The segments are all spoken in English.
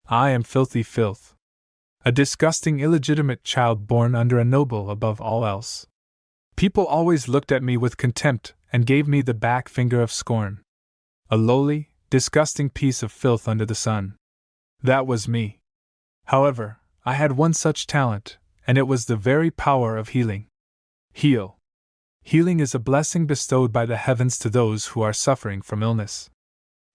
I am filthy filth. A disgusting illegitimate child born under a noble above all else. People always looked at me with contempt and gave me the back finger of scorn. A lowly, disgusting piece of filth under the sun. That was me. However, I had one such talent, and it was the very power of healing. Heal. Healing is a blessing bestowed by the heavens to those who are suffering from illness.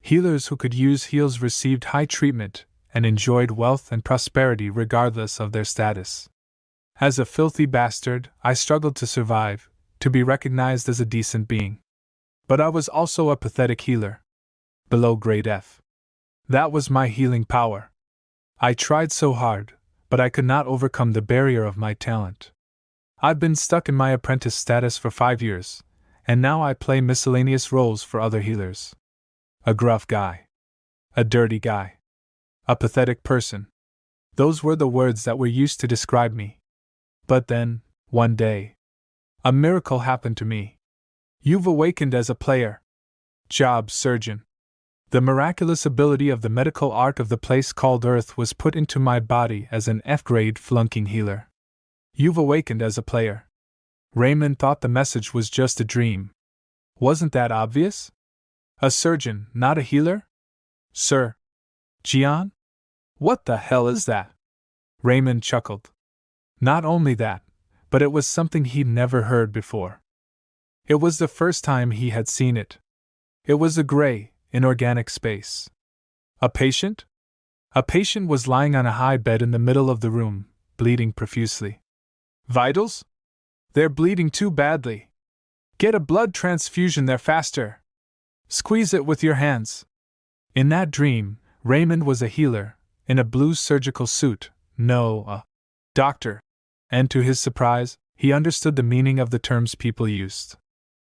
Healers who could use heals received high treatment and enjoyed wealth and prosperity regardless of their status. As a filthy bastard, I struggled to survive, to be recognized as a decent being. But I was also a pathetic healer. Below grade F. That was my healing power. I tried so hard, but I could not overcome the barrier of my talent. I've been stuck in my apprentice status for 5 years, and now I play miscellaneous roles for other healers. A gruff guy. A dirty guy. A pathetic person. Those were the words that were used to describe me. But then, one day, a miracle happened to me. You've awakened as a player. Job surgeon. The miraculous ability of the medical art of the place called Earth was put into my body as an F-grade flunking healer. You've awakened as a player. Raymond thought the message was just a dream. Wasn't that obvious? A surgeon, not a healer? Sir. Gian? What the hell is that? Raymond chuckled. Not only that, but it was something he'd never heard before. It was the first time he had seen it. It was a gray, inorganic space. A patient? A patient was lying on a high bed in the middle of the room, bleeding profusely. Vitals? They're bleeding too badly. Get a blood transfusion there faster. Squeeze it with your hands. In that dream, Raymond was a healer, in a blue surgical suit, a doctor, and to his surprise, he understood the meaning of the terms people used.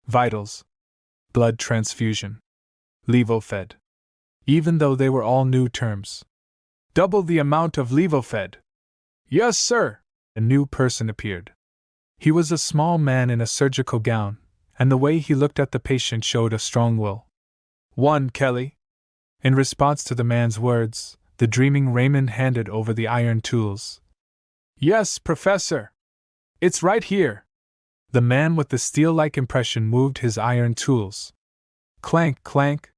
Vitals. Blood transfusion. Levofed. Even though they were all new terms. Double the amount of Levofed. Yes, sir. A new person appeared. He was a small man in a surgical gown, and the way he looked at the patient showed a strong will. 1, Kelly. In response to the man's words, the dreaming Raymond handed over the iron tools. Yes, Professor. It's right here. The man with the steel-like impression moved his iron tools. Clank, clank.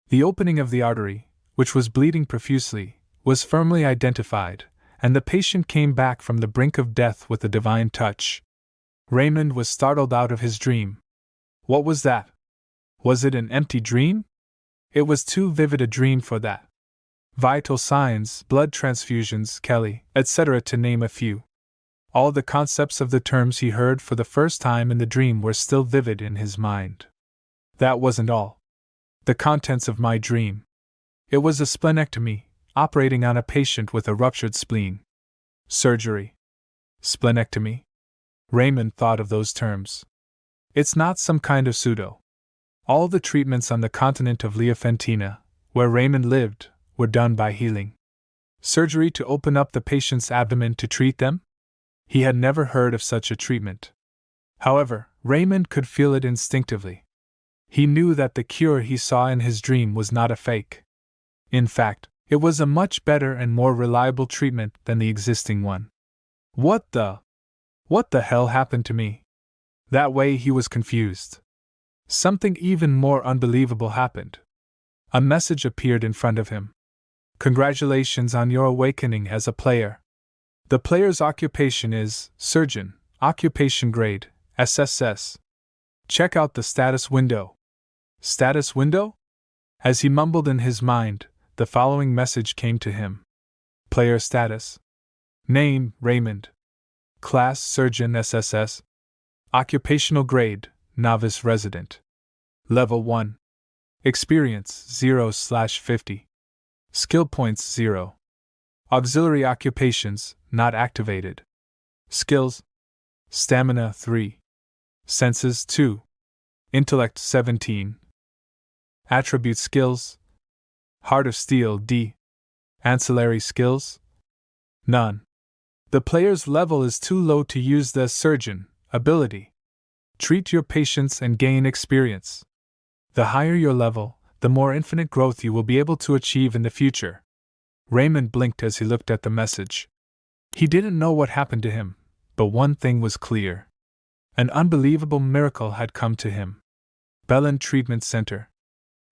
The opening of the artery, which was bleeding profusely, was firmly identified, and the patient came back from the brink of death with a divine touch. Raymond was startled out of his dream. What was that? Was it an empty dream? It was too vivid a dream for that. Vital signs, blood transfusions, Kelly, etc., to name a few. All the concepts of the terms he heard for the first time in the dream were still vivid in his mind. That wasn't all. The contents of my dream. It was a splenectomy, operating on a patient with a ruptured spleen. Surgery. Splenectomy. Raymond thought of those terms. It's not some kind of pseudo. All the treatments on the continent of Leofantina, where Raymond lived, were done by healing. Surgery to open up the patient's abdomen to treat them? He had never heard of such a treatment. However, Raymond could feel it instinctively. He knew that the cure he saw in his dream was not a fake. In fact, it was a much better and more reliable treatment than the existing one. What the hell happened to me? That way he was confused. Something even more unbelievable happened. A message appeared in front of him. Congratulations on your awakening as a player. The player's occupation is surgeon, occupation grade, SSS. Check out the status window. Status window? As he mumbled in his mind, the following message came to him. Player status. Name, Raymond. Class, surgeon, SSS. Occupational grade, novice resident. Level 1. Experience, 0/50. Skill points, 0. Auxiliary occupations, not activated. Skills. Stamina, 3. Senses, 2. Intellect, 17. Attribute skills. Heart of Steel, D. Ancillary skills. None. The player's level is too low to use the surgeon ability. Treat your patients and gain experience. The higher your level, the more infinite growth you will be able to achieve in the future. Raymond blinked as he looked at the message. He didn't know what happened to him, but one thing was clear. An unbelievable miracle had come to him. Bellin Treatment Center.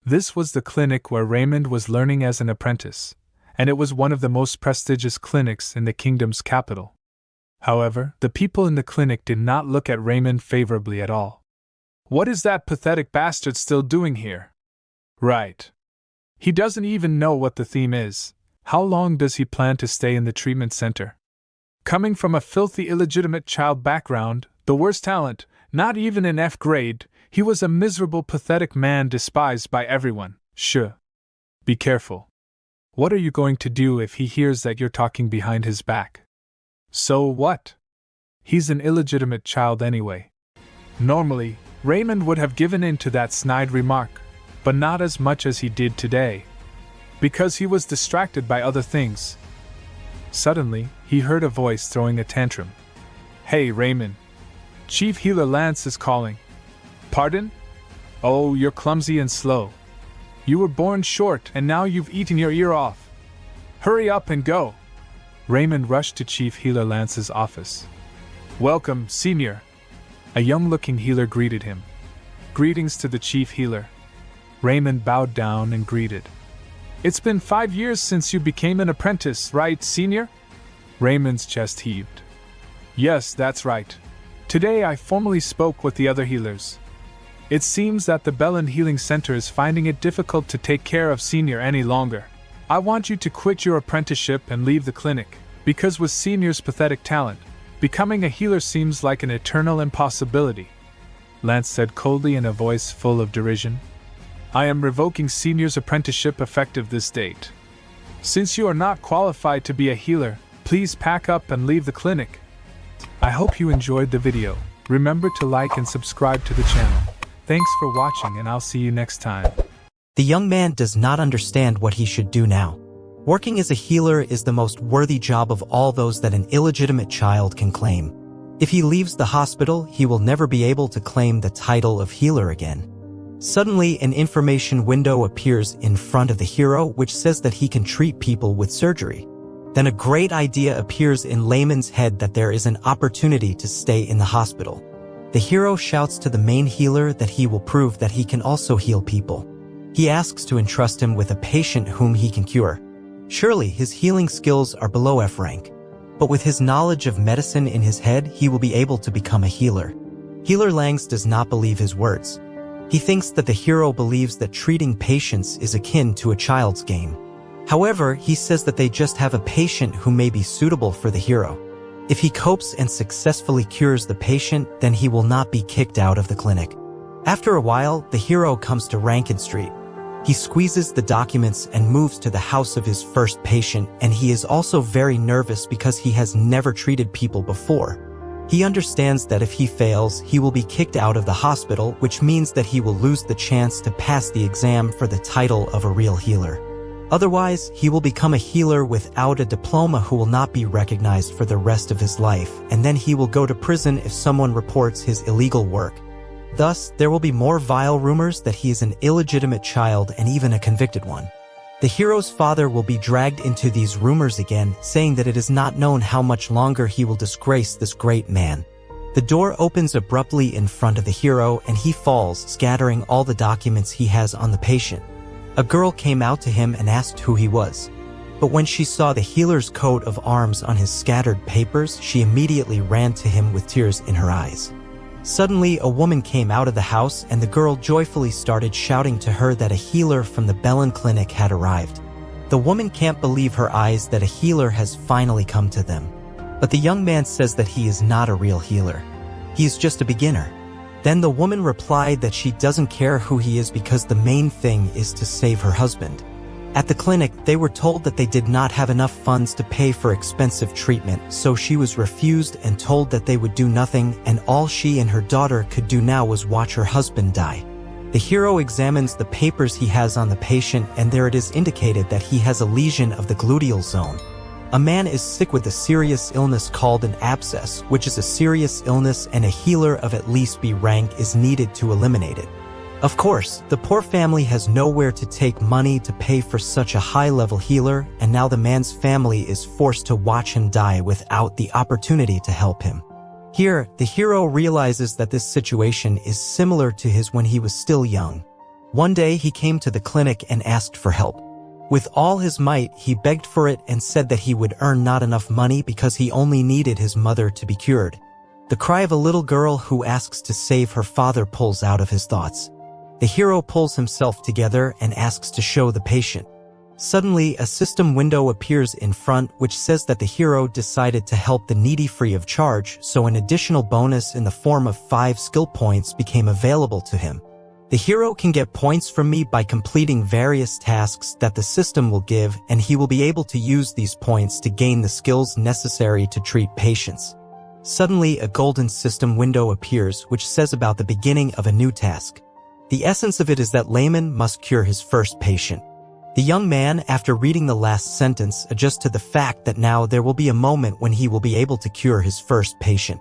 This was the clinic where Raymond was learning as an apprentice, and it was one of the most prestigious clinics in the kingdom's capital. However, the people in the clinic did not look at Raymond favorably at all. What is that pathetic bastard still doing here? Right. He doesn't even know what the theme is. How long does he plan to stay in the treatment center? Coming from a filthy illegitimate child background, the worst talent, not even in F grade, he was a miserable pathetic man despised by everyone. Shh. Be careful. What are you going to do if he hears that you're talking behind his back? So what? He's an illegitimate child anyway. Normally, Raymond would have given in to that snide remark, but not as much as he did today. Because he was distracted by other things. Suddenly, he heard a voice throwing a tantrum. Hey, Raymond. Chief Healer Lance is calling. Pardon? Oh, you're clumsy and slow. You were born short and now you've eaten your ear off. Hurry up and go. Raymond rushed to Chief Healer Lance's office. Welcome, Senior. A young-looking healer greeted him. Greetings to the Chief Healer. Raymond bowed down and greeted. It's been 5 years since you became an apprentice, right, Senior? Raymond's chest heaved. Yes, that's right. Today I formally spoke with the other healers. It seems that the Bellin Healing Center is finding it difficult to take care of Senior any longer. I want you to quit your apprenticeship and leave the clinic, because with Senior's pathetic talent, becoming a healer seems like an eternal impossibility. Lance said coldly in a voice full of derision. I am revoking Senior's apprenticeship effective this date. Since you are not qualified to be a healer, please pack up and leave the clinic. I hope you enjoyed the video. Remember to like and subscribe to the channel. Thanks for watching and I'll see you next time. The young man does not understand what he should do now. Working as a healer is the most worthy job of all those that an illegitimate child can claim. If he leaves the hospital, he will never be able to claim the title of healer again. Suddenly, an information window appears in front of the hero which says that he can treat people with surgery. Then a great idea appears in Layman's head that there is an opportunity to stay in the hospital. The hero shouts to the main healer that he will prove that he can also heal people. He asks to entrust him with a patient whom he can cure. Surely his healing skills are below F rank, but with his knowledge of medicine in his head, he will be able to become a healer. Healer Langs does not believe his words. He thinks that the hero believes that treating patients is akin to a child's game. However, he says that they just have a patient who may be suitable for the hero. If he copes and successfully cures the patient, then he will not be kicked out of the clinic. After a while, the hero comes to Rankin Street. He squeezes the documents and moves to the house of his first patient, and he is also very nervous because he has never treated people before. He understands that if he fails, he will be kicked out of the hospital, which means that he will lose the chance to pass the exam for the title of a real healer. Otherwise, he will become a healer without a diploma who will not be recognized for the rest of his life, and then he will go to prison if someone reports his illegal work. Thus, there will be more vile rumors that he is an illegitimate child and even a convicted one. The hero's father will be dragged into these rumors again, saying that it is not known how much longer he will disgrace this great man. The door opens abruptly in front of the hero and he falls, scattering all the documents he has on the patient. A girl came out to him and asked who he was. But when she saw the healer's coat of arms on his scattered papers, she immediately ran to him with tears in her eyes. Suddenly, a woman came out of the house and the girl joyfully started shouting to her that a healer from the Bellin Clinic had arrived. The woman can't believe her eyes that a healer has finally come to them. But the young man says that he is not a real healer. He is just a beginner. Then the woman replied that she doesn't care who he is because the main thing is to save her husband. At the clinic, they were told that they did not have enough funds to pay for expensive treatment, so she was refused and told that they would do nothing, and all she and her daughter could do now was watch her husband die. The hero examines the papers he has on the patient, and there it is indicated that he has a lesion of the gluteal zone. A man is sick with a serious illness called an abscess, which is a serious illness and a healer of at least B rank is needed to eliminate it. Of course, the poor family has nowhere to take money to pay for such a high-level healer, and now the man's family is forced to watch him die without the opportunity to help him. Here, the hero realizes that this situation is similar to his when he was still young. One day he came to the clinic and asked for help. With all his might, he begged for it and said that he would earn not enough money because he only needed his mother to be cured. The cry of a little girl who asks to save her father pulls out of his thoughts. The hero pulls himself together and asks to show the patient. Suddenly, a system window appears in front which says that the hero decided to help the needy free of charge, so an additional bonus in the form of 5 skill points became available to him. The hero can get points from me by completing various tasks that the system will give, and he will be able to use these points to gain the skills necessary to treat patients. Suddenly, a golden system window appears which says about the beginning of a new task. The essence of it is that Layman must cure his first patient. The young man, after reading the last sentence, adjusts to the fact that now there will be a moment when he will be able to cure his first patient.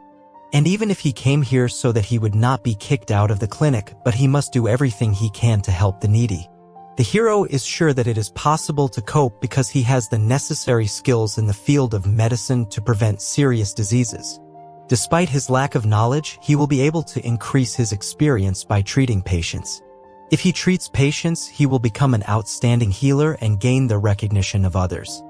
And even if he came here so that he would not be kicked out of the clinic, but he must do everything he can to help the needy. The hero is sure that it is possible to cope because he has the necessary skills in the field of medicine to prevent serious diseases. Despite his lack of knowledge, he will be able to increase his experience by treating patients. If he treats patients, he will become an outstanding healer and gain the recognition of others.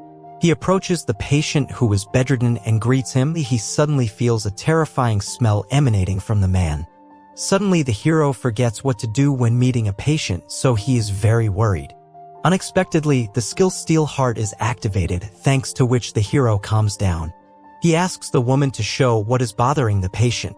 He approaches the patient who is bedridden and greets him. He suddenly feels a terrifying smell emanating from the man. Suddenly, the hero forgets what to do when meeting a patient, so he is very worried. Unexpectedly, the skill Steel Heart is activated, thanks to which the hero calms down. He asks the woman to show what is bothering the patient.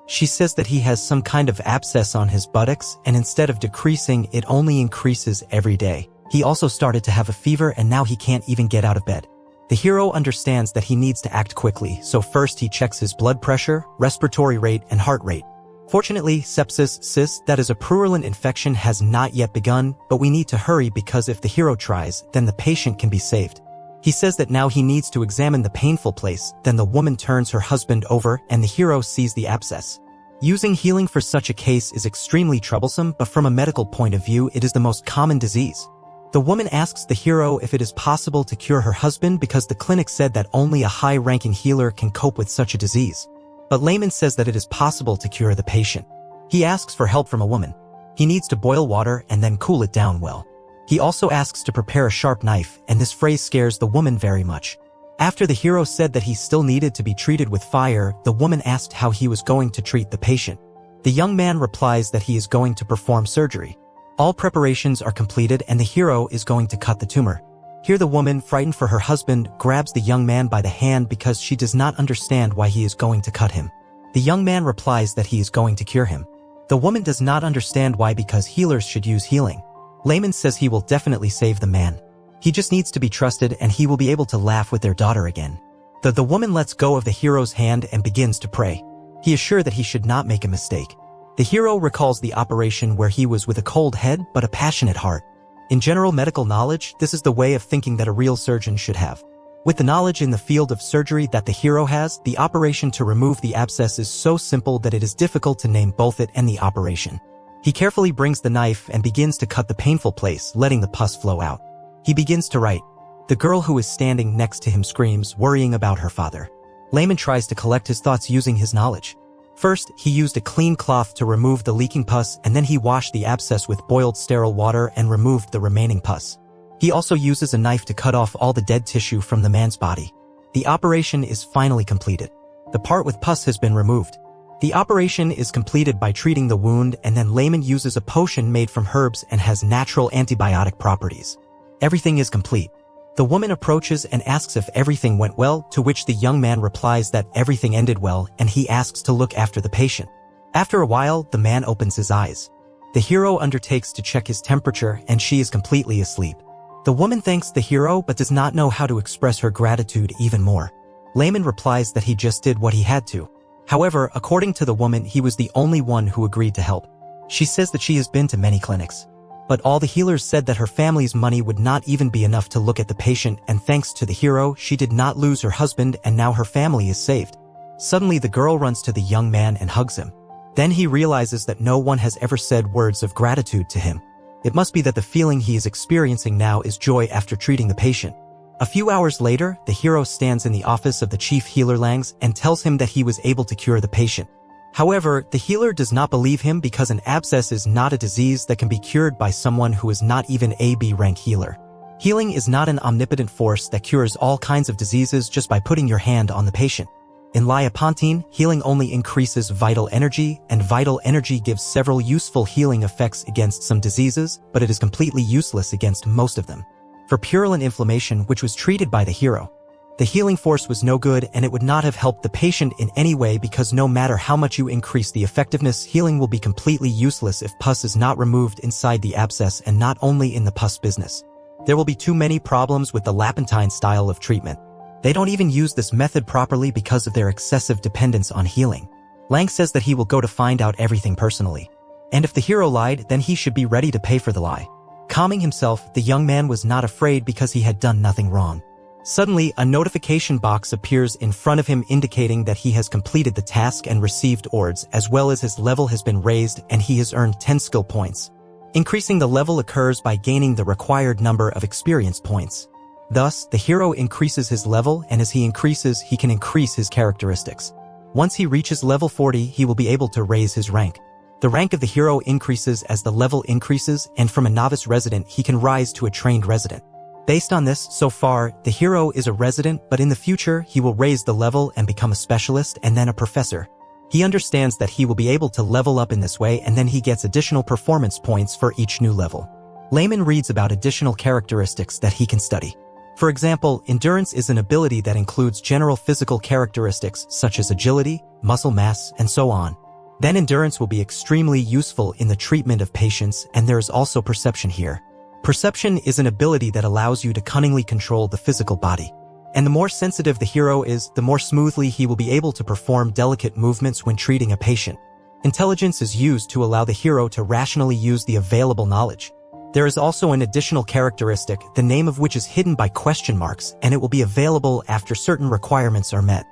She says that he has some kind of abscess on his buttocks, and instead of decreasing, it only increases every day. He also started to have a fever, and now he can't even get out of bed. The hero understands that he needs to act quickly, so first he checks his blood pressure, respiratory rate, and heart rate. Fortunately, sepsis, that is a purulent infection, has not yet begun, but we need to hurry because if the hero tries, then the patient can be saved. He says that now he needs to examine the painful place, then the woman turns her husband over and the hero sees the abscess. Using healing for such a case is extremely troublesome, but from a medical point of view, it is the most common disease. The woman asks the hero if it is possible to cure her husband because the clinic said that only a high-ranking healer can cope with such a disease. But Layman says that it is possible to cure the patient. He asks for help from a woman. He needs to boil water and then cool it down well. He also asks to prepare a sharp knife, and this phrase scares the woman very much. After the hero said that he still needed to be treated with fire, the woman asked how he was going to treat the patient. The young man replies that he is going to perform surgery. All preparations are completed and the hero is going to cut the tumor. Here the woman, frightened for her husband, grabs the young man by the hand because she does not understand why he is going to cut him. The young man replies that he is going to cure him. The woman does not understand why because healers should use healing. Layman says he will definitely save the man. He just needs to be trusted and he will be able to laugh with their daughter again. The woman lets go of the hero's hand and begins to pray. He is sure that he should not make a mistake. The hero recalls the operation where he was with a cold head but a passionate heart. In general medical knowledge, this is the way of thinking that a real surgeon should have. With the knowledge in the field of surgery that the hero has, the operation to remove the abscess is so simple that it is difficult to name both it and the operation. He carefully brings the knife and begins to cut the painful place, letting the pus flow out. He begins to write. The girl who is standing next to him screams, worrying about her father. Layman tries to collect his thoughts using his knowledge. First, he used a clean cloth to remove the leaking pus, and then he washed the abscess with boiled sterile water and removed the remaining pus. He also uses a knife to cut off all the dead tissue from the man's body. The operation is finally completed. The part with pus has been removed. The operation is completed by treating the wound, and then Layman uses a potion made from herbs and has natural antibiotic properties. Everything is complete. The woman approaches and asks if everything went well, to which the young man replies that everything ended well, and he asks to look after the patient. After a while, the man opens his eyes. The hero undertakes to check his temperature, and she is completely asleep. The woman thanks the hero but does not know how to express her gratitude even more. Layman replies that he just did what he had to. However, according to the woman, he was the only one who agreed to help. She says that she has been to many clinics. But all the healers said that her family's money would not even be enough to look at the patient, and thanks to the hero, she did not lose her husband and now her family is saved. Suddenly the girl runs to the young man and hugs him. Then he realizes that no one has ever said words of gratitude to him. It must be that the feeling he is experiencing now is joy after treating the patient. A few hours later, the hero stands in the office of the chief healer Langs and tells him that he was able to cure the patient. However, the healer does not believe him because an abscess is not a disease that can be cured by someone who is not even a B-rank healer. Healing is not an omnipotent force that cures all kinds of diseases just by putting your hand on the patient. In Liapontine, healing only increases vital energy, and vital energy gives several useful healing effects against some diseases, but it is completely useless against most of them. For purulent inflammation, which was treated by the hero, the healing force was no good and it would not have helped the patient in any way because no matter how much you increase the effectiveness, healing will be completely useless if pus is not removed inside the abscess and not only in the pus business. There will be too many problems with the Liapontine style of treatment. They don't even use this method properly because of their excessive dependence on healing. Lang says that he will go to find out everything personally. And if the hero lied, then he should be ready to pay for the lie. Calming himself, the young man was not afraid because he had done nothing wrong. Suddenly, a notification box appears in front of him indicating that he has completed the task and received ords, as well as his level has been raised and he has earned 10 skill points. Increasing the level occurs by gaining the required number of experience points. Thus, the hero increases his level, and as he increases, he can increase his characteristics. Once he reaches level 40, he will be able to raise his rank. The rank of the hero increases as the level increases, and from a novice resident, he can rise to a trained resident. Based on this, so far, the hero is a resident, but in the future, he will raise the level and become a specialist and then a professor. He understands that he will be able to level up in this way and then he gets additional performance points for each new level. Layman reads about additional characteristics that he can study. For example, endurance is an ability that includes general physical characteristics such as agility, muscle mass, and so on. Then endurance will be extremely useful in the treatment of patients, and there is also perception here. Perception is an ability that allows you to cunningly control the physical body. And the more sensitive the hero is, the more smoothly he will be able to perform delicate movements when treating a patient. Intelligence is used to allow the hero to rationally use the available knowledge. There is also an additional characteristic, the name of which is hidden by question marks, and it will be available after certain requirements are met.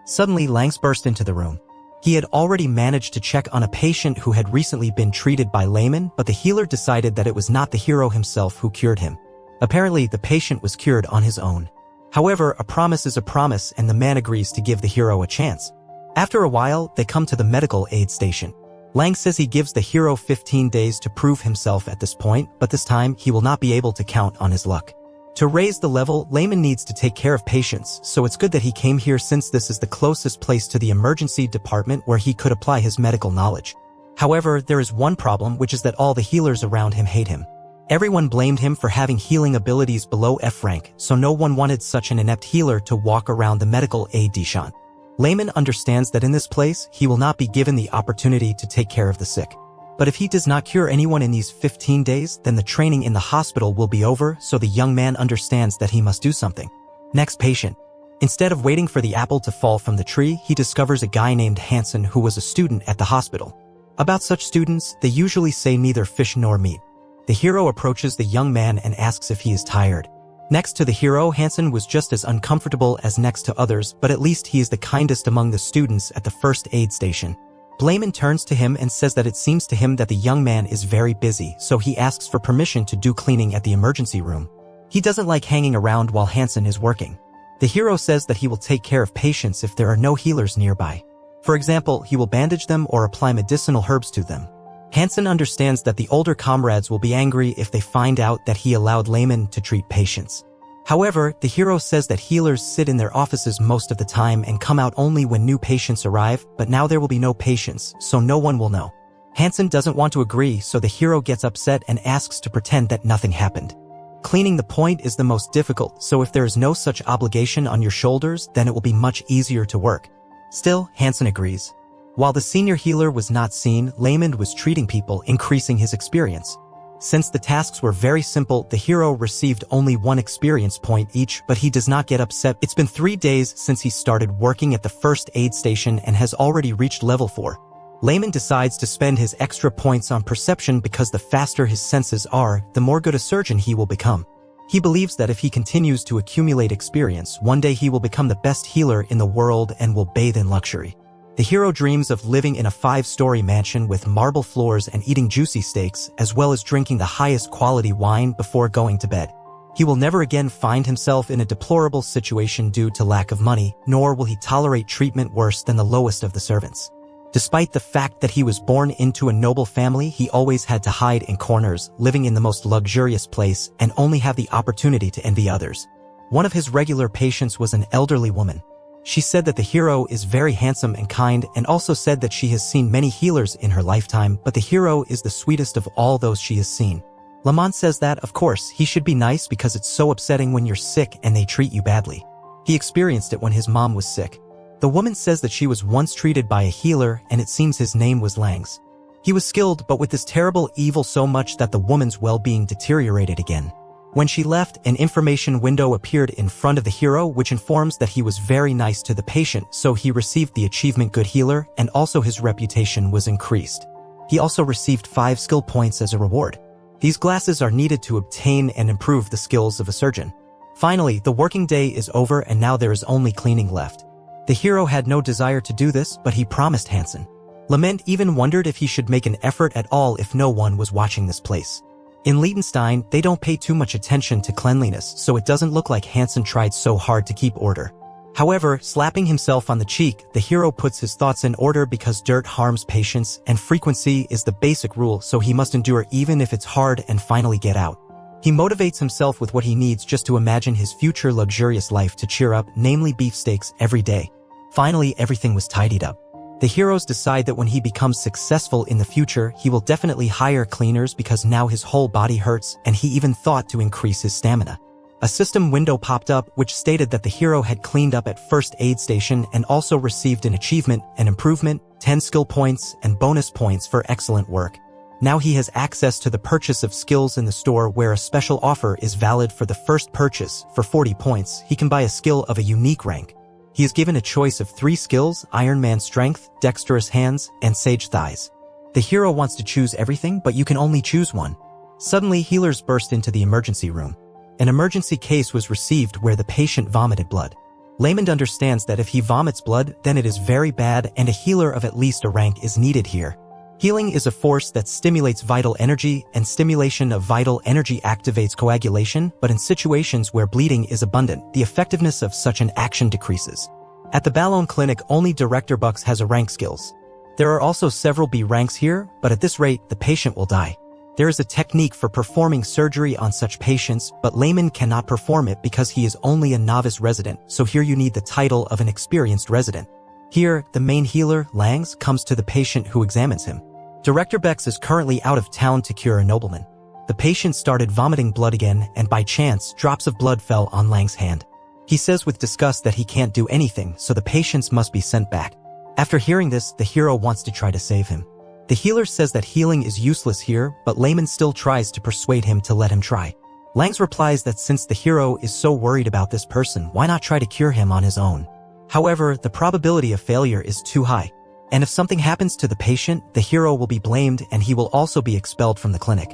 Suddenly, Langs burst into the room. He had already managed to check on a patient who had recently been treated by Layman, but the healer decided that it was not the hero himself who cured him. Apparently, the patient was cured on his own. However, a promise is a promise, and the man agrees to give the hero a chance. After a while, they come to the medical aid station. Lang says he gives the hero 15 days to prove himself at this point, but this time he will not be able to count on his luck. To raise the level, Layman needs to take care of patients, so it's good that he came here since this is the closest place to the emergency department where he could apply his medical knowledge. However, there is one problem, which is that all the healers around him hate him. Everyone blamed him for having healing abilities below F rank, so no one wanted such an inept healer to walk around the medical aid station. Layman understands that in this place, he will not be given the opportunity to take care of the sick. But if he does not cure anyone in these 15 days, then the training in the hospital will be over, so the young man understands that he must do something. Next patient. Instead of waiting for the apple to fall from the tree, he discovers a guy named Hansen who was a student at the hospital. About such students, they usually say neither fish nor meat. The hero approaches the young man and asks if he is tired. Next to the hero, Hansen was just as uncomfortable as next to others, but at least he is the kindest among the students at the first aid station. Layman turns to him and says that it seems to him that the young man is very busy, so he asks for permission to do cleaning at the emergency room. He doesn't like hanging around while Hansen is working. The hero says that he will take care of patients if there are no healers nearby. For example, he will bandage them or apply medicinal herbs to them. Hansen understands that the older comrades will be angry if they find out that he allowed Layman to treat patients. However, the hero says that healers sit in their offices most of the time and come out only when new patients arrive, but now there will be no patients, so no one will know. Hansen doesn't want to agree, so the hero gets upset and asks to pretend that nothing happened. Cleaning the point is the most difficult, so if there is no such obligation on your shoulders, then it will be much easier to work. Still, Hansen agrees. While the senior healer was not seen, Layman was treating people, increasing his experience. Since the tasks were very simple, the hero received only 1 experience point each, but he does not get upset. It's been 3 days since he started working at the first aid station and has already reached level 4. Layman decides to spend his extra points on perception because the faster his senses are, the more good a surgeon he will become. He believes that if he continues to accumulate experience, one day he will become the best healer in the world and will bathe in luxury. The hero dreams of living in a 5-story mansion with marble floors and eating juicy steaks, as well as drinking the highest quality wine before going to bed. He will never again find himself in a deplorable situation due to lack of money, nor will he tolerate treatment worse than the lowest of the servants. Despite the fact that he was born into a noble family, he always had to hide in corners, living in the most luxurious place, and only have the opportunity to envy others. One of his regular patients was an elderly woman. She said that the hero is very handsome and kind, and also said that she has seen many healers in her lifetime, but the hero is the sweetest of all those she has seen. Lamont says that, of course, he should be nice because it's so upsetting when you're sick and they treat you badly. He experienced it when his mom was sick. The woman says that she was once treated by a healer, and it seems his name was Langs. He was skilled, but with this terrible evil so much that the woman's well-being deteriorated again. When she left, an information window appeared in front of the hero which informs that he was very nice to the patient, so he received the achievement Good Healer, and also his reputation was increased. He also received 5 skill points as a reward. These glasses are needed to obtain and improve the skills of a surgeon. Finally, the working day is over and now there is only cleaning left. The hero had no desire to do this, but he promised Hansen. Lament even wondered if he should make an effort at all if no one was watching this place. In Liechtenstein, they don't pay too much attention to cleanliness, so it doesn't look like Hansen tried so hard to keep order. However, slapping himself on the cheek, the hero puts his thoughts in order because dirt harms patience, and frequency is the basic rule, so he must endure even if it's hard and finally get out. He motivates himself with what he needs just to imagine his future luxurious life to cheer up, namely beefsteaks every day. Finally, everything was tidied up. The heroes decide that when he becomes successful in the future, he will definitely hire cleaners because now his whole body hurts, and he even thought to increase his stamina. A system window popped up which stated that the hero had cleaned up at first aid station and also received an achievement, an improvement, 10 skill points, and bonus points for excellent work. Now he has access to the purchase of skills in the store where a special offer is valid for the first purchase. For 40 points, he can buy a skill of a unique rank. He is given a choice of 3 skills: Iron Man Strength, Dexterous Hands, and Sage Thighs. The hero wants to choose everything, but you can only choose one. Suddenly, healers burst into the emergency room. An emergency case was received where the patient vomited blood. Layman understands that if he vomits blood, then it is very bad and a healer of at least a rank is needed here. Healing is a force that stimulates vital energy, and stimulation of vital energy activates coagulation, but in situations where bleeding is abundant, the effectiveness of such an action decreases. At the Ballon Clinic, only Director Bucks has a rank skills. There are also several B ranks here, but at this rate, the patient will die. There is a technique for performing surgery on such patients, but Layman cannot perform it because he is only a novice resident, so here you need the title of an experienced resident. Here, the main healer, Langs, comes to the patient who examines him. Director Bex is currently out of town to cure a nobleman. The patient started vomiting blood again, and by chance, drops of blood fell on Lang's hand. He says with disgust that he can't do anything, so the patients must be sent back. After hearing this, the hero wants to try to save him. The healer says that healing is useless here, but Layman still tries to persuade him to let him try. Langs replies that since the hero is so worried about this person, why not try to cure him on his own? However, the probability of failure is too high. And if something happens to the patient, the hero will be blamed and he will also be expelled from the clinic.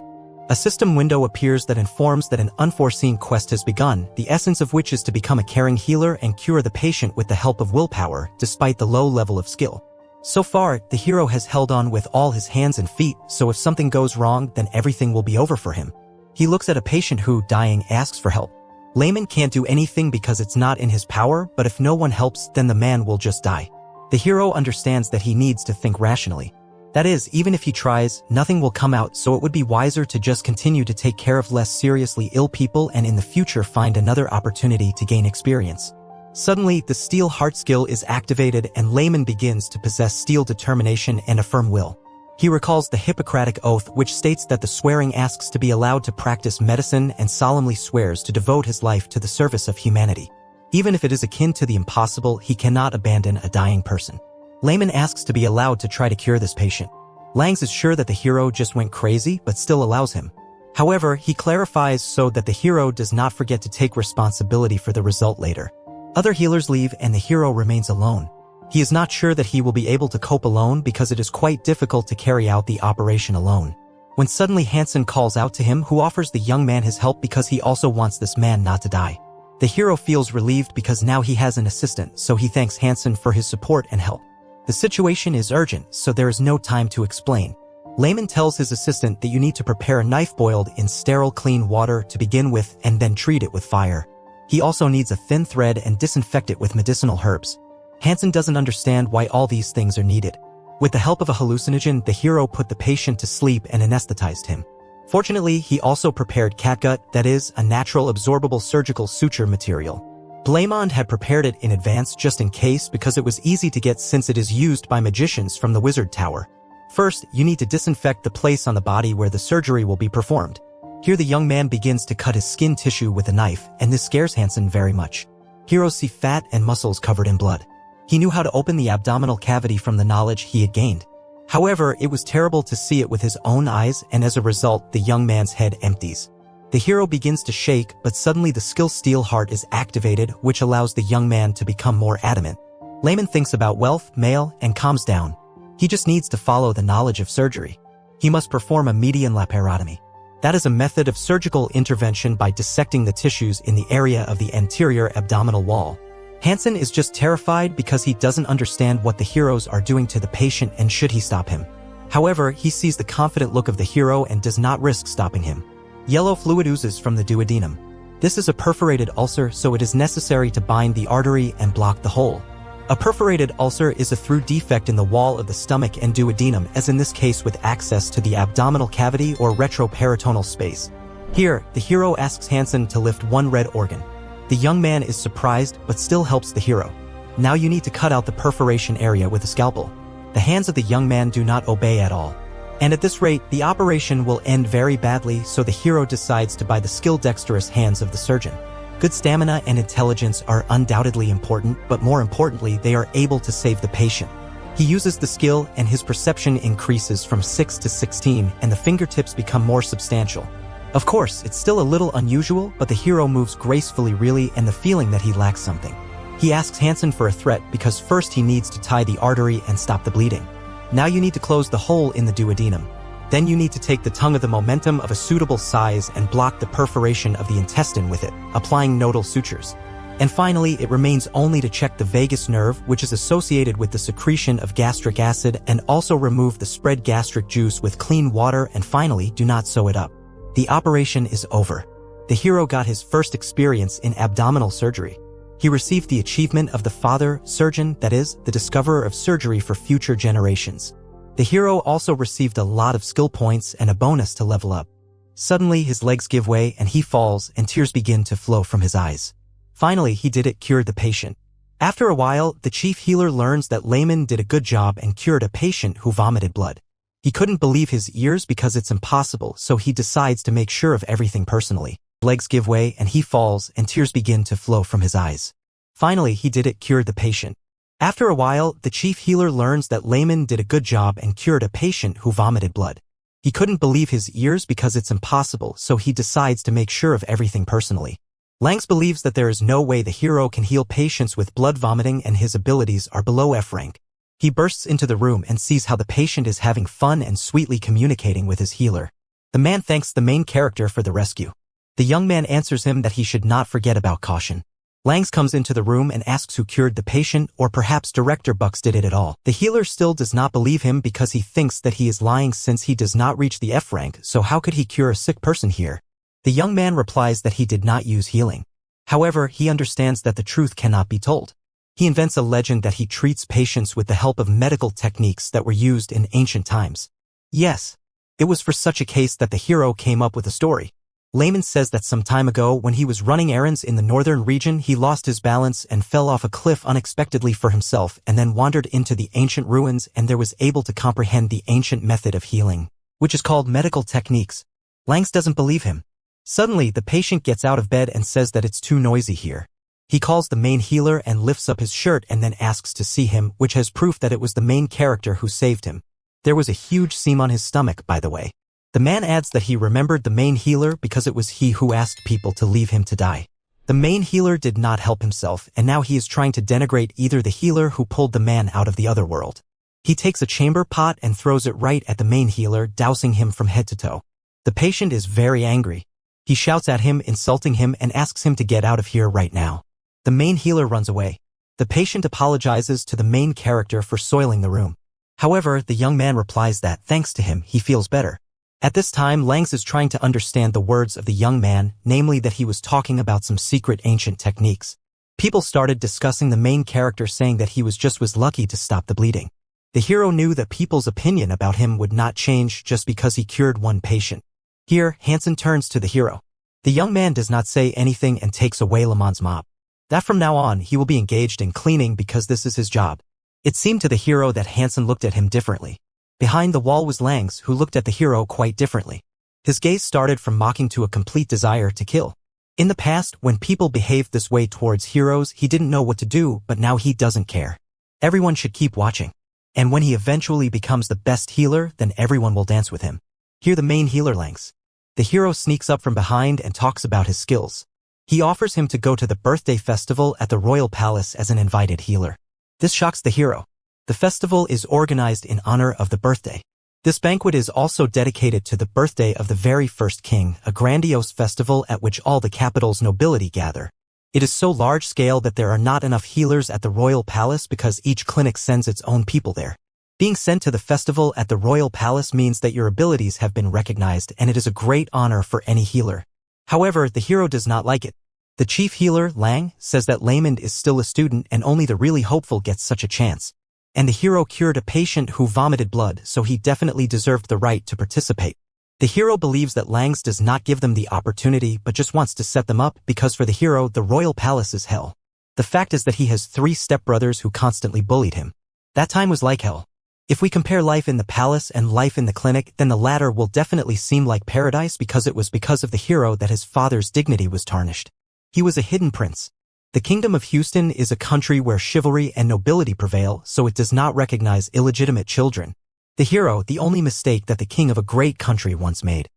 A system window appears that informs that an unforeseen quest has begun, the essence of which is to become a caring healer and cure the patient with the help of willpower, despite the low level of skill. So far, the hero has held on with all his hands and feet, so if something goes wrong, then everything will be over for him. He looks at a patient who, dying, asks for help. Layman can't do anything because it's not in his power, but if no one helps, then the man will just die. The hero understands that he needs to think rationally. That is, even if he tries, nothing will come out, so it would be wiser to just continue to take care of less seriously ill people and in the future find another opportunity to gain experience. Suddenly, the steel heart skill is activated and Layman begins to possess steel determination and a firm will. He recalls the Hippocratic Oath, which states that the swearing asks to be allowed to practice medicine and solemnly swears to devote his life to the service of humanity. Even if it is akin to the impossible, he cannot abandon a dying person. Layman asks to be allowed to try to cure this patient. Langs is sure that the hero just went crazy, but still allows him. However, he clarifies so that the hero does not forget to take responsibility for the result later. Other healers leave and the hero remains alone. He is not sure that he will be able to cope alone because it is quite difficult to carry out the operation alone. When suddenly Hansen calls out to him, who offers the young man his help because he also wants this man not to die. The hero feels relieved because now he has an assistant, so he thanks Hansen for his support and help. The situation is urgent, so there is no time to explain. Layman tells his assistant that you need to prepare a knife boiled in sterile clean water to begin with and then treat it with fire. He also needs a thin thread and disinfect it with medicinal herbs. Hansen doesn't understand why all these things are needed. With the help of a hallucinogen, the hero put the patient to sleep and anesthetized him. Fortunately, he also prepared catgut, that is, a natural absorbable surgical suture material. Blamond had prepared it in advance just in case because it was easy to get since it is used by magicians from the wizard tower. First, you need to disinfect the place on the body where the surgery will be performed. Here the young man begins to cut his skin tissue with a knife, and this scares Hansen very much. Heroes see fat and muscles covered in blood. He knew how to open the abdominal cavity from the knowledge he had gained. However, it was terrible to see it with his own eyes, and as a result, the young man's head empties. The hero begins to shake, but suddenly the skill steel heart is activated, which allows the young man to become more adamant. Layman thinks about wealth, male, and calms down. He just needs to follow the knowledge of surgery. He must perform a median laparotomy. That is a method of surgical intervention by dissecting the tissues in the area of the anterior abdominal wall. Hansen is just terrified because he doesn't understand what the heroes are doing to the patient and should he stop him. However, he sees the confident look of the hero and does not risk stopping him. Yellow fluid oozes from the duodenum. This is a perforated ulcer, so it is necessary to bind the artery and block the hole. A perforated ulcer is a through defect in the wall of the stomach and duodenum, as in this case with access to the abdominal cavity or retroperitoneal space. Here, the hero asks Hansen to lift one red organ. The young man is surprised but still helps the hero. Now you need to cut out the perforation area with a scalpel. The hands of the young man do not obey at all. And at this rate, the operation will end very badly, so the hero decides to buy the skill-dexterous hands of the surgeon. Good stamina and intelligence are undoubtedly important, but more importantly, they are able to save the patient. He uses the skill and his perception increases from 6 to 16 and the fingertips become more substantial. Of course, it's still a little unusual, but the hero moves gracefully really and the feeling that he lacks something. He asks Hansen for a threat because first he needs to tie the artery and stop the bleeding. Now you need to close the hole in the duodenum. Then you need to take the tongue of the momentum of a suitable size and block the perforation of the intestine with it, applying nodal sutures. And finally, it remains only to check the vagus nerve, which is associated with the secretion of gastric acid, and also remove the spread gastric juice with clean water, and finally, do not sew it up. The operation is over. The hero got his first experience in abdominal surgery. He received the achievement of the father surgeon, that is, the discoverer of surgery for future generations. The hero also received a lot of skill points and a bonus to level up. Suddenly, his legs give way and he falls and tears begin to flow from his eyes. Finally, he did it, cured the patient. After a while, the chief healer learns that Layman did a good job and cured a patient who vomited blood. He couldn't believe his ears because it's impossible, so he decides to make sure of everything personally. Legs give way and he falls and tears begin to flow from his eyes. Finally, he did it, cured the patient. After a while, the chief healer learns that Layman did a good job and cured a patient who vomited blood. He couldn't believe his ears because it's impossible, so he decides to make sure of everything personally. Langs believes that there is no way the hero can heal patients with blood vomiting and his abilities are below F rank. He bursts into the room and sees how the patient is having fun and sweetly communicating with his healer. The man thanks the main character for the rescue. The young man answers him that he should not forget about caution. Langs comes into the room and asks who cured the patient, or perhaps Director Bucks did it at all. The healer still does not believe him because he thinks that he is lying since he does not reach the F rank, so how could he cure a sick person here? The young man replies that he did not use healing. However, he understands that the truth cannot be told. He invents a legend that he treats patients with the help of medical techniques that were used in ancient times. Yes, it was for such a case that the hero came up with a story. Layman says that some time ago when he was running errands in the northern region he lost his balance and fell off a cliff unexpectedly for himself and then wandered into the ancient ruins and there was able to comprehend the ancient method of healing, which is called medical techniques. Langs doesn't believe him. Suddenly the patient gets out of bed and says that it's too noisy here. He calls the main healer and lifts up his shirt and then asks to see him, which has proof that it was the main character who saved him. There was a huge seam on his stomach, by the way. The man adds that he remembered the main healer because it was he who asked people to leave him to die. The main healer did not help himself, and now he is trying to denigrate either the healer who pulled the man out of the other world. He takes a chamber pot and throws it right at the main healer, dousing him from head to toe. The patient is very angry. He shouts at him, insulting him, and asks him to get out of here right now. The main healer runs away. The patient apologizes to the main character for soiling the room. However, the young man replies that, thanks to him, he feels better. At this time, Langs is trying to understand the words of the young man, namely that he was talking about some secret ancient techniques. People started discussing the main character saying that he was lucky to stop the bleeding. The hero knew that people's opinion about him would not change just because he cured one patient. Here, Hansen turns to the hero. The young man does not say anything and takes away Lamont's mop. That from now on, he will be engaged in cleaning because this is his job. It seemed to the hero that Hansen looked at him differently. Behind the wall was Langs, who looked at the hero quite differently. His gaze started from mocking to a complete desire to kill. In the past, when people behaved this way towards heroes, he didn't know what to do, but now he doesn't care. Everyone should keep watching. And when he eventually becomes the best healer, then everyone will dance with him. Hear the main healer Langs. The hero sneaks up from behind and talks about his skills. He offers him to go to the birthday festival at the royal palace as an invited healer. This shocks the hero. The festival is organized in honor of the birthday. This banquet is also dedicated to the birthday of the very first king, a grandiose festival at which all the capital's nobility gather. It is so large-scale that there are not enough healers at the royal palace because each clinic sends its own people there. Being sent to the festival at the royal palace means that your abilities have been recognized, and it is a great honor for any healer. However, the hero does not like it. The chief healer, Lang, says that Lamond is still a student and only the really hopeful gets such a chance. And the hero cured a patient who vomited blood, so he definitely deserved the right to participate. The hero believes that Langs does not give them the opportunity but just wants to set them up because for the hero, the royal palace is hell. The fact is that he has 3 stepbrothers who constantly bullied him. That time was like hell. If we compare life in the palace and life in the clinic, then the latter will definitely seem like paradise because it was because of the hero that his father's dignity was tarnished. He was a hidden prince. The Kingdom of Houston is a country where chivalry and nobility prevail, so it does not recognize illegitimate children. The hero, the only mistake that the king of a great country once made.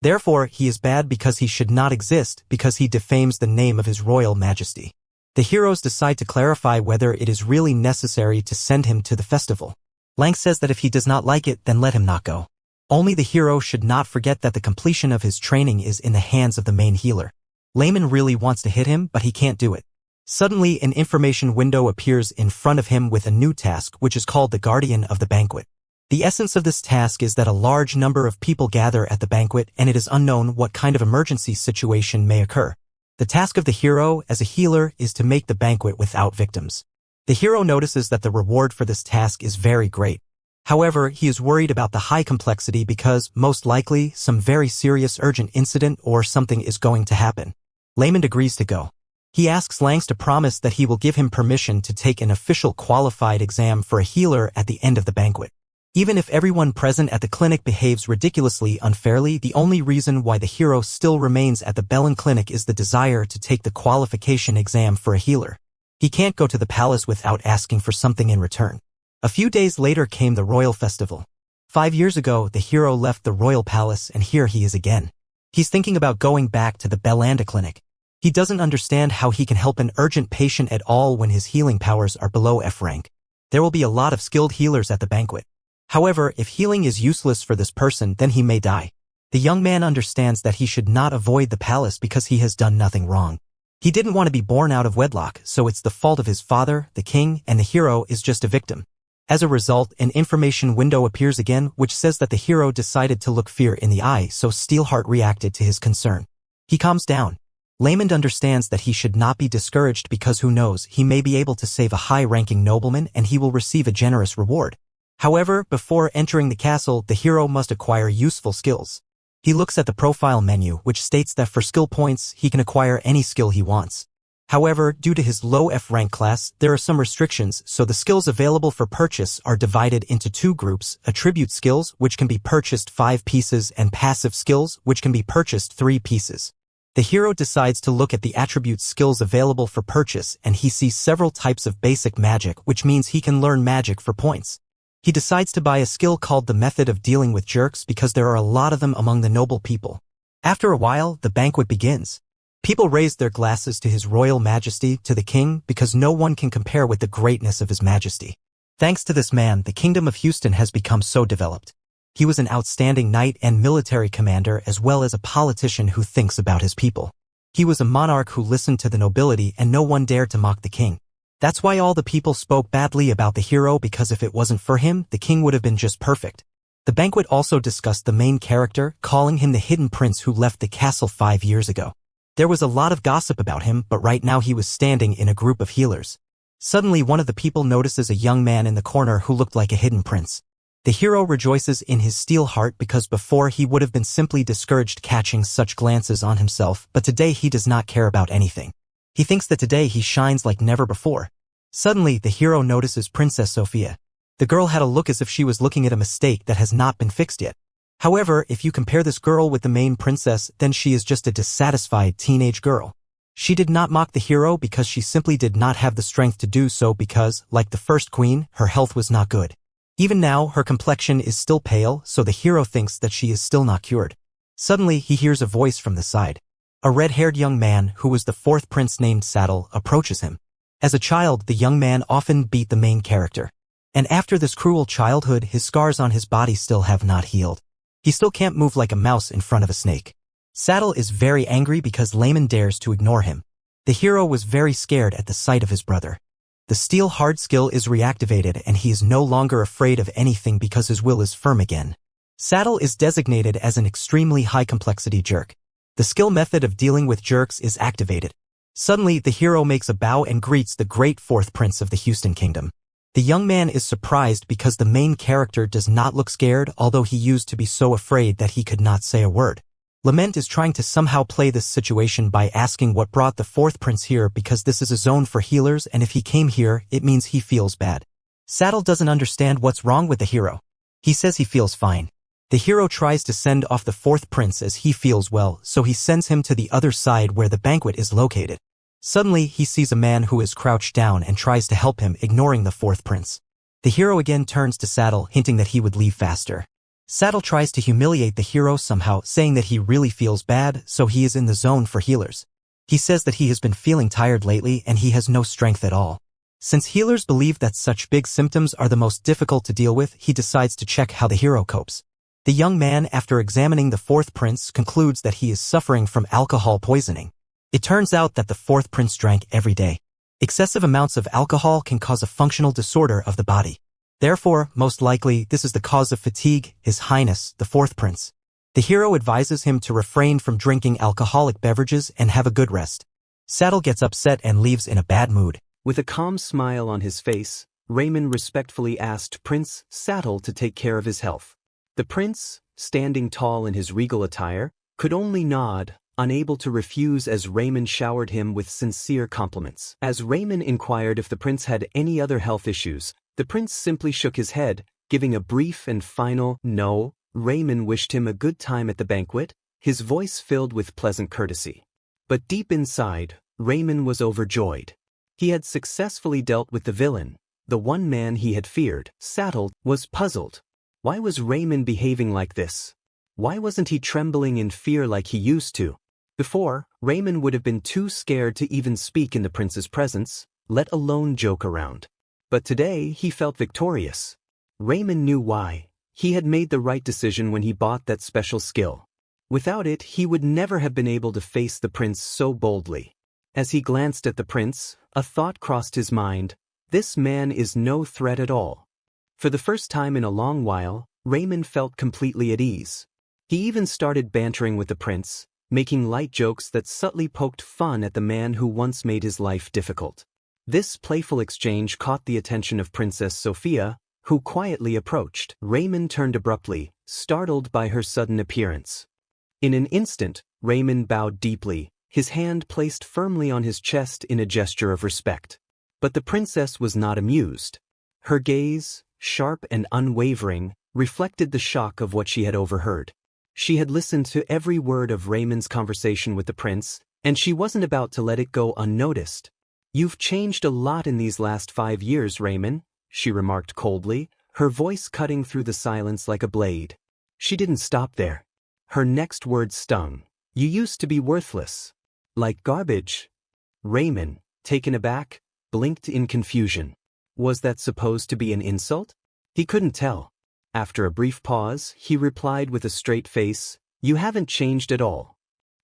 Therefore, he is bad because he should not exist because he defames the name of his royal majesty. The heroes decide to clarify whether it is really necessary to send him to the festival. Lang says that if he does not like it, then let him not go. Only the hero should not forget that the completion of his training is in the hands of the main healer. Layman really wants to hit him, but he can't do it. Suddenly, an information window appears in front of him with a new task which is called the Guardian of the Banquet. The essence of this task is that a large number of people gather at the banquet and it is unknown what kind of emergency situation may occur. The task of the hero, as a healer, is to make the banquet without victims. The hero notices that the reward for this task is very great. However, he is worried about the high complexity because, most likely, some very serious urgent incident or something is going to happen. Layman agrees to go. He asks Langs to promise that he will give him permission to take an official qualified exam for a healer at the end of the banquet. Even if everyone present at the clinic behaves ridiculously unfairly, the only reason why the hero still remains at the Bellin clinic is the desire to take the qualification exam for a healer. He can't go to the palace without asking for something in return. A few days later came the royal festival. 5 years ago, the hero left the royal palace and here he is again. He's thinking about going back to the Bellanda clinic. He doesn't understand how he can help an urgent patient at all when his healing powers are below F rank. There will be a lot of skilled healers at the banquet. However, if healing is useless for this person, then he may die. The young man understands that he should not avoid the palace because he has done nothing wrong. He didn't want to be born out of wedlock, so it's the fault of his father, the king, and the hero is just a victim. As a result, an information window appears again which says that the hero decided to look fear in the eye, so Steelheart reacted to his concern. He calms down. Lamond understands that he should not be discouraged because who knows, he may be able to save a high-ranking nobleman and he will receive a generous reward. However, before entering the castle, the hero must acquire useful skills. He looks at the profile menu which states that for skill points, he can acquire any skill he wants. However, due to his low F rank class, there are some restrictions, so the skills available for purchase are divided into 2 groups, attribute skills which can be purchased 5 pieces and passive skills which can be purchased 3 pieces. The hero decides to look at the attribute skills available for purchase and he sees several types of basic magic, which means he can learn magic for points. He decides to buy a skill called the Method of Dealing with Jerks because there are a lot of them among the noble people. After a while, the banquet begins. People raise their glasses to His Royal Majesty, to the king, because no one can compare with the greatness of His Majesty. Thanks to this man, the Kingdom of Houston has become so developed. He was an outstanding knight and military commander as well as a politician who thinks about his people. He was a monarch who listened to the nobility and no one dared to mock the king. That's why all the people spoke badly about the hero, because if it wasn't for him, the king would have been just perfect. The banquet also discussed the main character, calling him the hidden prince who left the castle 5 years ago. There was a lot of gossip about him, but right now he was standing in a group of healers. Suddenly one of the people notices a young man in the corner who looked like a hidden prince. The hero rejoices in his steel heart because before he would have been simply discouraged catching such glances on himself, but today he does not care about anything. He thinks that today he shines like never before. Suddenly the hero notices Princess Sophia. The girl had a look as if she was looking at a mistake that has not been fixed yet. However, if you compare this girl with the main princess, then she is just a dissatisfied teenage girl. She did not mock the hero because she simply did not have the strength to do so because, like the first queen, her health was not good. Even now, her complexion is still pale, so the hero thinks that she is still not cured. Suddenly, he hears a voice from the side. A red-haired young man, who was the fourth prince named Saddle, approaches him. As a child, the young man often beat the main character. And after this cruel childhood, his scars on his body still have not healed. He still can't move like a mouse in front of a snake. Saddle is very angry because Layman dares to ignore him. The hero was very scared at the sight of his brother. The steel hard skill is reactivated and he is no longer afraid of anything because his will is firm again. Saddle is designated as an extremely high complexity jerk. The skill method of dealing with jerks is activated. Suddenly, the hero makes a bow and greets the great fourth prince of the Houston Kingdom. The young man is surprised because the main character does not look scared, although he used to be so afraid that he could not say a word. Lament is trying to somehow play this situation by asking what brought the fourth prince here because this is a zone for healers and if he came here, it means he feels bad. Saddle doesn't understand what's wrong with the hero. He says he feels fine. The hero tries to send off the fourth prince as he feels well, so he sends him to the other side where the banquet is located. Suddenly, he sees a man who is crouched down and tries to help him, ignoring the fourth prince. The hero again turns to Saddle, hinting that he would leave faster. Saddle tries to humiliate the hero somehow, saying that he really feels bad, so he is in the zone for healers. He says that he has been feeling tired lately and he has no strength at all. Since healers believe that such big symptoms are the most difficult to deal with, he decides to check how the hero copes. The young man, after examining the fourth prince, concludes that he is suffering from alcohol poisoning. It turns out that the fourth prince drank every day. Excessive amounts of alcohol can cause a functional disorder of the body. Therefore, most likely, this is the cause of fatigue, His Highness, the fourth prince. The hero advises him to refrain from drinking alcoholic beverages and have a good rest. Saddle gets upset and leaves in a bad mood. With a calm smile on his face, Raymond respectfully asked Prince Saddle to take care of his health. The prince, standing tall in his regal attire, could only nod, unable to refuse as Raymond showered him with sincere compliments. As Raymond inquired if the prince had any other health issues, the prince simply shook his head, giving a brief and final no. Raymond wished him a good time at the banquet, his voice filled with pleasant courtesy. But deep inside, Raymond was overjoyed. He had successfully dealt with the villain, the one man he had feared. Saddle was puzzled. Why was Raymond behaving like this? Why wasn't he trembling in fear like he used to? Before, Raymond would have been too scared to even speak in the prince's presence, let alone joke around. But today he felt victorious. Raymond knew why. He had made the right decision when he bought that special skill. Without it, he would never have been able to face the prince so boldly. As he glanced at the prince, a thought crossed his mind. This man is no threat at all. For the first time in a long while, Raymond felt completely at ease. He even started bantering with the prince, making light jokes that subtly poked fun at the man who once made his life difficult. This playful exchange caught the attention of Princess Sophia, who quietly approached. Raymond turned abruptly, startled by her sudden appearance. In an instant, Raymond bowed deeply, his hand placed firmly on his chest in a gesture of respect. But the princess was not amused. Her gaze, sharp and unwavering, reflected the shock of what she had overheard. She had listened to every word of Raymond's conversation with the prince, and she wasn't about to let it go unnoticed. "You've changed a lot in these last 5 years, Raymond," she remarked coldly, her voice cutting through the silence like a blade. She didn't stop there. Her next word stung. "You used to be worthless. Like garbage." Raymond, taken aback, blinked in confusion. Was that supposed to be an insult? He couldn't tell. After a brief pause, he replied with a straight face, "You haven't changed at all."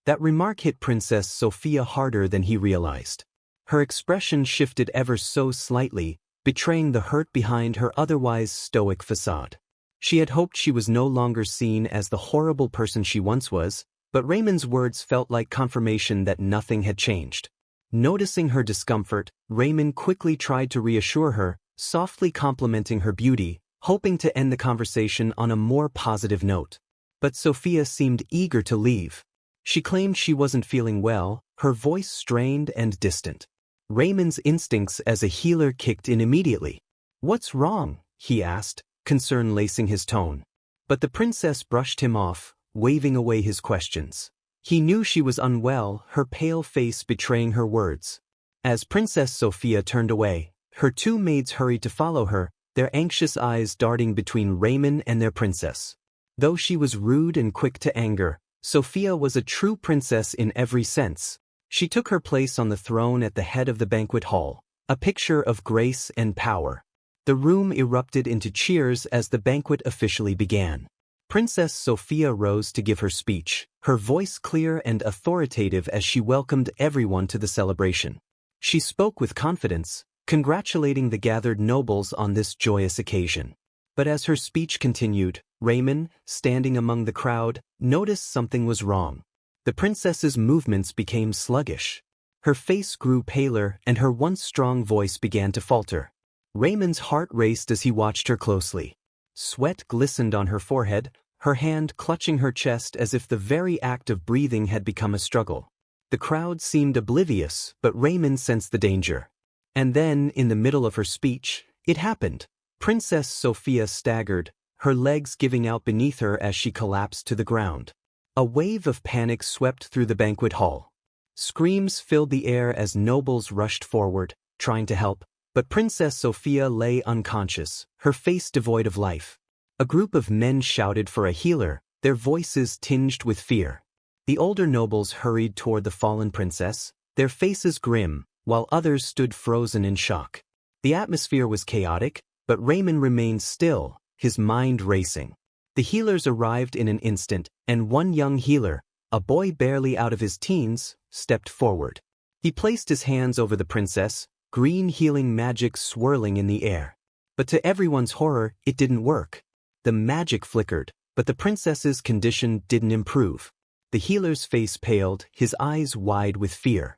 That remark hit Princess Sophia harder than he realized. Her expression shifted ever so slightly, betraying the hurt behind her otherwise stoic facade. She had hoped she was no longer seen as the horrible person she once was, but Raymond's words felt like confirmation that nothing had changed. Noticing her discomfort, Raymond quickly tried to reassure her, softly complimenting her beauty, hoping to end the conversation on a more positive note. But Sophia seemed eager to leave. She claimed she wasn't feeling well, her voice strained and distant. Raymond's instincts as a healer kicked in immediately. "What's wrong?" he asked, concern lacing his tone. But the princess brushed him off, waving away his questions. He knew she was unwell, her pale face betraying her words. As Princess Sophia turned away, her two maids hurried to follow her, their anxious eyes darting between Raymond and their princess. Though she was rude and quick to anger, Sophia was a true princess in every sense. She took her place on the throne at the head of the banquet hall, a picture of grace and power. The room erupted into cheers as the banquet officially began. Princess Sophia rose to give her speech, her voice clear and authoritative as she welcomed everyone to the celebration. She spoke with confidence, congratulating the gathered nobles on this joyous occasion. But as her speech continued, Raymond, standing among the crowd, noticed something was wrong. The princess's movements became sluggish. Her face grew paler and her once strong voice began to falter. Raymond's heart raced as he watched her closely. Sweat glistened on her forehead, her hand clutching her chest as if the very act of breathing had become a struggle. The crowd seemed oblivious, but Raymond sensed the danger. And then, in the middle of her speech, it happened. Princess Sophia staggered, her legs giving out beneath her as she collapsed to the ground. A wave of panic swept through the banquet hall. Screams filled the air as nobles rushed forward, trying to help, but Princess Sophia lay unconscious, her face devoid of life. A group of men shouted for a healer, their voices tinged with fear. The older nobles hurried toward the fallen princess, their faces grim, while others stood frozen in shock. The atmosphere was chaotic, but Raymond remained still, his mind racing. The healers arrived in an instant, and one young healer, a boy barely out of his teens, stepped forward. He placed his hands over the princess, green healing magic swirling in the air. But to everyone's horror, it didn't work. The magic flickered, but the princess's condition didn't improve. The healer's face paled, his eyes wide with fear.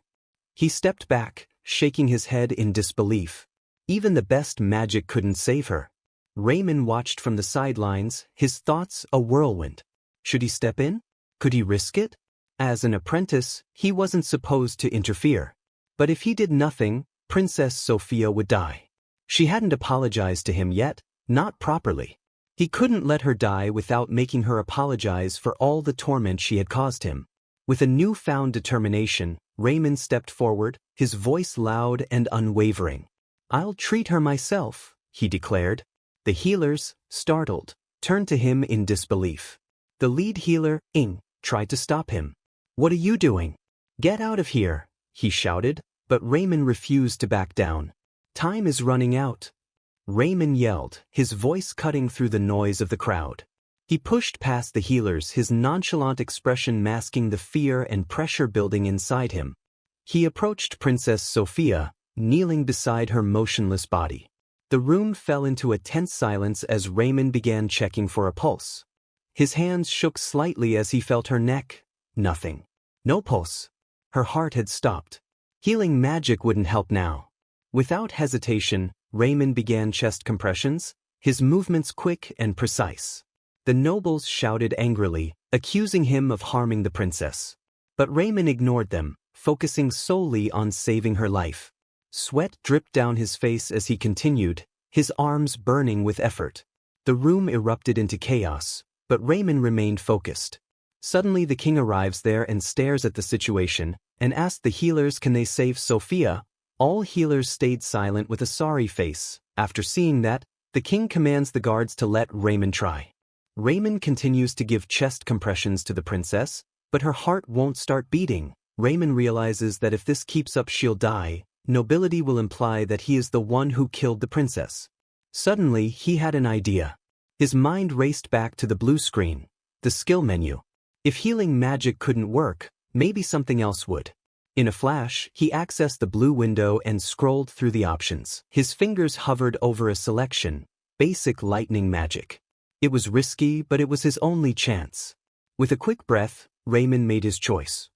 He stepped back, shaking his head in disbelief. Even the best magic couldn't save her. Raymond watched from the sidelines, his thoughts a whirlwind. Should he step in? Could he risk it? As an apprentice, he wasn't supposed to interfere. But if he did nothing, Princess Sophia would die. She hadn't apologized to him yet, not properly. He couldn't let her die without making her apologize for all the torment she had caused him. With a newfound determination, Raymond stepped forward, his voice loud and unwavering. "I'll treat her myself," he declared. The healers, startled, turned to him in disbelief. The lead healer, Ing, tried to stop him. "What are you doing? Get out of here," he shouted, but Raymond refused to back down. "Time is running out," Raymond yelled, his voice cutting through the noise of the crowd. He pushed past the healers, his nonchalant expression masking the fear and pressure building inside him. He approached Princess Sophia, kneeling beside her motionless body. The room fell into a tense silence as Raymond began checking for a pulse. His hands shook slightly as he felt her neck. Nothing. No pulse. Her heart had stopped. Healing magic wouldn't help now. Without hesitation, Raymond began chest compressions, his movements quick and precise. The nobles shouted angrily, accusing him of harming the princess. But Raymond ignored them, focusing solely on saving her life. Sweat dripped down his face as he continued, his arms burning with effort. The room erupted into chaos, but Raymond remained focused. Suddenly the king arrives there and stares at the situation, and asks the healers can they save Sophia. All healers stayed silent with a sorry face. After seeing that, the king commands the guards to let Raymond try. Raymond continues to give chest compressions to the princess, but her heart won't start beating. Raymond realizes that if this keeps up she'll die. Nobility will imply that he is the one who killed the princess. Suddenly, he had an idea. His mind raced back to the blue screen, the skill menu. If healing magic couldn't work, maybe something else would. In a flash, he accessed the blue window and scrolled through the options. His fingers hovered over a selection: basic lightning magic. It was risky, but it was his only chance. With a quick breath, Raymond made his choice.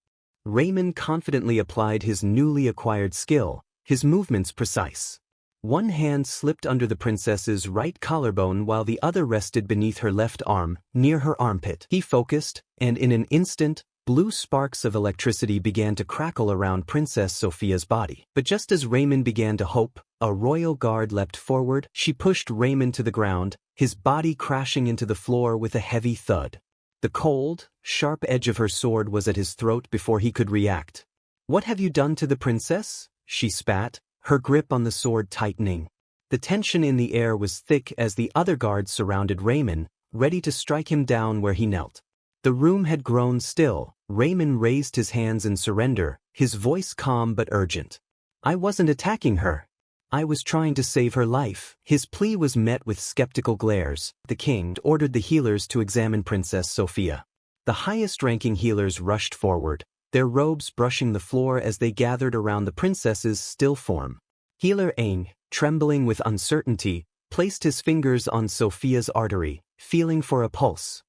Raymond confidently applied his newly acquired skill, his movements precise. One hand slipped under the princess's right collarbone while the other rested beneath her left arm, near her armpit. He focused, and in an instant, blue sparks of electricity began to crackle around Princess Sophia's body. But just as Raymond began to hope, a royal guard leapt forward. She pushed Raymond to the ground, his body crashing into the floor with a heavy thud. The cold, sharp edge of her sword was at his throat before he could react. "What have you done to the princess?" she spat, her grip on the sword tightening. The tension in the air was thick as the other guards surrounded Raymond, ready to strike him down where he knelt. The room had grown still. Raymond raised his hands in surrender, his voice calm but urgent. "I wasn't attacking her. I was trying to save her life." His plea was met with skeptical glares. The king ordered the healers to examine Princess Sophia. The highest-ranking healers rushed forward, their robes brushing the floor as they gathered around the princess's still form. Healer Aang, trembling with uncertainty, placed his fingers on Sophia's artery, feeling for a pulse.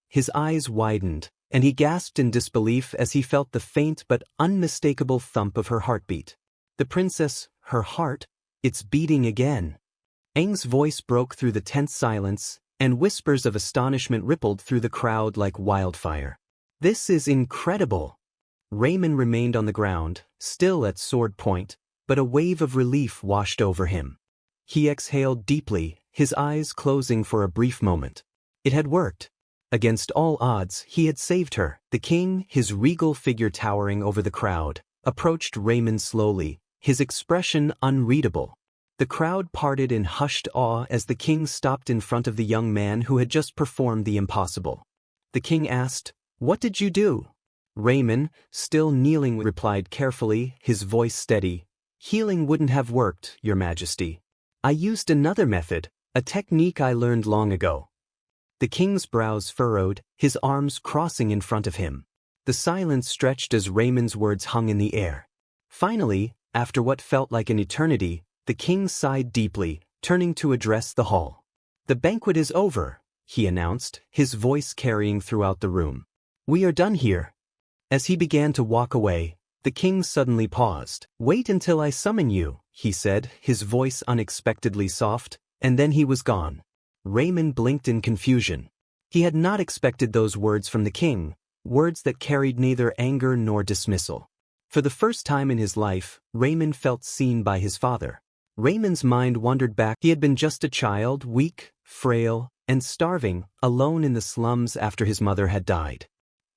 His eyes widened, and he gasped in disbelief as he felt the faint but unmistakable thump of her heartbeat. The princess, her heart, it's beating again. Aang's voice broke through the tense silence, and whispers of astonishment rippled through the crowd like wildfire. "This is incredible." Raymond remained on the ground, still at sword point, but a wave of relief washed over him. He exhaled deeply, his eyes closing for a brief moment. It had worked. Against all odds, he had saved her. The king, his regal figure towering over the crowd, approached Raymond slowly, his expression unreadable. The crowd parted in hushed awe as the king stopped in front of the young man who had just performed the impossible. The king asked, "What did you do?" Raymond, still kneeling, replied carefully, his voice steady, "Healing wouldn't have worked, Your Majesty. I used another method, a technique I learned long ago." The king's brows furrowed, his arms crossing in front of him. The silence stretched as Raymond's words hung in the air. Finally, after what felt like an eternity, the king sighed deeply, turning to address the hall. "The banquet is over," he announced, his voice carrying throughout the room. "We are done here." As he began to walk away, the king suddenly paused. "Wait until I summon you," he said, his voice unexpectedly soft, and then he was gone. Raymond blinked in confusion. He had not expected those words from the king, words that carried neither anger nor dismissal. For the first time in his life, Raymond felt seen by his father. Raymond's mind wandered back. He had been just a child, weak, frail, and starving, alone in the slums after his mother had died.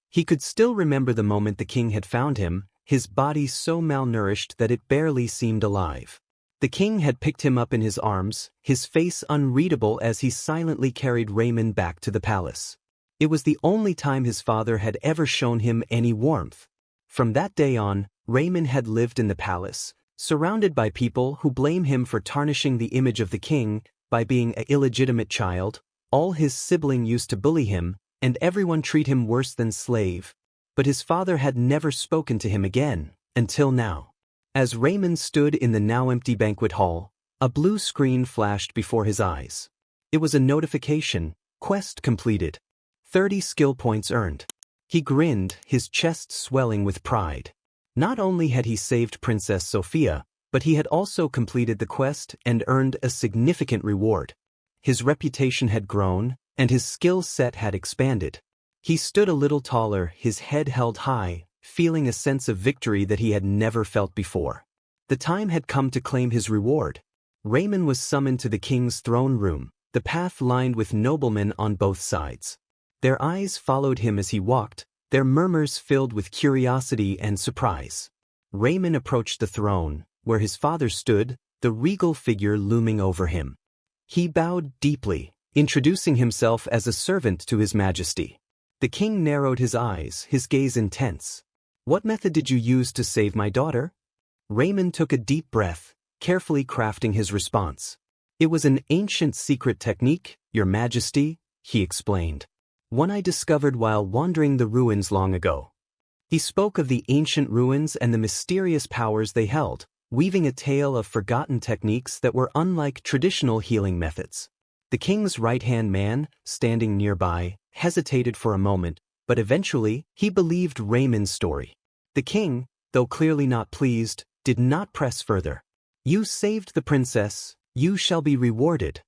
He could still remember the moment the king had found him, his body so malnourished that it barely seemed alive. The king had picked him up in his arms, his face unreadable as he silently carried Raymond back to the palace. It was the only time his father had ever shown him any warmth. From that day on, Raymond had lived in the palace, surrounded by people who blame him for tarnishing the image of the king by being an illegitimate child. All his siblings used to bully him, and everyone treat him worse than slave. But his father had never spoken to him again, until now. As Raymond stood in the now empty banquet hall, a blue screen flashed before his eyes. It was a notification: quest completed. 30 skill points earned. He grinned, his chest swelling with pride. Not only had he saved Princess Sophia, but he had also completed the quest and earned a significant reward. His reputation had grown, and his skill set had expanded. He stood a little taller, his head held high, feeling a sense of victory that he had never felt before. The time had come to claim his reward. Raymond was summoned to the king's throne room, the path lined with noblemen on both sides. Their eyes followed him as he walked, their murmurs filled with curiosity and surprise. Raymond approached the throne, where his father stood, the regal figure looming over him. He bowed deeply, introducing himself as a servant to His Majesty. The king narrowed his eyes, his gaze intense. "What method did you use to save my daughter?" Raymond took a deep breath, carefully crafting his response. "It was an ancient secret technique, Your Majesty," he explained. "One I discovered while wandering the ruins long ago." He spoke of the ancient ruins and the mysterious powers they held, weaving a tale of forgotten techniques that were unlike traditional healing methods. The king's right-hand man, standing nearby, hesitated for a moment, but eventually, he believed Raymond's story. The king, though clearly not pleased, did not press further. "You saved the princess, you shall be rewarded."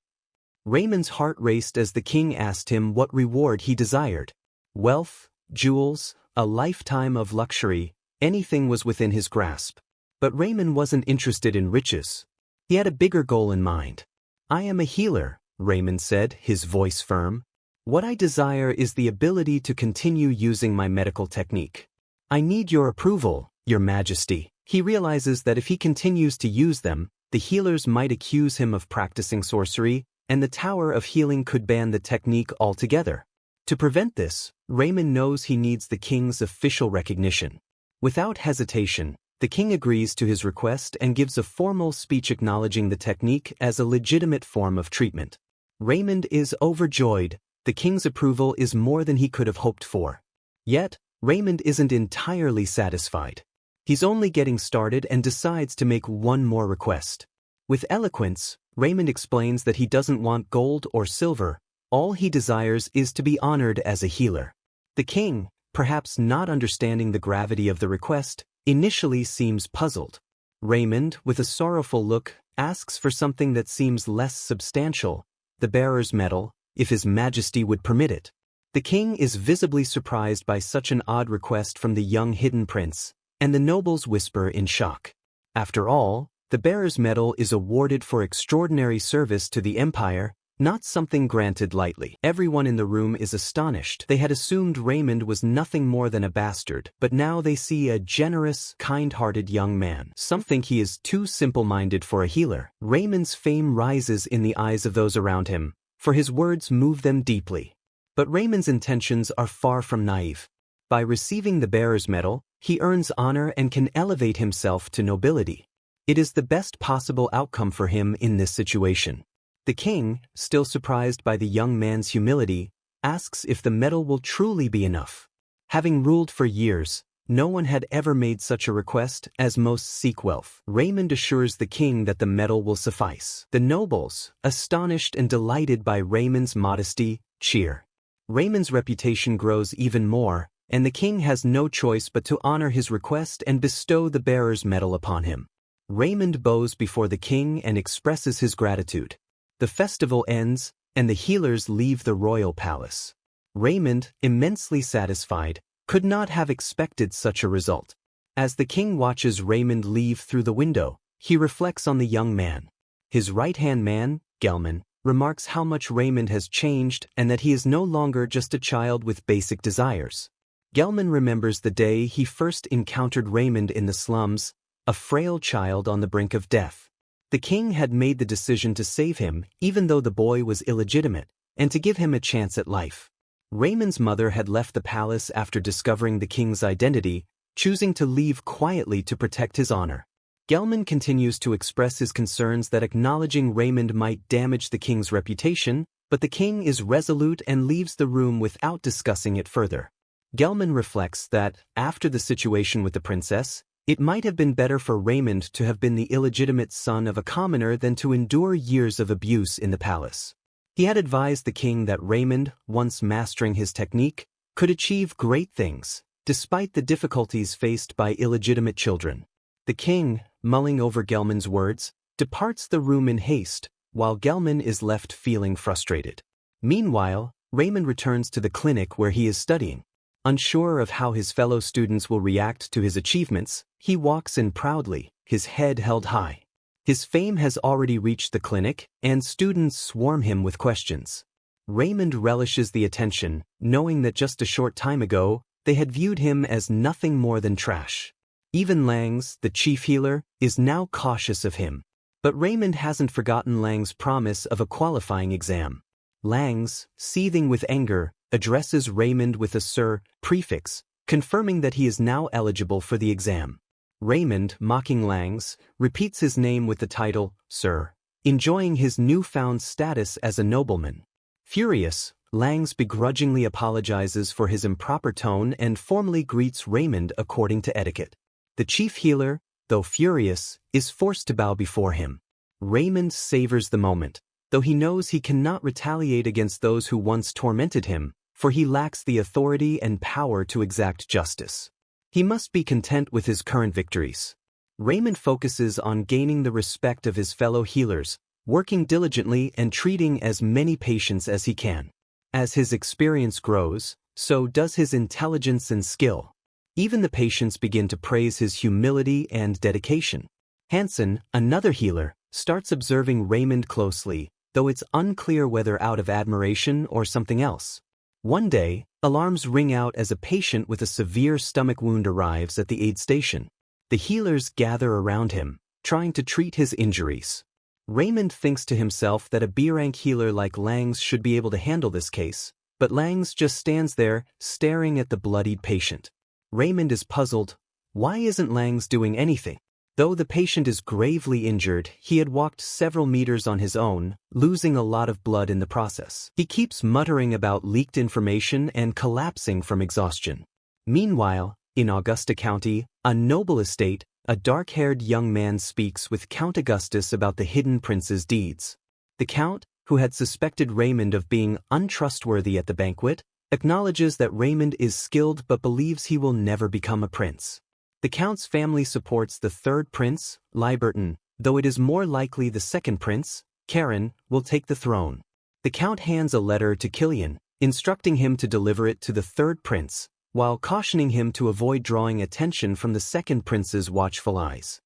Raymond's heart raced as the king asked him what reward he desired. Wealth, jewels, a lifetime of luxury, anything was within his grasp. But Raymond wasn't interested in riches. He had a bigger goal in mind. "I am a healer," Raymond said, his voice firm. "What I desire is the ability to continue using my medical technique. I need your approval, Your Majesty." He realizes that if he continues to use them, the healers might accuse him of practicing sorcery, and the Tower of Healing could ban the technique altogether. To prevent this, Raymond knows he needs the king's official recognition. Without hesitation, the king agrees to his request and gives a formal speech acknowledging the technique as a legitimate form of treatment. Raymond is overjoyed. The king's approval is more than he could have hoped for. Yet, Raymond isn't entirely satisfied. He's only getting started and decides to make one more request. With eloquence, Raymond explains that he doesn't want gold or silver. All he desires is to be honored as a healer. The king, perhaps not understanding the gravity of the request, initially seems puzzled. Raymond, with a sorrowful look, asks for something that seems less substantial, the bearer's medal, if His Majesty would permit it. The king is visibly surprised by such an odd request from the young hidden prince, and the nobles whisper in shock. After all, the bearer's medal is awarded for extraordinary service to the empire, not something granted lightly. Everyone in the room is astonished. They had assumed Raymond was nothing more than a bastard, but now they see a generous, kind-hearted young man. Some think he is too simple-minded for a healer. Raymond's fame rises in the eyes of those around him, for his words move them deeply. But Raymond's intentions are far from naive. By receiving the bearer's medal, he earns honor and can elevate himself to nobility. It is the best possible outcome for him in this situation. The king, still surprised by the young man's humility, asks if the medal will truly be enough. Having ruled for years, no one had ever made such a request, as most seek wealth. Raymond assures the king that the medal will suffice. The nobles, astonished and delighted by Raymond's modesty, cheer. Raymond's reputation grows even more, and the king has no choice but to honor his request and bestow the bearer's medal upon him. Raymond bows before the king and expresses his gratitude. The festival ends, and the healers leave the royal palace. Raymond, immensely satisfied, could not have expected such a result. As the king watches Raymond leave through the window, he reflects on the young man. His right-hand man, Gelman, remarks how much Raymond has changed and that he is no longer just a child with basic desires. Gelman remembers the day he first encountered Raymond in the slums, a frail child on the brink of death. The king had made the decision to save him, even though the boy was illegitimate, and to give him a chance at life. Raymond's mother had left the palace after discovering the king's identity, choosing to leave quietly to protect his honor. Gelman continues to express his concerns that acknowledging Raymond might damage the king's reputation, but the king is resolute and leaves the room without discussing it further. Gelman reflects that, after the situation with the princess, it might have been better for Raymond to have been the illegitimate son of a commoner than to endure years of abuse in the palace. He had advised the king that Raymond, once mastering his technique, could achieve great things, despite the difficulties faced by illegitimate children. The king, mulling over Gelman's words, departs the room in haste, while Gelman is left feeling frustrated. Meanwhile, Raymond returns to the clinic where he is studying. Unsure of how his fellow students will react to his achievements, he walks in proudly, his head held high. His fame has already reached the clinic, and students swarm him with questions. Raymond relishes the attention, knowing that just a short time ago, they had viewed him as nothing more than trash. Even Langs, the chief healer, is now cautious of him. But Raymond hasn't forgotten Lang's promise of a qualifying exam. Langs, seething with anger, addresses Raymond with a Sir prefix, confirming that he is now eligible for the exam. Raymond, mocking Langs, repeats his name with the title, Sir, enjoying his newfound status as a nobleman. Furious, Langs begrudgingly apologizes for his improper tone and formally greets Raymond according to etiquette. The chief healer, though furious, is forced to bow before him. Raymond savors the moment, though he knows he cannot retaliate against those who once tormented him, for he lacks the authority and power to exact justice. He must be content with his current victories. Raymond focuses on gaining the respect of his fellow healers, working diligently and treating as many patients as he can. As his experience grows, so does his intelligence and skill. Even the patients begin to praise his humility and dedication. Hansen, another healer, starts observing Raymond closely, though it's unclear whether out of admiration or something else. One day, alarms ring out as a patient with a severe stomach wound arrives at the aid station. The healers gather around him, trying to treat his injuries. Raymond thinks to himself that a B-rank healer like Langs should be able to handle this case, but Langs just stands there, staring at the bloodied patient. Raymond is puzzled. Why isn't Langs doing anything? Though the patient is gravely injured, he had walked several meters on his own, losing a lot of blood in the process. He keeps muttering about leaked information and collapsing from exhaustion. Meanwhile, in Augusta County, a noble estate, a dark-haired young man speaks with Count Augustus about the hidden prince's deeds. The count, who had suspected Raymond of being untrustworthy at the banquet, acknowledges that Raymond is skilled but believes he will never become a prince. The count's family supports the third prince, Liberton, though it is more likely the second prince, Karen, will take the throne. The count hands a letter to Killian, instructing him to deliver it to the third prince, while cautioning him to avoid drawing attention from the second prince's watchful eyes.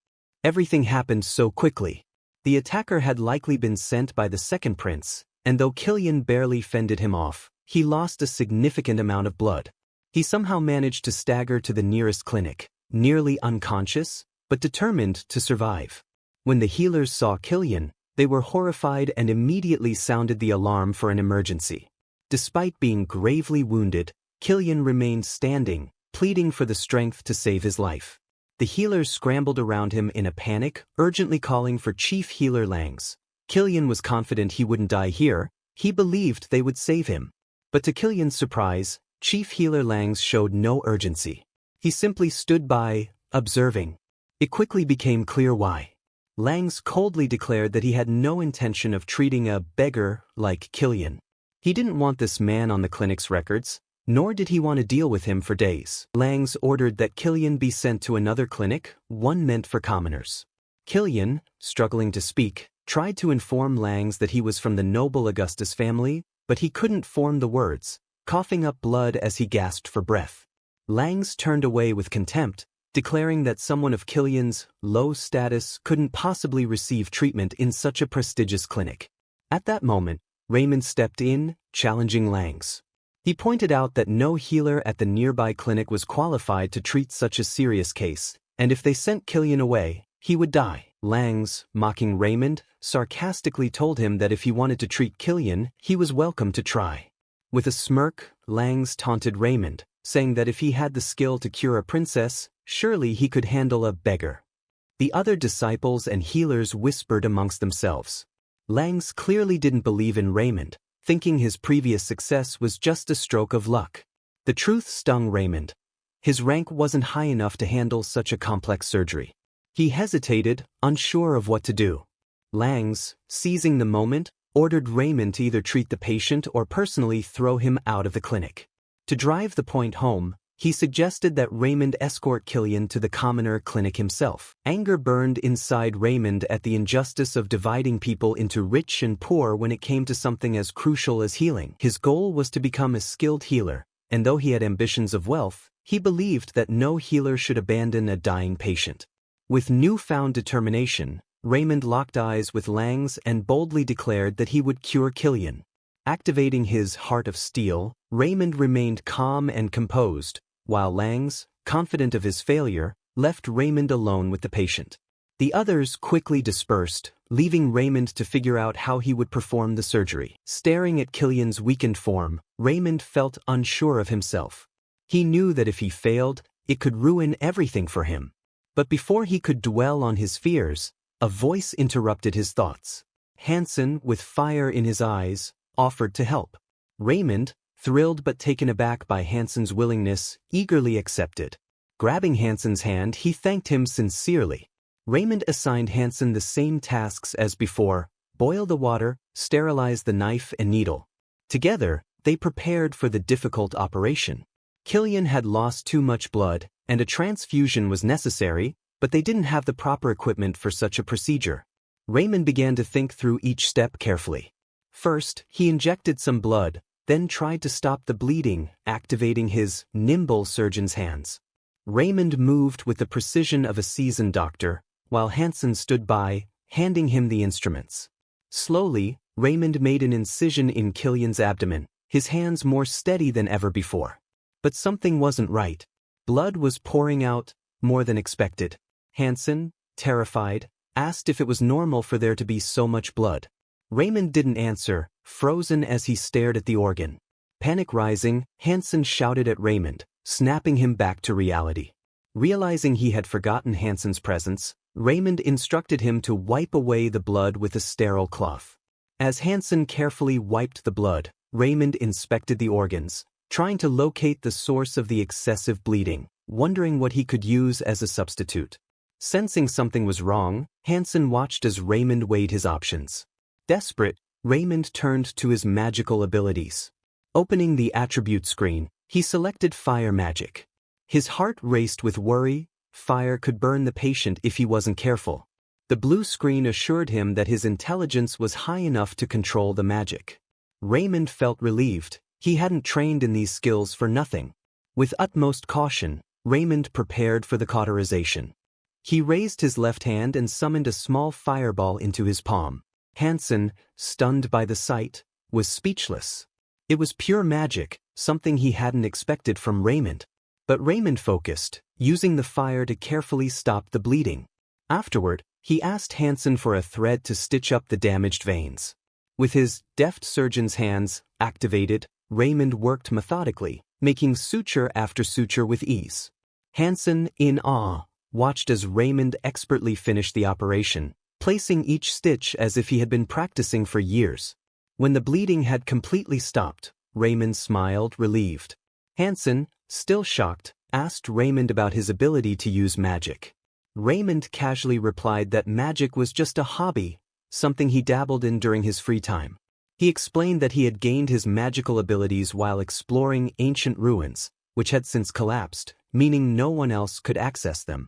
Everything happened so quickly. The attacker had likely been sent by the second prince, and though Killian barely fended him off, he lost a significant amount of blood. He somehow managed to stagger to the nearest clinic, nearly unconscious, but determined to survive. When the healers saw Killian, they were horrified and immediately sounded the alarm for an emergency. Despite being gravely wounded, Killian remained standing, pleading for the strength to save his life. The healers scrambled around him in a panic, urgently calling for Chief Healer Langs. Killian was confident he wouldn't die here. He believed they would save him. But to Killian's surprise, Chief Healer Langs showed no urgency. He simply stood by, observing. It quickly became clear why. Langs coldly declared that he had no intention of treating a beggar like Killian. He didn't want this man on the clinic's records, nor did he want to deal with him for days. Langs ordered that Killian be sent to another clinic, one meant for commoners. Killian, struggling to speak, tried to inform Langs that he was from the noble Augustus family, but he couldn't form the words, coughing up blood as he gasped for breath. Langs turned away with contempt, declaring that someone of Killian's low status couldn't possibly receive treatment in such a prestigious clinic. At that moment, Raymond stepped in, challenging Langs. He pointed out that no healer at the nearby clinic was qualified to treat such a serious case, and if they sent Killian away, he would die. Langs, mocking Raymond, sarcastically told him that if he wanted to treat Killian, he was welcome to try. With a smirk, Langs taunted Raymond, saying that if he had the skill to cure a princess, surely he could handle a beggar. The other disciples and healers whispered amongst themselves. Langs clearly didn't believe in Raymond, thinking his previous success was just a stroke of luck. The truth stung Raymond. His rank wasn't high enough to handle such a complex surgery. He hesitated, unsure of what to do. Langs, seizing the moment, ordered Raymond to either treat the patient or personally throw him out of the clinic. To drive the point home, he suggested that Raymond escort Killian to the commoner clinic himself. Anger burned inside Raymond at the injustice of dividing people into rich and poor when it came to something as crucial as healing. His goal was to become a skilled healer, and though he had ambitions of wealth, he believed that no healer should abandon a dying patient. With newfound determination, Raymond locked eyes with Langs and boldly declared that he would cure Killian. Activating his heart of steel, Raymond remained calm and composed, while Langs, confident of his failure, left Raymond alone with the patient. The others quickly dispersed, leaving Raymond to figure out how he would perform the surgery. Staring at Killian's weakened form, Raymond felt unsure of himself. He knew that if he failed, it could ruin everything for him. But before he could dwell on his fears, a voice interrupted his thoughts. Hansen, with fire in his eyes, offered to help. Raymond, thrilled but taken aback by Hansen's willingness, eagerly accepted. Grabbing Hansen's hand, he thanked him sincerely. Raymond assigned Hansen the same tasks as before: boil the water, sterilize the knife and needle. Together, they prepared for the difficult operation. Killian had lost too much blood, and a transfusion was necessary, but they didn't have the proper equipment for such a procedure. Raymond began to think through each step carefully. First, he injected some blood, then tried to stop the bleeding, activating his nimble surgeon's hands. Raymond moved with the precision of a seasoned doctor, while Hansen stood by, handing him the instruments. Slowly, Raymond made an incision in Killian's abdomen, his hands more steady than ever before. But something wasn't right. Blood was pouring out, more than expected. Hansen, terrified, asked if it was normal for there to be so much blood. Raymond didn't answer, frozen as he stared at the organ. Panic rising, Hansen shouted at Raymond, snapping him back to reality. Realizing he had forgotten Hansen's presence, Raymond instructed him to wipe away the blood with a sterile cloth. As Hansen carefully wiped the blood, Raymond inspected the organs, trying to locate the source of the excessive bleeding, wondering what he could use as a substitute. Sensing something was wrong, Hansen watched as Raymond weighed his options. Desperate, Raymond turned to his magical abilities. Opening the attribute screen, he selected fire magic. His heart raced with worry. Fire could burn the patient if he wasn't careful. The blue screen assured him that his intelligence was high enough to control the magic. Raymond felt relieved. He hadn't trained in these skills for nothing. With utmost caution, Raymond prepared for the cauterization. He raised his left hand and summoned a small fireball into his palm. Hansen, stunned by the sight, was speechless. It was pure magic, something he hadn't expected from Raymond. But Raymond focused, using the fire to carefully stop the bleeding. Afterward, he asked Hansen for a thread to stitch up the damaged veins. With his deft surgeon's hands activated, Raymond worked methodically, making suture after suture with ease. Hansen, in awe, watched as Raymond expertly finished the operation, placing each stitch as if he had been practicing for years. When the bleeding had completely stopped, Raymond smiled, relieved. Hansen, still shocked, asked Raymond about his ability to use magic. Raymond casually replied that magic was just a hobby, something he dabbled in during his free time. He explained that he had gained his magical abilities while exploring ancient ruins, which had since collapsed, meaning no one else could access them.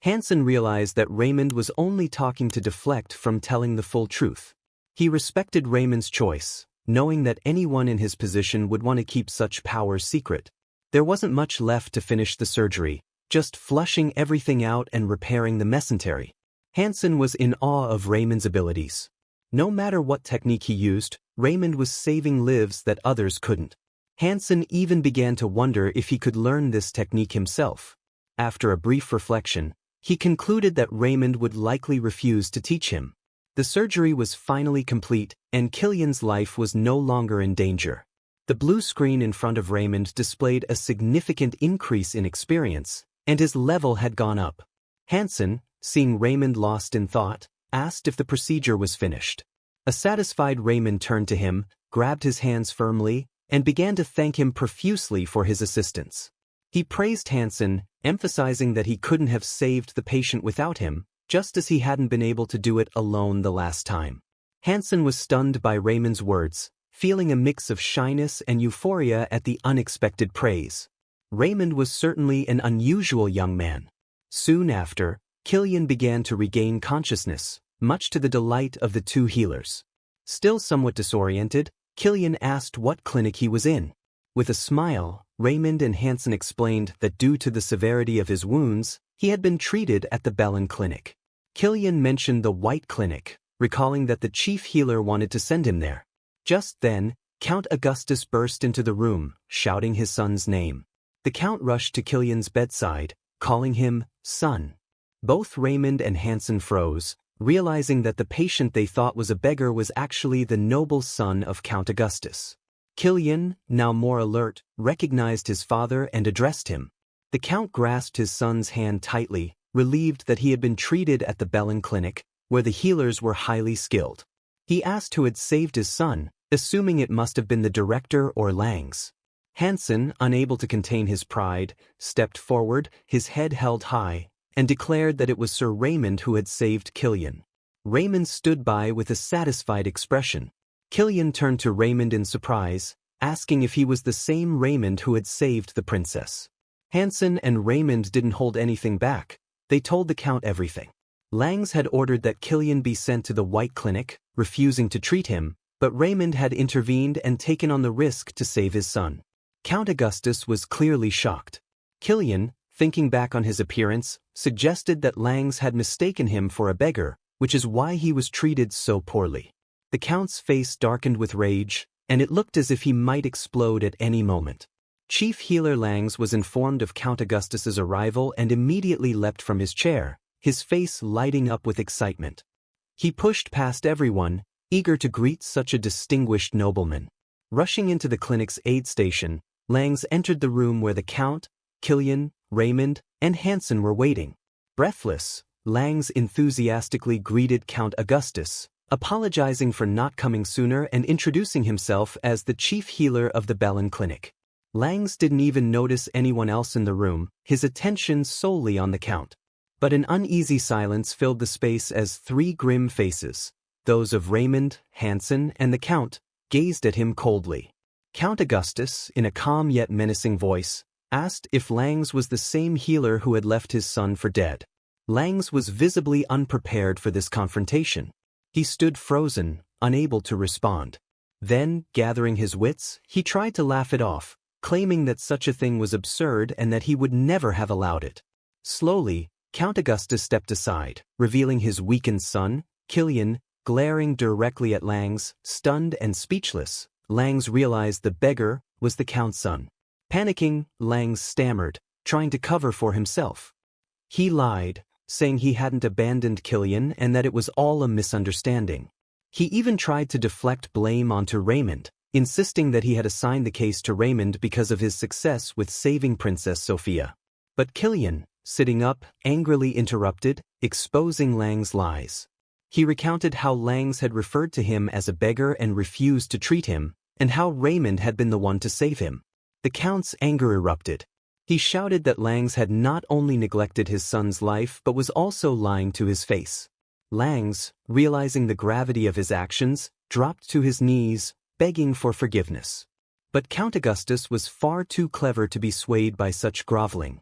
Hansen realized that Raymond was only talking to deflect from telling the full truth. He respected Raymond's choice, knowing that anyone in his position would want to keep such powers secret. There wasn't much left to finish the surgery, just flushing everything out and repairing the mesentery. Hansen was in awe of Raymond's abilities. No matter what technique he used, Raymond was saving lives that others couldn't. Hansen even began to wonder if he could learn this technique himself. After a brief reflection, he concluded that Raymond would likely refuse to teach him. The surgery was finally complete, and Killian's life was no longer in danger. The blue screen in front of Raymond displayed a significant increase in experience, and his level had gone up. Hansen, seeing Raymond lost in thought, asked if the procedure was finished. A satisfied Raymond turned to him, grabbed his hands firmly, and began to thank him profusely for his assistance. He praised Hansen, emphasizing that he couldn't have saved the patient without him, just as he hadn't been able to do it alone the last time. Hansen was stunned by Raymond's words, feeling a mix of shyness and euphoria at the unexpected praise. Raymond was certainly an unusual young man. Soon after, Killian began to regain consciousness, much to the delight of the two healers. Still somewhat disoriented, Killian asked what clinic he was in. With a smile, Raymond and Hansen explained that due to the severity of his wounds, he had been treated at the Bellin Clinic. Killian mentioned the White Clinic, recalling that the chief healer wanted to send him there. Just then, Count Augustus burst into the room, shouting his son's name. The Count rushed to Killian's bedside, calling him son. Both Raymond and Hansen froze, realizing that the patient they thought was a beggar was actually the noble son of Count Augustus. Killian, now more alert, recognized his father and addressed him. The Count grasped his son's hand tightly, relieved that he had been treated at the Bellin Clinic, where the healers were highly skilled. He asked who had saved his son, assuming it must have been the director or Langs. Hansen, unable to contain his pride, stepped forward, his head held high, and declared that it was Sir Raymond who had saved Killian. Raymond stood by with a satisfied expression. Killian turned to Raymond in surprise, asking if he was the same Raymond who had saved the princess. Hansen and Raymond didn't hold anything back. They told the Count everything. Langs had ordered that Killian be sent to the White Clinic, refusing to treat him, but Raymond had intervened and taken on the risk to save his son. Count Augustus was clearly shocked. Killian, thinking back on his appearance, suggested that Langs had mistaken him for a beggar, which is why he was treated so poorly. The Count's face darkened with rage, and it looked as if he might explode at any moment. Chief Healer Langs was informed of Count Augustus's arrival and immediately leapt from his chair, his face lighting up with excitement. He pushed past everyone, eager to greet such a distinguished nobleman. Rushing into the clinic's aid station, Langs entered the room where the Count, Killian, Raymond, and Hansen were waiting. Breathless, Langs enthusiastically greeted Count Augustus, apologizing for not coming sooner and introducing himself as the chief healer of the Bellin Clinic. Langs didn't even notice anyone else in the room, his attention solely on the Count. But an uneasy silence filled the space as three grim faces, those of Raymond, Hansen, and the Count, gazed at him coldly. Count Augustus, in a calm yet menacing voice, asked if Langs was the same healer who had left his son for dead. Langs was visibly unprepared for this confrontation. He stood frozen, unable to respond. Then, gathering his wits, he tried to laugh it off, claiming that such a thing was absurd and that he would never have allowed it. Slowly, Count Augustus stepped aside, revealing his weakened son, Killian, glaring directly at Langs, stunned and speechless. Langs realized the beggar was the Count's son. Panicking, Langs stammered, trying to cover for himself. He lied, saying he hadn't abandoned Killian and that it was all a misunderstanding. He even tried to deflect blame onto Raymond, insisting that he had assigned the case to Raymond because of his success with saving Princess Sophia. But Killian, sitting up, angrily interrupted, exposing Langs' lies. He recounted how Langs had referred to him as a beggar and refused to treat him, and how Raymond had been the one to save him. The Count's anger erupted. He shouted that Langs had not only neglected his son's life but was also lying to his face. Langs, realizing the gravity of his actions, dropped to his knees, begging for forgiveness. But Count Augustus was far too clever to be swayed by such groveling.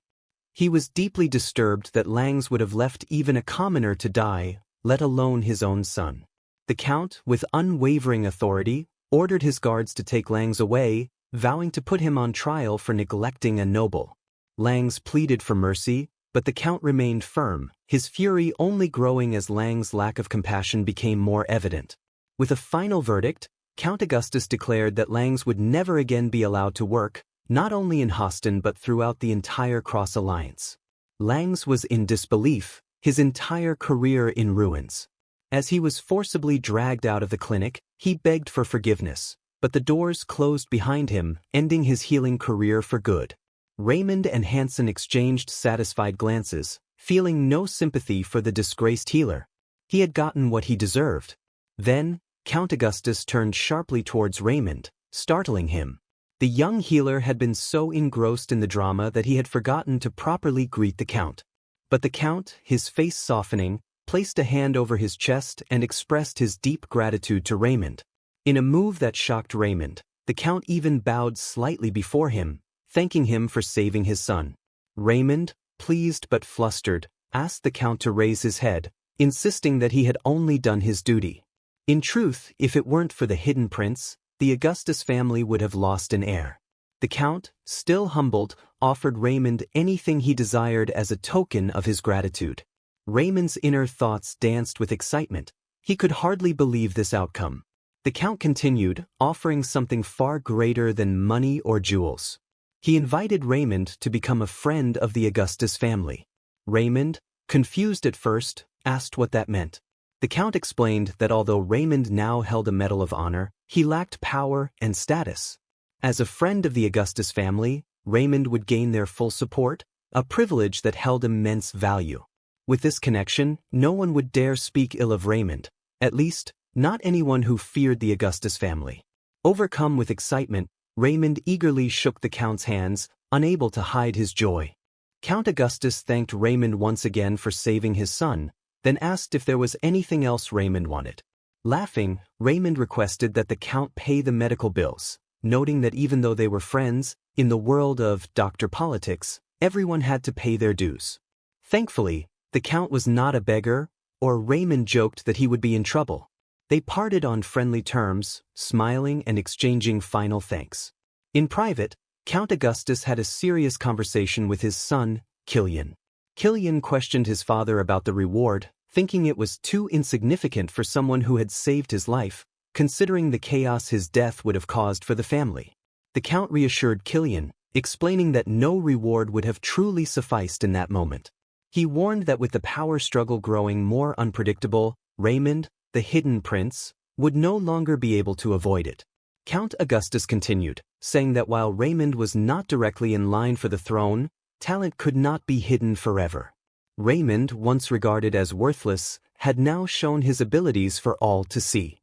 He was deeply disturbed that Langs would have left even a commoner to die, let alone his own son. The Count, with unwavering authority, ordered his guards to take Langs away, vowing to put him on trial for neglecting a noble. Langs pleaded for mercy, but the Count remained firm, his fury only growing as Langs' lack of compassion became more evident. With a final verdict, Count Augustus declared that Langs would never again be allowed to work, not only in Hoston but throughout the entire Cross Alliance. Langs was in disbelief, his entire career in ruins. As he was forcibly dragged out of the clinic, he begged for forgiveness, but the doors closed behind him, ending his healing career for good. Raymond and Hansen exchanged satisfied glances, feeling no sympathy for the disgraced healer. He had gotten what he deserved. Then, Count Augustus turned sharply towards Raymond, startling him. The young healer had been so engrossed in the drama that he had forgotten to properly greet the Count. But the Count, his face softening, placed a hand over his chest and expressed his deep gratitude to Raymond. In a move that shocked Raymond, the Count even bowed slightly before him, thanking him for saving his son. Raymond, pleased but flustered, asked the Count to raise his head, insisting that he had only done his duty. In truth, if it weren't for the hidden prince, the Augustus family would have lost an heir. The Count, still humbled, offered Raymond anything he desired as a token of his gratitude. Raymond's inner thoughts danced with excitement. He could hardly believe this outcome. The Count continued, offering something far greater than money or jewels. He invited Raymond to become a friend of the Augustus family. Raymond, confused at first, asked what that meant. The Count explained that although Raymond now held a Medal of Honor, he lacked power and status. As a friend of the Augustus family, Raymond would gain their full support, a privilege that held immense value. With this connection, no one would dare speak ill of Raymond, at least, not anyone who feared the Augustus family. Overcome with excitement, Raymond eagerly shook the Count's hands, unable to hide his joy. Count Augustus thanked Raymond once again for saving his son, then asked if there was anything else Raymond wanted. Laughing, Raymond requested that the Count pay the medical bills, noting that even though they were friends, in the world of doctor politics, everyone had to pay their dues. Thankfully, the Count was not a beggar, or Raymond joked that he would be in trouble. They parted on friendly terms, smiling and exchanging final thanks. In private, Count Augustus had a serious conversation with his son, Kilian. Kilian questioned his father about the reward, thinking it was too insignificant for someone who had saved his life, considering the chaos his death would have caused for the family. The Count reassured Kilian, explaining that no reward would have truly sufficed in that moment. He warned that with the power struggle growing more unpredictable, Raymond, the hidden prince, would no longer be able to avoid it. Count Augustus continued, saying that while Raymond was not directly in line for the throne, talent could not be hidden forever. Raymond, once regarded as worthless, had now shown his abilities for all to see.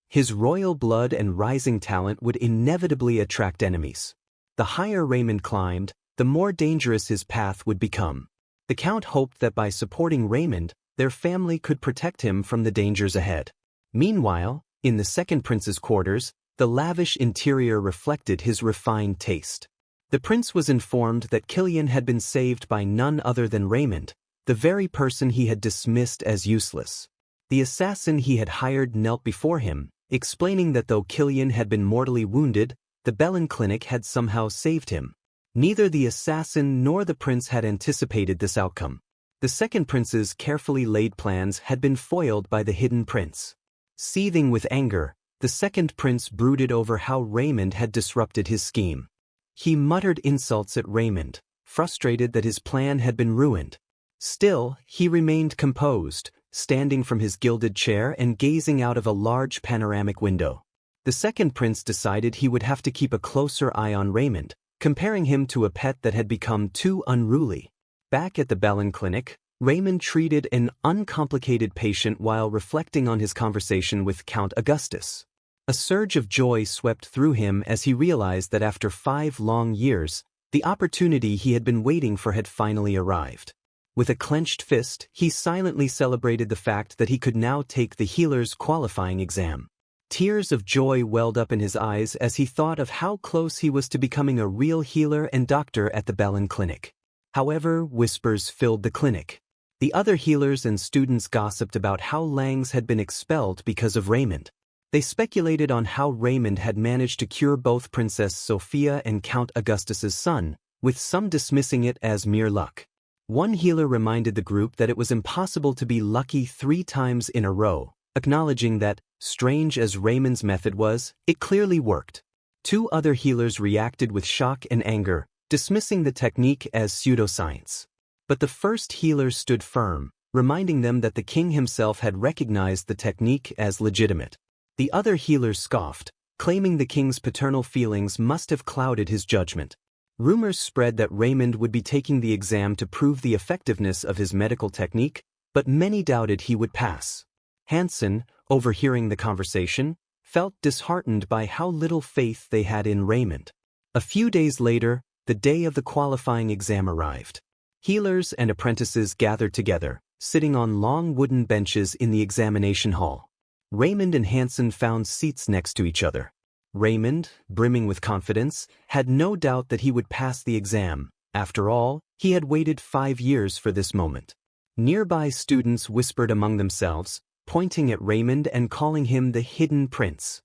His royal blood and rising talent would inevitably attract enemies. The higher Raymond climbed, the more dangerous his path would become. The Count hoped that by supporting Raymond, their family could protect him from the dangers ahead. Meanwhile, in the second prince's quarters, the lavish interior reflected his refined taste. The prince was informed that Kilian had been saved by none other than Raymond, the very person he had dismissed as useless. The assassin he had hired knelt before him, explaining that though Kilian had been mortally wounded, the Bellin Clinic had somehow saved him. Neither the assassin nor the prince had anticipated this outcome. The second prince's carefully laid plans had been foiled by the hidden prince. Seething with anger, the second prince brooded over how Raymond had disrupted his scheme. He muttered insults at Raymond, frustrated that his plan had been ruined. Still, he remained composed, standing from his gilded chair and gazing out of a large panoramic window. The second prince decided he would have to keep a closer eye on Raymond, comparing him to a pet that had become too unruly. Back at the Bellin Clinic, Raymond treated an uncomplicated patient while reflecting on his conversation with Count Augustus. A surge of joy swept through him as he realized that after 5 long years, the opportunity he had been waiting for had finally arrived. With a clenched fist, he silently celebrated the fact that he could now take the healer's qualifying exam. Tears of joy welled up in his eyes as he thought of how close he was to becoming a real healer and doctor at the Bellin Clinic. However, whispers filled the clinic. The other healers and students gossiped about how Langs had been expelled because of Raymond. They speculated on how Raymond had managed to cure both Princess Sophia and Count Augustus's son, with some dismissing it as mere luck. One healer reminded the group that it was impossible to be lucky 3 times in a row, acknowledging that, strange as Raymond's method was, it clearly worked. 2 other healers reacted with shock and anger, dismissing the technique as pseudoscience. But the first healer stood firm, reminding them that the king himself had recognized the technique as legitimate. The other healers scoffed, claiming the king's paternal feelings must have clouded his judgment. Rumors spread that Raymond would be taking the exam to prove the effectiveness of his medical technique, but many doubted he would pass. Hansen, overhearing the conversation, felt disheartened by how little faith they had in Raymond. A few days later, the day of the qualifying exam arrived. Healers and apprentices gathered together, sitting on long wooden benches in the examination hall. Raymond and Hansen found seats next to each other. Raymond, brimming with confidence, had no doubt that he would pass the exam. After all, he had waited 5 years for this moment. Nearby students whispered among themselves, pointing at Raymond and calling him the hidden prince.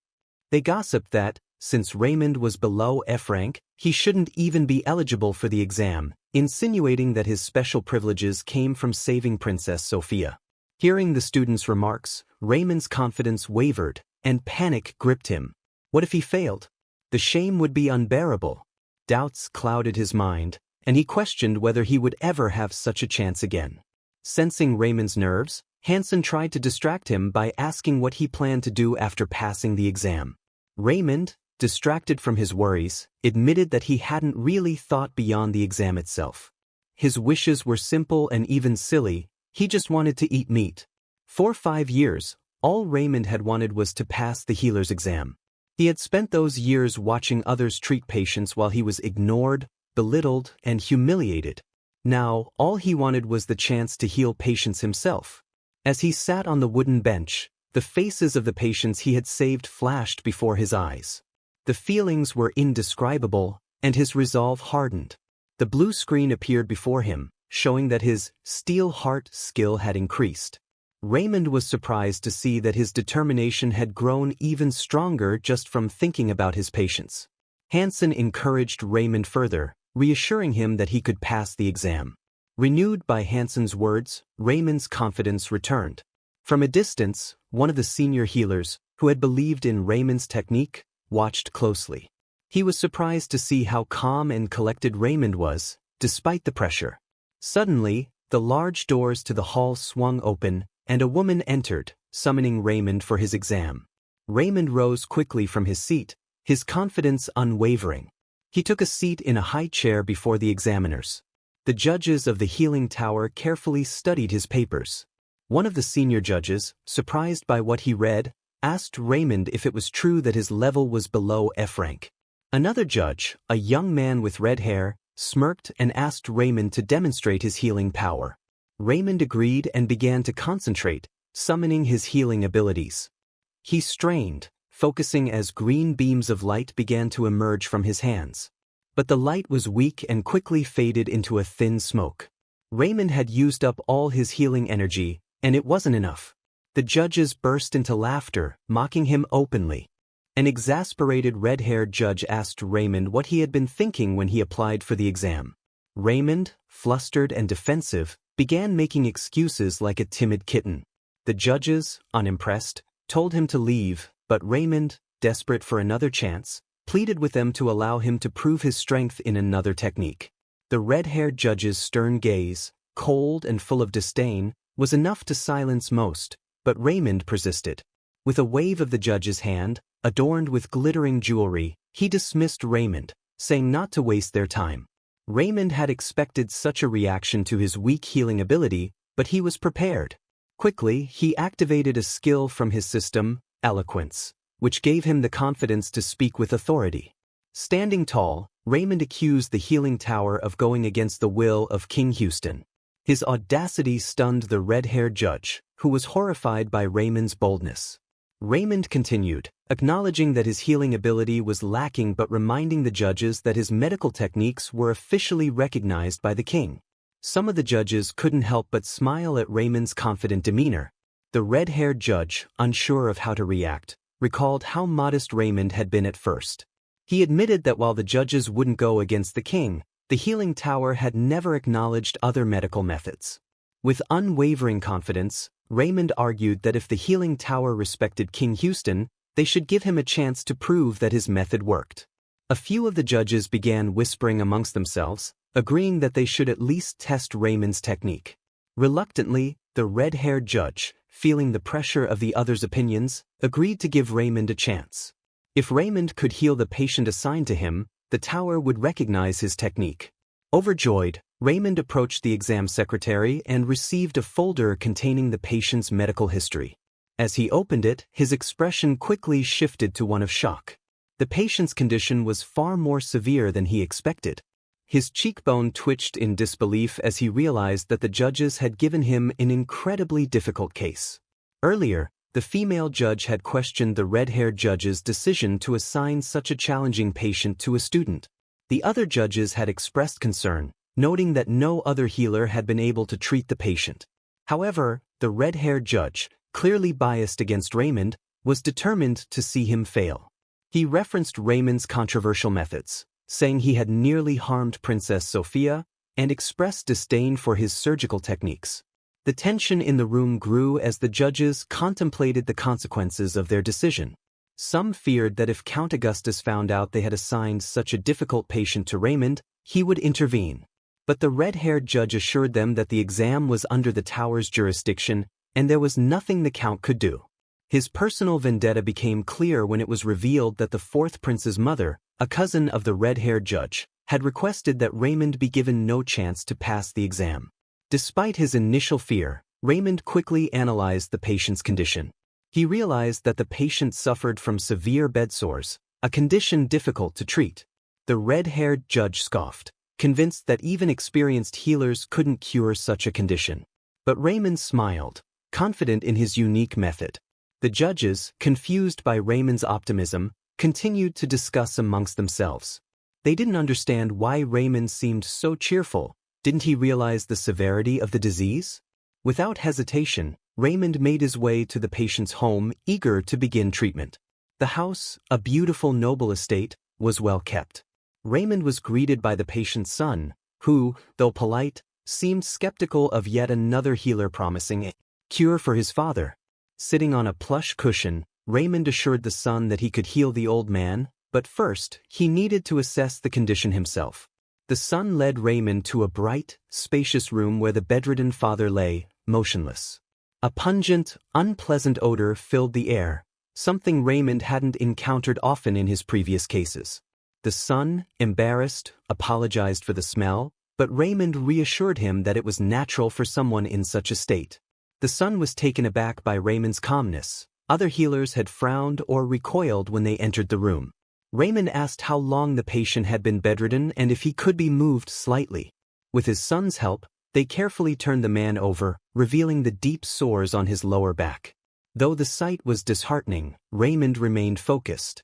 They gossiped that, since Raymond was below F-rank, he shouldn't even be eligible for the exam, insinuating that his special privileges came from saving Princess Sophia. Hearing the students' remarks, Raymond's confidence wavered, and panic gripped him. What if he failed? The shame would be unbearable. Doubts clouded his mind, and he questioned whether he would ever have such a chance again. Sensing Raymond's nerves, Hansen tried to distract him by asking what he planned to do after passing the exam. Raymond, distracted from his worries, admitted that he hadn't really thought beyond the exam itself. His wishes were simple and even silly, he just wanted to eat meat. For 5 years, all Raymond had wanted was to pass the healer's exam. He had spent those years watching others treat patients while he was ignored, belittled, and humiliated. Now, all he wanted was the chance to heal patients himself. As he sat on the wooden bench, the faces of the patients he had saved flashed before his eyes. The feelings were indescribable, and his resolve hardened. The blue screen appeared before him, showing that his steel heart skill had increased. Raymond was surprised to see that his determination had grown even stronger just from thinking about his patients. Hansen encouraged Raymond further, reassuring him that he could pass the exam. Renewed by Hansen's words, Raymond's confidence returned. From a distance, one of the senior healers, who had believed in Raymond's technique, watched closely. He was surprised to see how calm and collected Raymond was, despite the pressure. Suddenly, the large doors to the hall swung open, and a woman entered, summoning Raymond for his exam. Raymond rose quickly from his seat, his confidence unwavering. He took a seat in a high chair before the examiners. The judges of the healing tower carefully studied his papers. One of the senior judges, surprised by what he read, asked Raymond if it was true that his level was below F rank. Another judge, a young man with red hair, smirked and asked Raymond to demonstrate his healing power. Raymond agreed and began to concentrate, summoning his healing abilities. He strained, focusing as green beams of light began to emerge from his hands. But the light was weak and quickly faded into a thin smoke. Raymond had used up all his healing energy, and it wasn't enough. The judges burst into laughter, mocking him openly. An exasperated red-haired judge asked Raymond what he had been thinking when he applied for the exam. Raymond, flustered and defensive, began making excuses like a timid kitten. The judges, unimpressed, told him to leave, but Raymond, desperate for another chance, pleaded with them to allow him to prove his strength in another technique. The red-haired judge's stern gaze, cold and full of disdain, was enough to silence most, but Raymond persisted. With a wave of the judge's hand, adorned with glittering jewelry, he dismissed Raymond, saying not to waste their time. Raymond had expected such a reaction to his weak healing ability, but he was prepared. Quickly, he activated a skill from his system, eloquence, which gave him the confidence to speak with authority. Standing tall, Raymond accused the healing tower of going against the will of King Houston. His audacity stunned the red-haired judge, who was horrified by Raymond's boldness. Raymond continued, acknowledging that his healing ability was lacking but reminding the judges that his medical techniques were officially recognized by the king. Some of the judges couldn't help but smile at Raymond's confident demeanor. The red-haired judge, unsure of how to react, recalled how modest Raymond had been at first. He admitted that while the judges wouldn't go against the king, the healing tower had never acknowledged other medical methods. With unwavering confidence, Raymond argued that if the healing tower respected King Houston, they should give him a chance to prove that his method worked. A few of the judges began whispering amongst themselves, agreeing that they should at least test Raymond's technique. Reluctantly, the red-haired judge, feeling the pressure of the others' opinions, agreed to give Raymond a chance. If Raymond could heal the patient assigned to him, the tower would recognize his technique. Overjoyed, Raymond approached the exam secretary and received a folder containing the patient's medical history. As he opened it, his expression quickly shifted to one of shock. The patient's condition was far more severe than he expected. His cheekbone twitched in disbelief as he realized that the judges had given him an incredibly difficult case. Earlier, the female judge had questioned the red-haired judge's decision to assign such a challenging patient to a student. The other judges had expressed concern, noting that no other healer had been able to treat the patient. However, the red-haired judge, clearly biased against Raymond, was determined to see him fail. He referenced Raymond's controversial methods, saying he had nearly harmed Princess Sophia, and expressed disdain for his surgical techniques. The tension in the room grew as the judges contemplated the consequences of their decision. Some feared that if Count Augustus found out they had assigned such a difficult patient to Raymond, he would intervene. But the red-haired judge assured them that the exam was under the tower's jurisdiction, and there was nothing the Count could do. His personal vendetta became clear when it was revealed that the fourth prince's mother, a cousin of the red-haired judge, had requested that Raymond be given no chance to pass the exam. Despite his initial fear, Raymond quickly analyzed the patient's condition. He realized that the patient suffered from severe bed sores, a condition difficult to treat. The red-haired judge scoffed, convinced that even experienced healers couldn't cure such a condition. But Raymond smiled, confident in his unique method. The judges, confused by Raymond's optimism, continued to discuss amongst themselves. They didn't understand why Raymond seemed so cheerful. Didn't he realize the severity of the disease? Without hesitation, Raymond made his way to the patient's home, eager to begin treatment. The house, a beautiful noble estate, was well kept. Raymond was greeted by the patient's son, who, though polite, seemed skeptical of yet another healer promising a cure for his father. Sitting on a plush cushion, Raymond assured the son that he could heal the old man, but first, he needed to assess the condition himself. The son led Raymond to a bright, spacious room where the bedridden father lay, motionless. A pungent, unpleasant odor filled the air, something Raymond hadn't encountered often in his previous cases. The son, embarrassed, apologized for the smell, but Raymond reassured him that it was natural for someone in such a state. The son was taken aback by Raymond's calmness. Other healers had frowned or recoiled when they entered the room. Raymond asked how long the patient had been bedridden and if he could be moved slightly. With his son's help, they carefully turned the man over, revealing the deep sores on his lower back. Though the sight was disheartening, Raymond remained focused.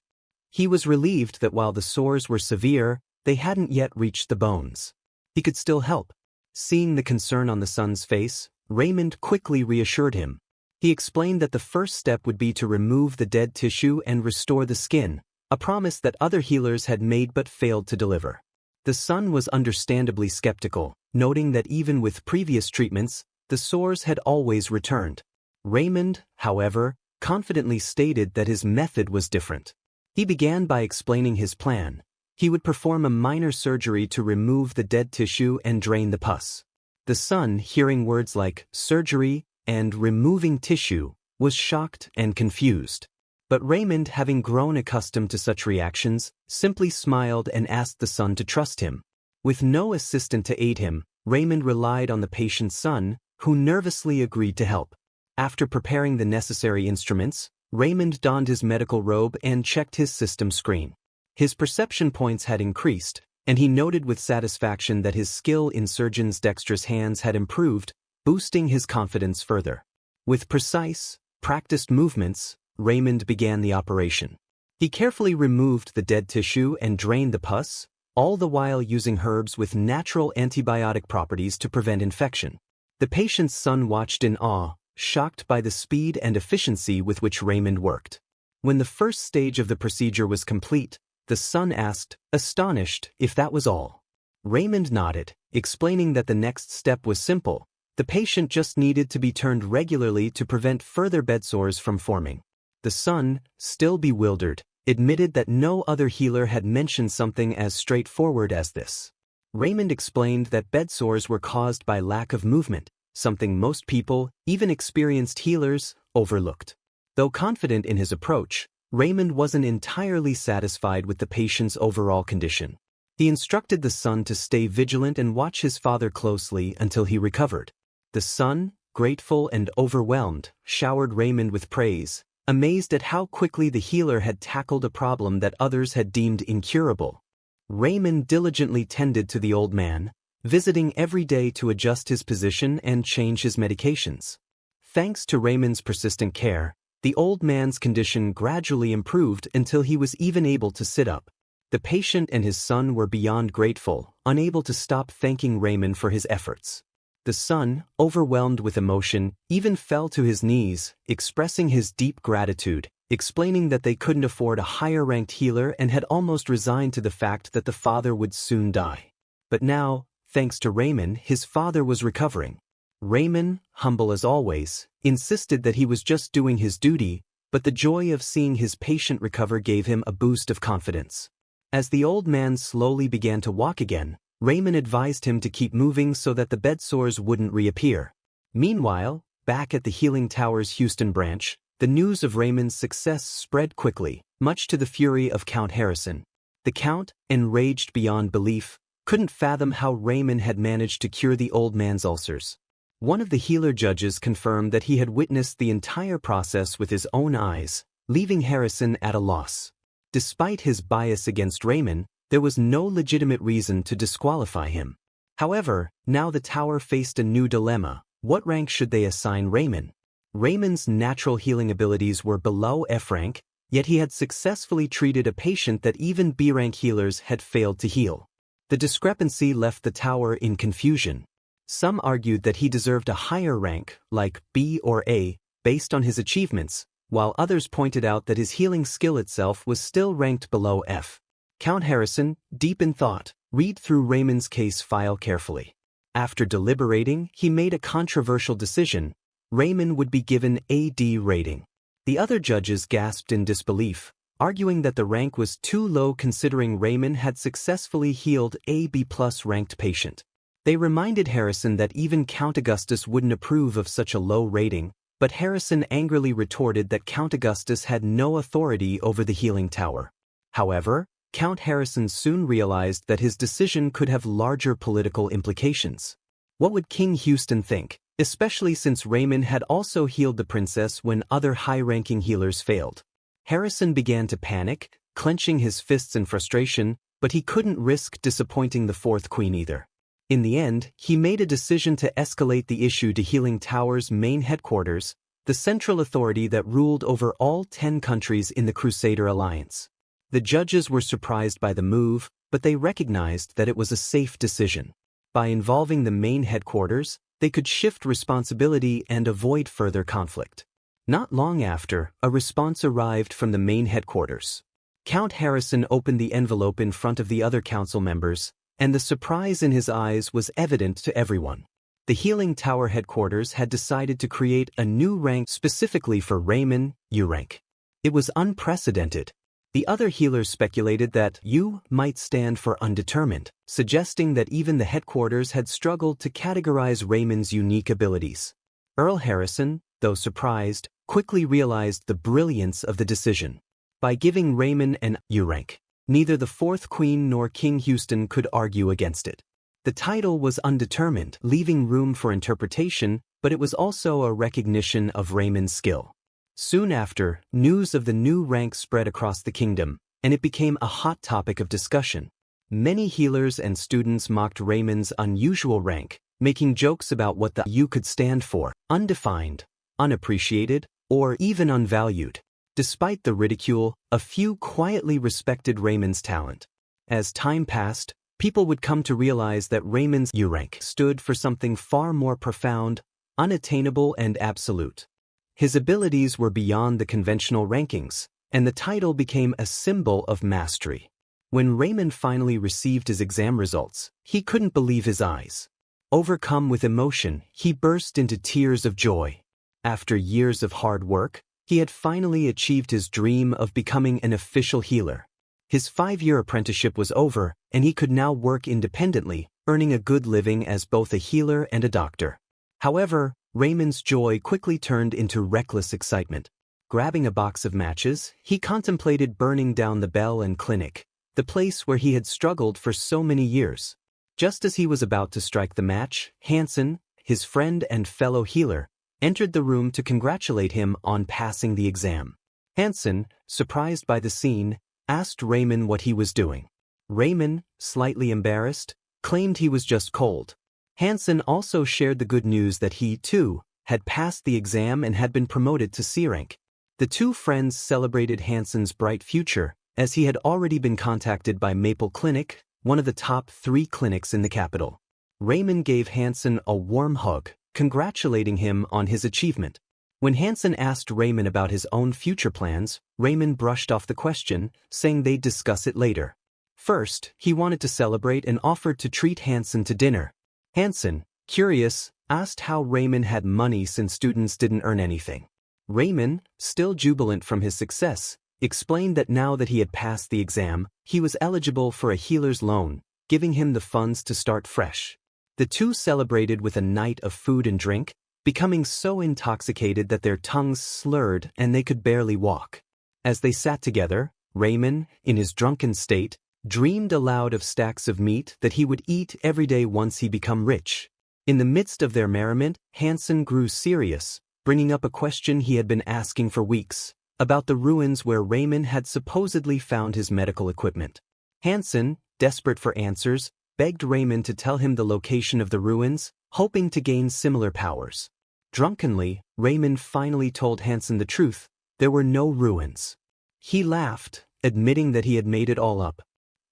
He was relieved that while the sores were severe, they hadn't yet reached the bones. He could still help. Seeing the concern on the son's face, Raymond quickly reassured him. He explained that the first step would be to remove the dead tissue and restore the skin, a promise that other healers had made but failed to deliver. The son was understandably skeptical, noting that even with previous treatments, the sores had always returned. Raymond, however, confidently stated that his method was different. He began by explaining his plan. He would perform a minor surgery to remove the dead tissue and drain the pus. The son, hearing words like surgery and removing tissue, was shocked and confused. But Raymond, having grown accustomed to such reactions, simply smiled and asked the son to trust him. With no assistant to aid him, Raymond relied on the patient's son, who nervously agreed to help. After preparing the necessary instruments, Raymond donned his medical robe and checked his system screen. His perception points had increased, and he noted with satisfaction that his skill in surgeon's dexterous hands had improved, boosting his confidence further. With precise, practiced movements, Raymond began the operation. He carefully removed the dead tissue and drained the pus, all the while using herbs with natural antibiotic properties to prevent infection. The patient's son watched in awe, shocked by the speed and efficiency with which Raymond worked. When the first stage of the procedure was complete, the son asked, astonished, if that was all. Raymond nodded, explaining that the next step was simple. The patient just needed to be turned regularly to prevent further bed sores from forming. The son, still bewildered, admitted that no other healer had mentioned something as straightforward as this. Raymond explained that bed sores were caused by lack of movement, something most people, even experienced healers, overlooked. Though confident in his approach, Raymond wasn't entirely satisfied with the patient's overall condition. He instructed the son to stay vigilant and watch his father closely until he recovered. The son, grateful and overwhelmed, showered Raymond with praise, amazed at how quickly the healer had tackled a problem that others had deemed incurable. Raymond diligently tended to the old man, visiting every day to adjust his position and change his medications. Thanks to Raymond's persistent care, the old man's condition gradually improved until he was even able to sit up. The patient and his son were beyond grateful, unable to stop thanking Raymond for his efforts. The son, overwhelmed with emotion, even fell to his knees, expressing his deep gratitude, explaining that they couldn't afford a higher-ranked healer and had almost resigned to the fact that the father would soon die. But now, thanks to Raymond, his father was recovering. Raymond, humble as always, insisted that he was just doing his duty, but the joy of seeing his patient recover gave him a boost of confidence. As the old man slowly began to walk again, Raymond advised him to keep moving so that the bed sores wouldn't reappear. Meanwhile, back at the Healing Tower's Houston branch, the news of Raymond's success spread quickly, much to the fury of Count Harrison. The Count, enraged beyond belief, couldn't fathom how Raymond had managed to cure the old man's ulcers. One of the healer judges confirmed that he had witnessed the entire process with his own eyes, leaving Harrison at a loss. Despite his bias against Raymond, there was no legitimate reason to disqualify him. However, now the tower faced a new dilemma. What rank should they assign Raymond? Raymond's natural healing abilities were below F rank, yet he had successfully treated a patient that even B rank healers had failed to heal. The discrepancy left the tower in confusion. Some argued that he deserved a higher rank, like B or A, based on his achievements, while others pointed out that his healing skill itself was still ranked below F. Count Harrison, deep in thought, read through Raymond's case file carefully. After deliberating, he made a controversial decision. Raymond would be given a D rating. The other judges gasped in disbelief, arguing that the rank was too low considering Raymond had successfully healed a B+ ranked patient. They reminded Harrison that even Count Augustus wouldn't approve of such a low rating, but Harrison angrily retorted that Count Augustus had no authority over the healing tower. However, Count Harrison soon realized that his decision could have larger political implications. What would King Houston think, especially since Raymond had also healed the princess when other high-ranking healers failed? Harrison began to panic, clenching his fists in frustration, but he couldn't risk disappointing the fourth queen either. In the end, he made a decision to escalate the issue to Healing Tower's main headquarters, the central authority that ruled over all 10 countries in the Crusader Alliance. The judges were surprised by the move, but they recognized that it was a safe decision. By involving the main headquarters, they could shift responsibility and avoid further conflict. Not long after, a response arrived from the main headquarters. Count Harrison opened the envelope in front of the other council members, and the surprise in his eyes was evident to everyone. The Healing Tower headquarters had decided to create a new rank specifically for Raymond, U rank. It was unprecedented. The other healers speculated that U might stand for undetermined, suggesting that even the headquarters had struggled to categorize Raymond's unique abilities. Earl Harrison, though surprised, quickly realized the brilliance of the decision. By giving Raymond an U rank, neither the fourth queen nor King Houston could argue against it. The title was undetermined, leaving room for interpretation, but it was also a recognition of Raymond's skill. Soon after, news of the new rank spread across the kingdom, and it became a hot topic of discussion. Many healers and students mocked Raymond's unusual rank, making jokes about what the U could stand for: undefined, unappreciated, or even unvalued. Despite the ridicule, a few quietly respected Raymond's talent. As time passed, people would come to realize that Raymond's U rank stood for something far more profound, unattainable, and absolute. His abilities were beyond the conventional rankings, and the title became a symbol of mastery. When Raymond finally received his exam results, he couldn't believe his eyes. Overcome with emotion, he burst into tears of joy. After years of hard work, he had finally achieved his dream of becoming an official healer. His 5-year apprenticeship was over, and he could now work independently, earning a good living as both a healer and a doctor. However, Raymond's joy quickly turned into reckless excitement. Grabbing a box of matches, he contemplated burning down the Bell and Clinic, the place where he had struggled for so many years. Just as he was about to strike the match, Hansen, his friend and fellow healer, entered the room to congratulate him on passing the exam. Hansen, surprised by the scene, asked Raymond what he was doing. Raymond, slightly embarrassed, claimed he was just cold. Hansen also shared the good news that he, too, had passed the exam and had been promoted to C rank. The two friends celebrated Hansen's bright future, as he had already been contacted by Maple Clinic, one of the top 3 clinics in the capital. Raymond gave Hansen a warm hug, congratulating him on his achievement. When Hansen asked Raymond about his own future plans, Raymond brushed off the question, saying they'd discuss it later. First, he wanted to celebrate and offered to treat Hansen to dinner. Hansen, curious, asked how Raymond had money since students didn't earn anything. Raymond, still jubilant from his success, explained that now that he had passed the exam, he was eligible for a healer's loan, giving him the funds to start fresh. The two celebrated with a night of food and drink, becoming so intoxicated that their tongues slurred and they could barely walk. As they sat together, Raymond, in his drunken state, dreamed aloud of stacks of meat that he would eat every day once he became rich. In the midst of their merriment, Hansen grew serious, bringing up a question he had been asking for weeks, about the ruins where Raymond had supposedly found his medical equipment. Hansen, desperate for answers, begged Raymond to tell him the location of the ruins, hoping to gain similar powers. Drunkenly, Raymond finally told Hansen the truth: there were no ruins. He laughed, admitting that he had made it all up.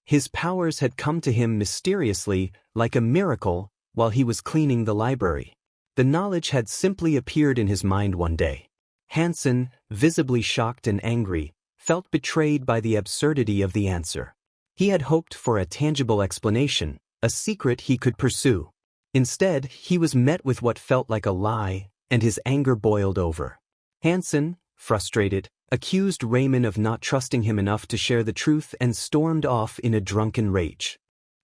His powers had come to him mysteriously, like a miracle, while he was cleaning the library. The knowledge had simply appeared in his mind one day. Hansen, visibly shocked and angry, felt betrayed by the absurdity of the answer. He had hoped for a tangible explanation, a secret he could pursue. Instead, he was met with what felt like a lie, and his anger boiled over. Hansen, frustrated, accused Raymond of not trusting him enough to share the truth and stormed off in a drunken rage.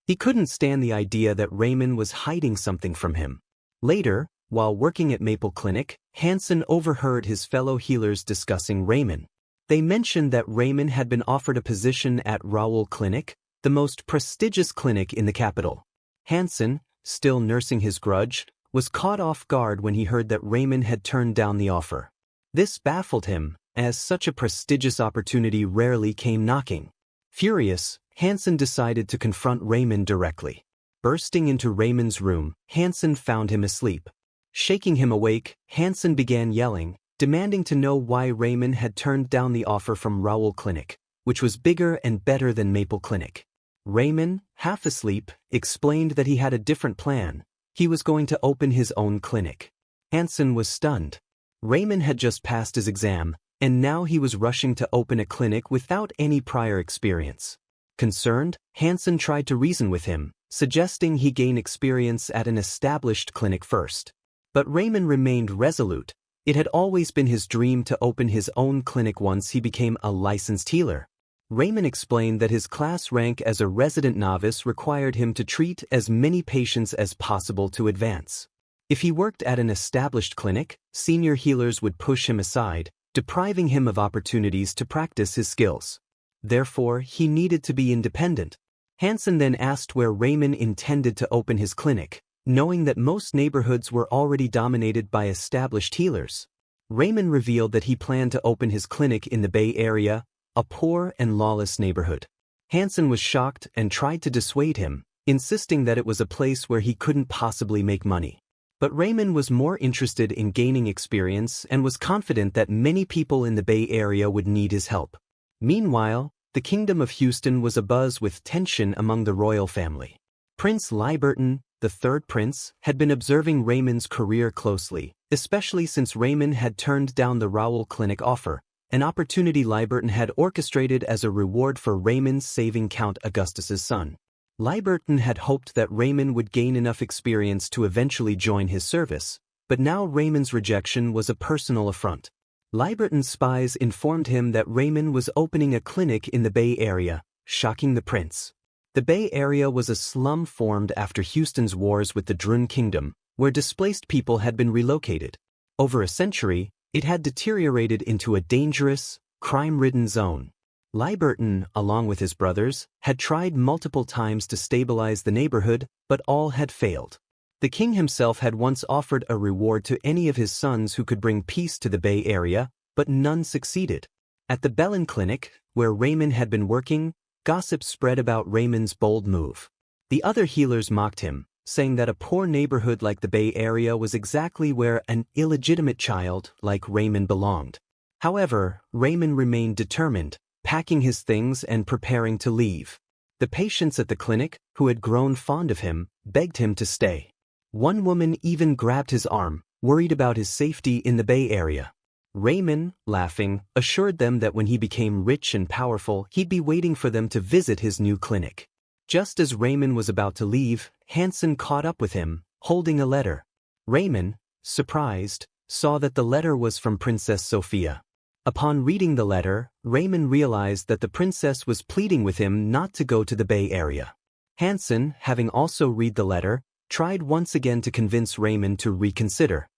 He couldn't stand the idea that Raymond was hiding something from him. Later, while working at Maple Clinic, Hansen overheard his fellow healers discussing Raymond. They mentioned that Raymond had been offered a position at Raoul Clinic, the most prestigious clinic in the capital. Hansen, still nursing his grudge, was caught off guard when he heard that Raymond had turned down the offer. This baffled him, as such a prestigious opportunity rarely came knocking. Furious, Hansen decided to confront Raymond directly. Bursting into Raymond's room, Hansen found him asleep. Shaking him awake, Hansen began yelling, demanding to know why Raymond had turned down the offer from Raoul Clinic, which was bigger and better than Maple Clinic. Raymond, half asleep, explained that he had a different plan. He was going to open his own clinic. Hansen was stunned. Raymond had just passed his exam, and now he was rushing to open a clinic without any prior experience. Concerned, Hansen tried to reason with him, suggesting he gain experience at an established clinic first. But Raymond remained resolute. It had always been his dream to open his own clinic once he became a licensed healer. Raymond explained that his class rank as a resident novice required him to treat as many patients as possible to advance. If he worked at an established clinic, senior healers would push him aside, depriving him of opportunities to practice his skills. Therefore, he needed to be independent. Hansen then asked where Raymond intended to open his clinic, knowing that most neighborhoods were already dominated by established healers. Raymond revealed that he planned to open his clinic in the Bay Area, a poor and lawless neighborhood. Hansen was shocked and tried to dissuade him, insisting that it was a place where he couldn't possibly make money. But Raymond was more interested in gaining experience and was confident that many people in the Bay Area would need his help. Meanwhile, the Kingdom of Houston was abuzz with tension among the royal family. Prince Liberton, the third prince, had been observing Raymond's career closely, especially since Raymond had turned down the Raoul Clinic offer, an opportunity Liberton had orchestrated as a reward for Raymond saving Count Augustus's son. Liberton had hoped that Raymond would gain enough experience to eventually join his service, but now Raymond's rejection was a personal affront. Liberton's spies informed him that Raymond was opening a clinic in the Bay Area, shocking the prince. The Bay Area was a slum formed after Houston's wars with the Drun Kingdom, where displaced people had been relocated. Over a century, it had deteriorated into a dangerous, crime-ridden zone. Liberton, along with his brothers, had tried multiple times to stabilize the neighborhood, but all had failed. The king himself had once offered a reward to any of his sons who could bring peace to the Bay Area, but none succeeded. At the Bellin Clinic, where Raymond had been working, gossip spread about Raymond's bold move. The other healers mocked him, saying that a poor neighborhood like the Bay Area was exactly where an illegitimate child like Raymond belonged. However, Raymond remained determined, packing his things and preparing to leave. The patients at the clinic, who had grown fond of him, begged him to stay. One woman even grabbed his arm, worried about his safety in the Bay Area. Raymond, laughing, assured them that when he became rich and powerful, he'd be waiting for them to visit his new clinic. Just as Raymond was about to leave, Hansen caught up with him, holding a letter. Raymond, surprised, saw that the letter was from Princess Sophia. Upon reading the letter, Raymond realized that the princess was pleading with him not to go to the Bay Area. Hansen, having also read the letter, tried once again to convince Raymond to reconsider.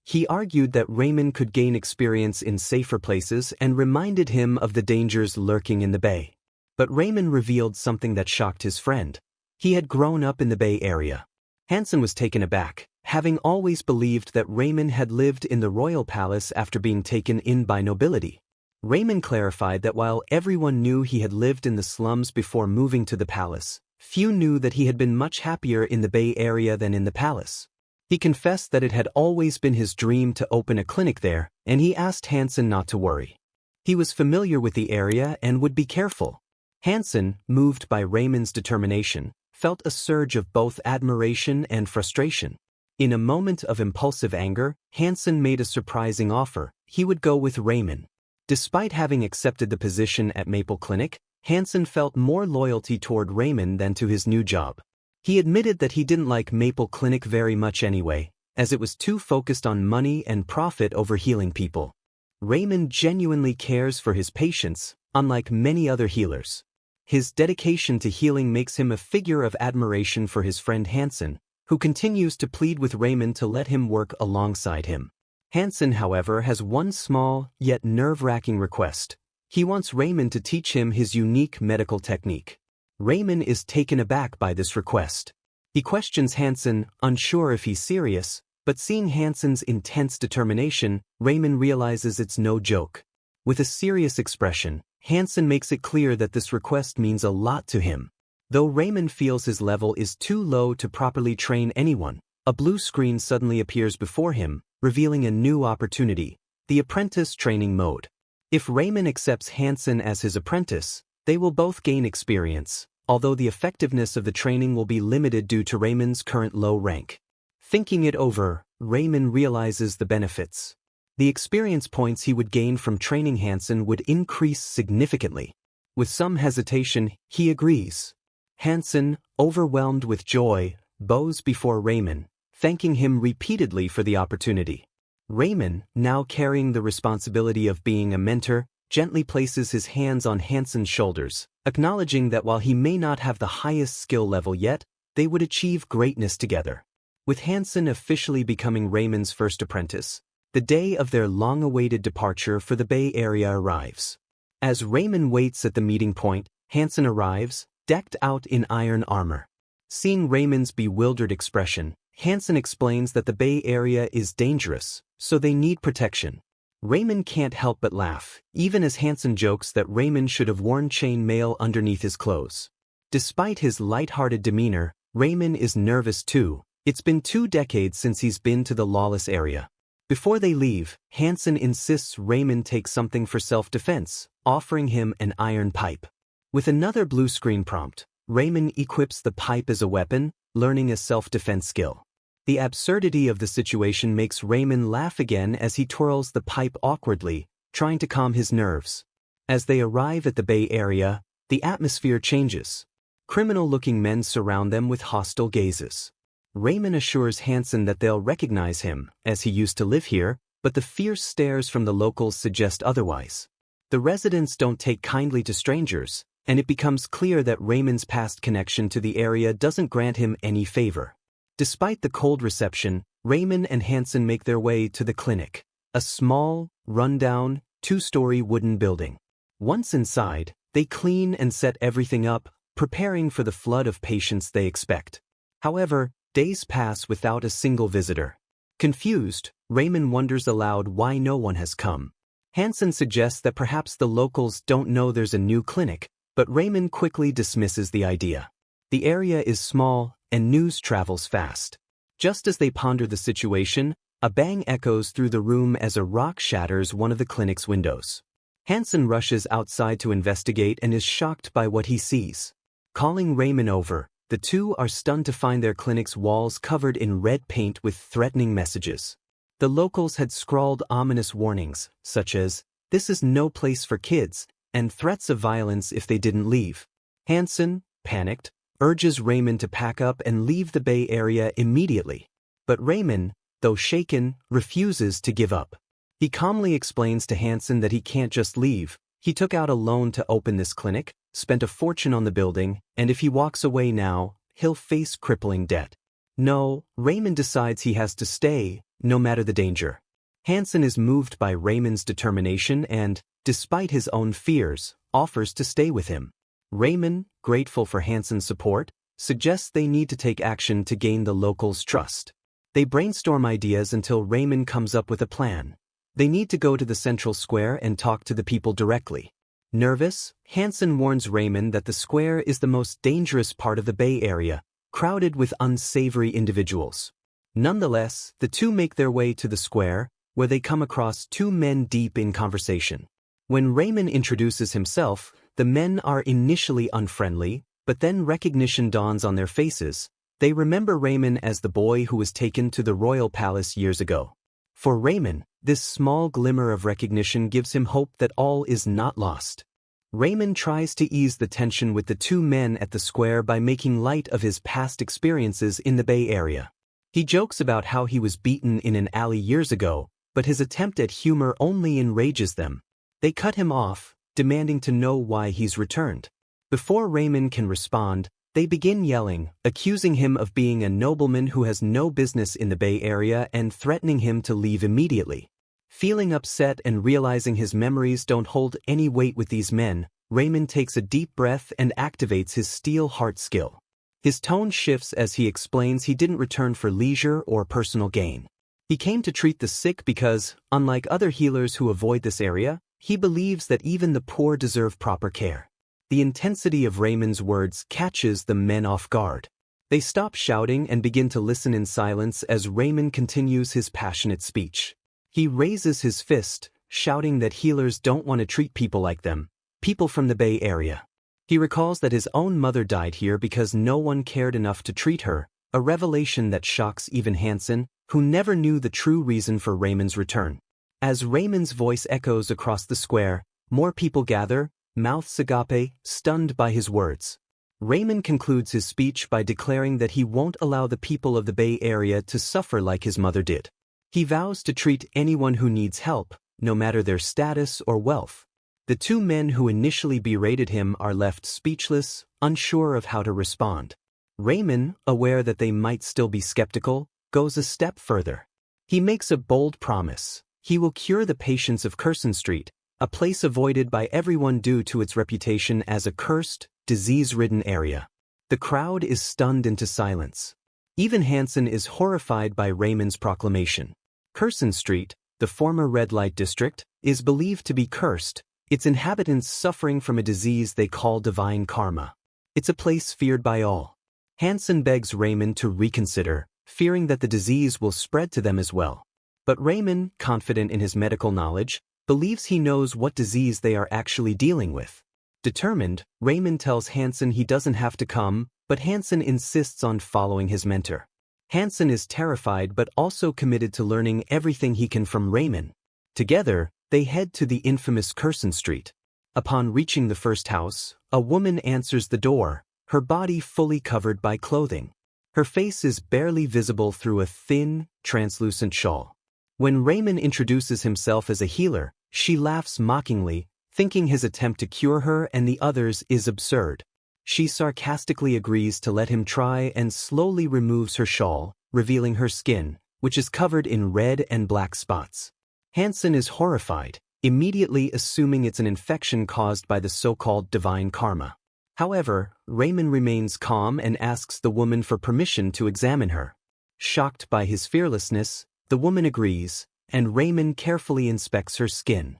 He argued that Raymond could gain experience in safer places and reminded him of the dangers lurking in the Bay. But Raymond revealed something that shocked his friend. He had grown up in the Bay Area. Hansen was taken aback, having always believed that Raymond had lived in the royal palace after being taken in by nobility. Raymond clarified that while everyone knew he had lived in the slums before moving to the palace, few knew that he had been much happier in the Bay Area than in the palace. He confessed that it had always been his dream to open a clinic there, and he asked Hansen not to worry. He was familiar with the area and would be careful. Hansen, moved by Raymond's determination, felt a surge of both admiration and frustration. In a moment of impulsive anger, Hansen made a surprising offer. He would go with Raymond. Despite having accepted the position at Maple Clinic, Hansen felt more loyalty toward Raymond than to his new job. He admitted that he didn't like Maple Clinic very much anyway, as it was too focused on money and profit over healing people. Raymond genuinely cares for his patients, unlike many other healers. His dedication to healing makes him a figure of admiration for his friend Hansen, who continues to plead with Raymond to let him work alongside him. Hansen, however, has one small, yet nerve-wracking request. He wants Raymond to teach him his unique medical technique. Raymond is taken aback by this request. He questions Hansen, unsure if he's serious, but seeing Hansen's intense determination, Raymond realizes it's no joke. With a serious expression, Hansen makes it clear that this request means a lot to him. Though Raymond feels his level is too low to properly train anyone, a blue screen suddenly appears before him, revealing a new opportunity, the apprentice training mode. If Raymond accepts Hansen as his apprentice, they will both gain experience, although the effectiveness of the training will be limited due to Raymond's current low rank. Thinking it over, Raymond realizes the benefits. The experience points he would gain from training Hansen would increase significantly. With some hesitation, he agrees. Hansen, overwhelmed with joy, bows before Raymond, thanking him repeatedly for the opportunity. Raymond, now carrying the responsibility of being a mentor, gently places his hands on Hansen's shoulders, acknowledging that while he may not have the highest skill level yet, they would achieve greatness together. With Hansen officially becoming Raymond's first apprentice, the day of their long-awaited departure for the Bay Area arrives. As Raymond waits at the meeting point, Hansen arrives, decked out in iron armor. Seeing Raymond's bewildered expression, Hansen explains that the Bay Area is dangerous, so they need protection. Raymond can't help but laugh, even as Hansen jokes that Raymond should have worn chain mail underneath his clothes. Despite his light-hearted demeanor, Raymond is nervous too. It's been 2 decades since he's been to the lawless area. Before they leave, Hansen insists Raymond take something for self-defense, offering him an iron pipe. With another blue screen prompt, Raymond equips the pipe as a weapon, learning a self-defense skill. The absurdity of the situation makes Raymond laugh again as he twirls the pipe awkwardly, trying to calm his nerves. As they arrive at the Bay Area, the atmosphere changes. Criminal-looking men surround them with hostile gazes. Raymond assures Hansen that they'll recognize him, as he used to live here, but the fierce stares from the locals suggest otherwise. The residents don't take kindly to strangers, and it becomes clear that Raymond's past connection to the area doesn't grant him any favor. Despite the cold reception, Raymond and Hansen make their way to the clinic, a small, run-down, 2-story wooden building. Once inside, they clean and set everything up, preparing for the flood of patients they expect. However, days pass without a single visitor. Confused, Raymond wonders aloud why no one has come. Hansen suggests that perhaps the locals don't know there's a new clinic, but Raymond quickly dismisses the idea. The area is small, and news travels fast. Just as they ponder the situation, a bang echoes through the room as a rock shatters one of the clinic's windows. Hansen rushes outside to investigate and is shocked by what he sees. Calling Raymond over, the two are stunned to find their clinic's walls covered in red paint with threatening messages. The locals had scrawled ominous warnings, such as, "This is no place for kids," and threats of violence if they didn't leave. Hansen, panicked, urges Raymond to pack up and leave the Bay Area immediately. But Raymond, though shaken, refuses to give up. He calmly explains to Hansen that he can't just leave. He took out a loan to open this clinic, spent a fortune on the building, and if he walks away now, he'll face crippling debt. No, Raymond decides he has to stay, no matter the danger. Hansen is moved by Raymond's determination and, despite his own fears, offers to stay with him. Raymond, grateful for Hansen's support, suggests they need to take action to gain the locals' trust. They brainstorm ideas until Raymond comes up with a plan. They need to go to the central square and talk to the people directly. Nervous, Hansen warns Raymond that the square is the most dangerous part of the Bay Area, crowded with unsavory individuals. Nonetheless, the two make their way to the square, where they come across two men deep in conversation. When Raymond introduces himself, the men are initially unfriendly, but then recognition dawns on their faces. They remember Raymond as the boy who was taken to the royal palace years ago. For Raymond, this small glimmer of recognition gives him hope that all is not lost. Raymond tries to ease the tension with the two men at the square by making light of his past experiences in the Bay Area. He jokes about how he was beaten in an alley years ago, but his attempt at humor only enrages them. They cut him off, demanding to know why he's returned. Before Raymond can respond, they begin yelling, accusing him of being a nobleman who has no business in the Bay Area and threatening him to leave immediately. Feeling upset and realizing his memories don't hold any weight with these men, Raymond takes a deep breath and activates his steel heart skill. His tone shifts as he explains he didn't return for leisure or personal gain. He came to treat the sick because, unlike other healers who avoid this area, he believes that even the poor deserve proper care. The intensity of Raymond's words catches the men off guard. They stop shouting and begin to listen in silence as Raymond continues his passionate speech. He raises his fist, shouting that healers don't want to treat people like them, people from the Bay Area. He recalls that his own mother died here because no one cared enough to treat her, a revelation that shocks even Hansen, who never knew the true reason for Raymond's return. As Raymond's voice echoes across the square, more people gather, mouths agape, stunned by his words. Raymond concludes his speech by declaring that he won't allow the people of the Bay Area to suffer like his mother did. He vows to treat anyone who needs help, no matter their status or wealth. The two men who initially berated him are left speechless, unsure of how to respond. Raymond, aware that they might still be skeptical, goes a step further. He makes a bold promise. He will cure the patients of Curson Street, a place avoided by everyone due to its reputation as a cursed, disease-ridden area. The crowd is stunned into silence. Even Hansen is horrified by Raymond's proclamation. Curson Street, the former red light district, is believed to be cursed, its inhabitants suffering from a disease they call divine karma. It's a place feared by all. Hansen begs Raymond to reconsider, fearing that the disease will spread to them as well. But Raymond, confident in his medical knowledge, believes he knows what disease they are actually dealing with. Determined, Raymond tells Hansen he doesn't have to come, but Hansen insists on following his mentor. Hansen is terrified but also committed to learning everything he can from Raymond. Together, they head to the infamous Curson Street. Upon reaching the first house, a woman answers the door, her body fully covered by clothing. Her face is barely visible through a thin, translucent shawl. When Raymond introduces himself as a healer, she laughs mockingly, thinking his attempt to cure her and the others is absurd. She sarcastically agrees to let him try and slowly removes her shawl, revealing her skin, which is covered in red and black spots. Hansen is horrified, immediately assuming it's an infection caused by the so-called divine karma. However, Raymond remains calm and asks the woman for permission to examine her. Shocked by his fearlessness, the woman agrees, and Raymond carefully inspects her skin.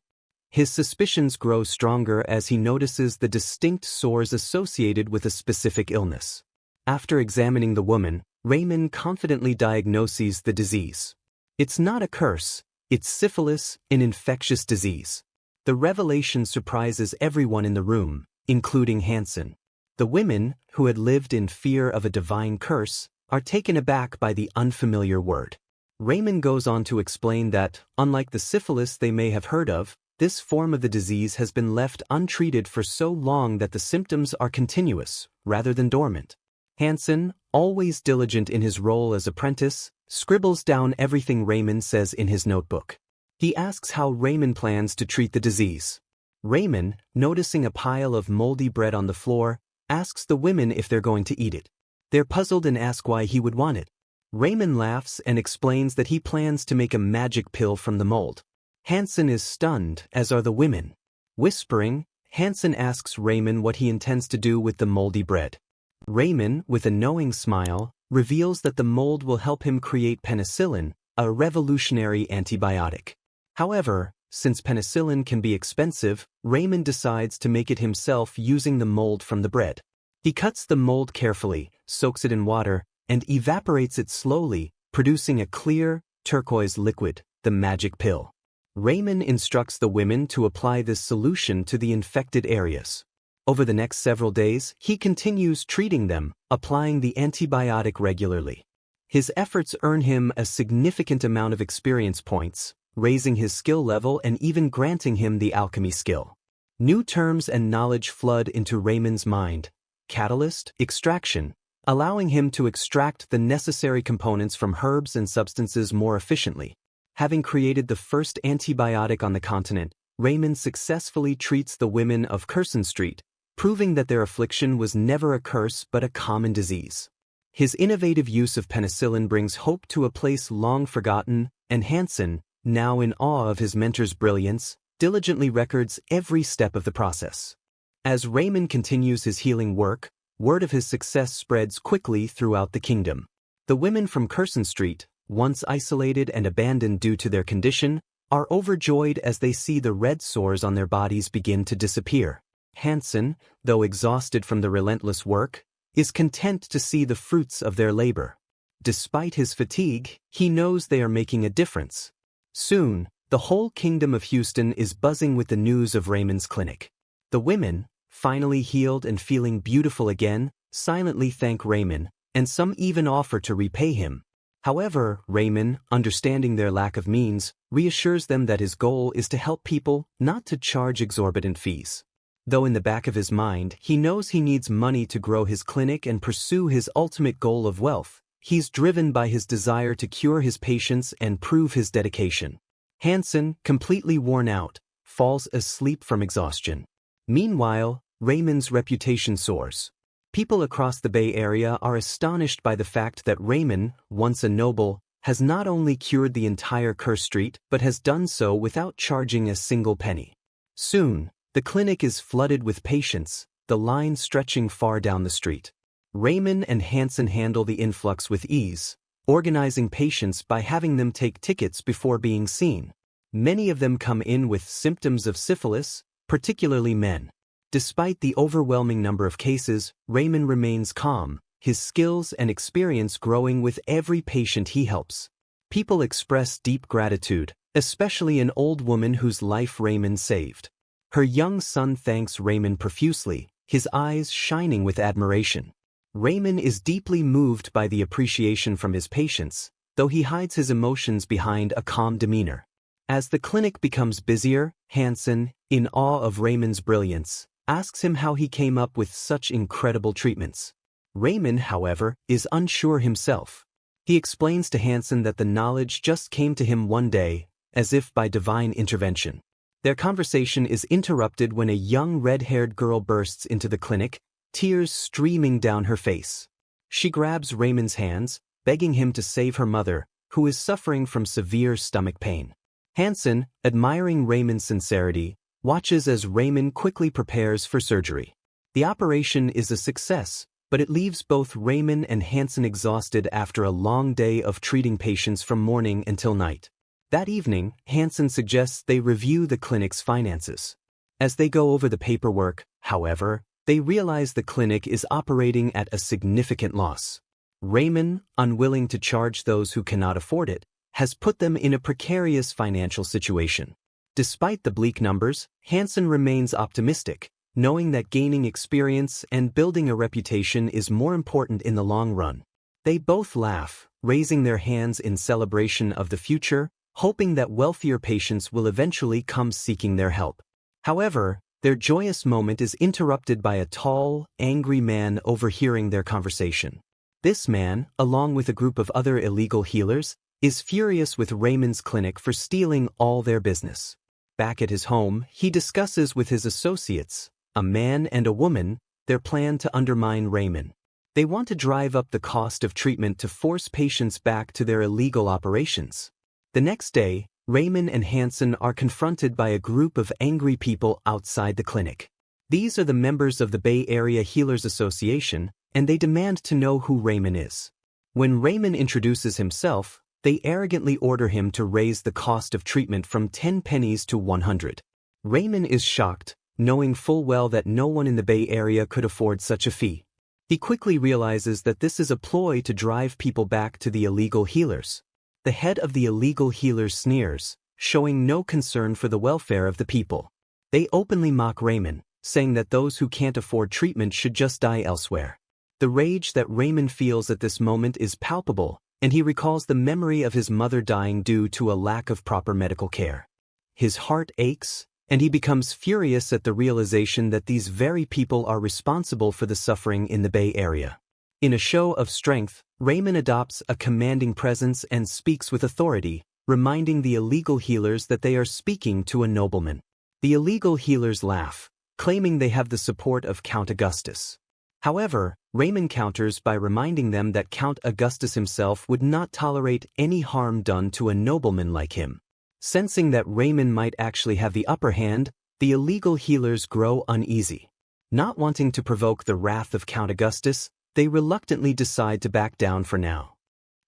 His suspicions grow stronger as he notices the distinct sores associated with a specific illness. After examining the woman, Raymond confidently diagnoses the disease. It's not a curse, it's syphilis, an infectious disease. The revelation surprises everyone in the room, including Hansen. The women, who had lived in fear of a divine curse, are taken aback by the unfamiliar word. Raymond goes on to explain that, unlike the syphilis they may have heard of, this form of the disease has been left untreated for so long that the symptoms are continuous, rather than dormant. Hansen, always diligent in his role as apprentice, scribbles down everything Raymond says in his notebook. He asks how Raymond plans to treat the disease. Raymond, noticing a pile of moldy bread on the floor, asks the women if they're going to eat it. They're puzzled and ask why he would want it. Raymond laughs and explains that he plans to make a magic pill from the mold. Hansen is stunned, as are the women. Whispering, Hansen asks Raymond what he intends to do with the moldy bread. Raymond, with a knowing smile, reveals that the mold will help him create penicillin, a revolutionary antibiotic. However, since penicillin can be expensive, Raymond decides to make it himself using the mold from the bread. He cuts the mold carefully, soaks it in water, and evaporates it slowly, producing a clear, turquoise liquid, the magic pill. Raymond instructs the women to apply this solution to the infected areas. Over the next several days, he continues treating them, applying the antibiotic regularly. His efforts earn him a significant amount of experience points, raising his skill level and even granting him the alchemy skill. New terms and knowledge flood into Raymond's mind. Catalyst, extraction, allowing him to extract the necessary components from herbs and substances more efficiently. Having created the first antibiotic on the continent, Raymond successfully treats the women of Curson Street, proving that their affliction was never a curse but a common disease. His innovative use of penicillin brings hope to a place long forgotten, and Hansen, now in awe of his mentor's brilliance, diligently records every step of the process. As Raymond continues his healing work, word of his success spreads quickly throughout the kingdom. The women from Curson Street, once isolated and abandoned due to their condition, are overjoyed as they see the red sores on their bodies begin to disappear. Hansen, though exhausted from the relentless work, is content to see the fruits of their labor. Despite his fatigue, he knows they are making a difference. Soon, the whole kingdom of Houston is buzzing with the news of Raymond's clinic. The women, finally healed and feeling beautiful again, silently thank Raymond, and some even offer to repay him. However, Raymond, understanding their lack of means, reassures them that his goal is to help people, not to charge exorbitant fees. Though in the back of his mind, he knows he needs money to grow his clinic and pursue his ultimate goal of wealth, he's driven by his desire to cure his patients and prove his dedication. Hansen, completely worn out, falls asleep from exhaustion. Meanwhile, Raymond's reputation soars. People across the Bay Area are astonished by the fact that Raymond, once a noble, has not only cured the entire Curse Street but has done so without charging a single penny. Soon, the clinic is flooded with patients, the line stretching far down the street. Raymond and Hansen handle the influx with ease, organizing patients by having them take tickets before being seen. Many of them come in with symptoms of syphilis, particularly men. Despite the overwhelming number of cases, Raymond remains calm, his skills and experience growing with every patient he helps. People express deep gratitude, especially an old woman whose life Raymond saved. Her young son thanks Raymond profusely, his eyes shining with admiration. Raymond is deeply moved by the appreciation from his patients, though he hides his emotions behind a calm demeanor. As the clinic becomes busier, Hansen, in awe of Raymond's brilliance, asks him how he came up with such incredible treatments. Raymond, however, is unsure himself. He explains to Hansen that the knowledge just came to him one day, as if by divine intervention. Their conversation is interrupted when a young red-haired girl bursts into the clinic, tears streaming down her face. She grabs Raymond's hands, begging him to save her mother, who is suffering from severe stomach pain. Hansen, admiring Raymond's sincerity, watches as Raymond quickly prepares for surgery. The operation is a success, but it leaves both Raymond and Hansen exhausted after a long day of treating patients from morning until night. That evening, Hansen suggests they review the clinic's finances. As they go over the paperwork, however, they realize the clinic is operating at a significant loss. Raymond, unwilling to charge those who cannot afford it, has put them in a precarious financial situation. Despite the bleak numbers, Hansen remains optimistic, knowing that gaining experience and building a reputation is more important in the long run. They both laugh, raising their hands in celebration of the future, hoping that wealthier patients will eventually come seeking their help. However, their joyous moment is interrupted by a tall, angry man overhearing their conversation. This man, along with a group of other illegal healers, is furious with Raymond's clinic for stealing all their business. Back at his home, he discusses with his associates, a man and a woman, their plan to undermine Raymond. They want to drive up the cost of treatment to force patients back to their illegal operations. The next day, Raymond and Hansen are confronted by a group of angry people outside the clinic. These are the members of the Bay Area Healers Association, and they demand to know who Raymond is. When Raymond introduces himself, they arrogantly order him to raise the cost of treatment from 10 pennies to 100. Raymond is shocked, knowing full well that no one in the Bay Area could afford such a fee. He quickly realizes that this is a ploy to drive people back to the illegal healers. The head of the illegal healers sneers, showing no concern for the welfare of the people. They openly mock Raymond, saying that those who can't afford treatment should just die elsewhere. The rage that Raymond feels at this moment is palpable, and he recalls the memory of his mother dying due to a lack of proper medical care. His heart aches, and he becomes furious at the realization that these very people are responsible for the suffering in the Bay Area. In a show of strength, Raymond adopts a commanding presence and speaks with authority, reminding the illegal healers that they are speaking to a nobleman. The illegal healers laugh, claiming they have the support of Count Augustus. However, Raymond counters by reminding them that Count Augustus himself would not tolerate any harm done to a nobleman like him. Sensing that Raymond might actually have the upper hand, the illegal healers grow uneasy. Not wanting to provoke the wrath of Count Augustus, they reluctantly decide to back down for now.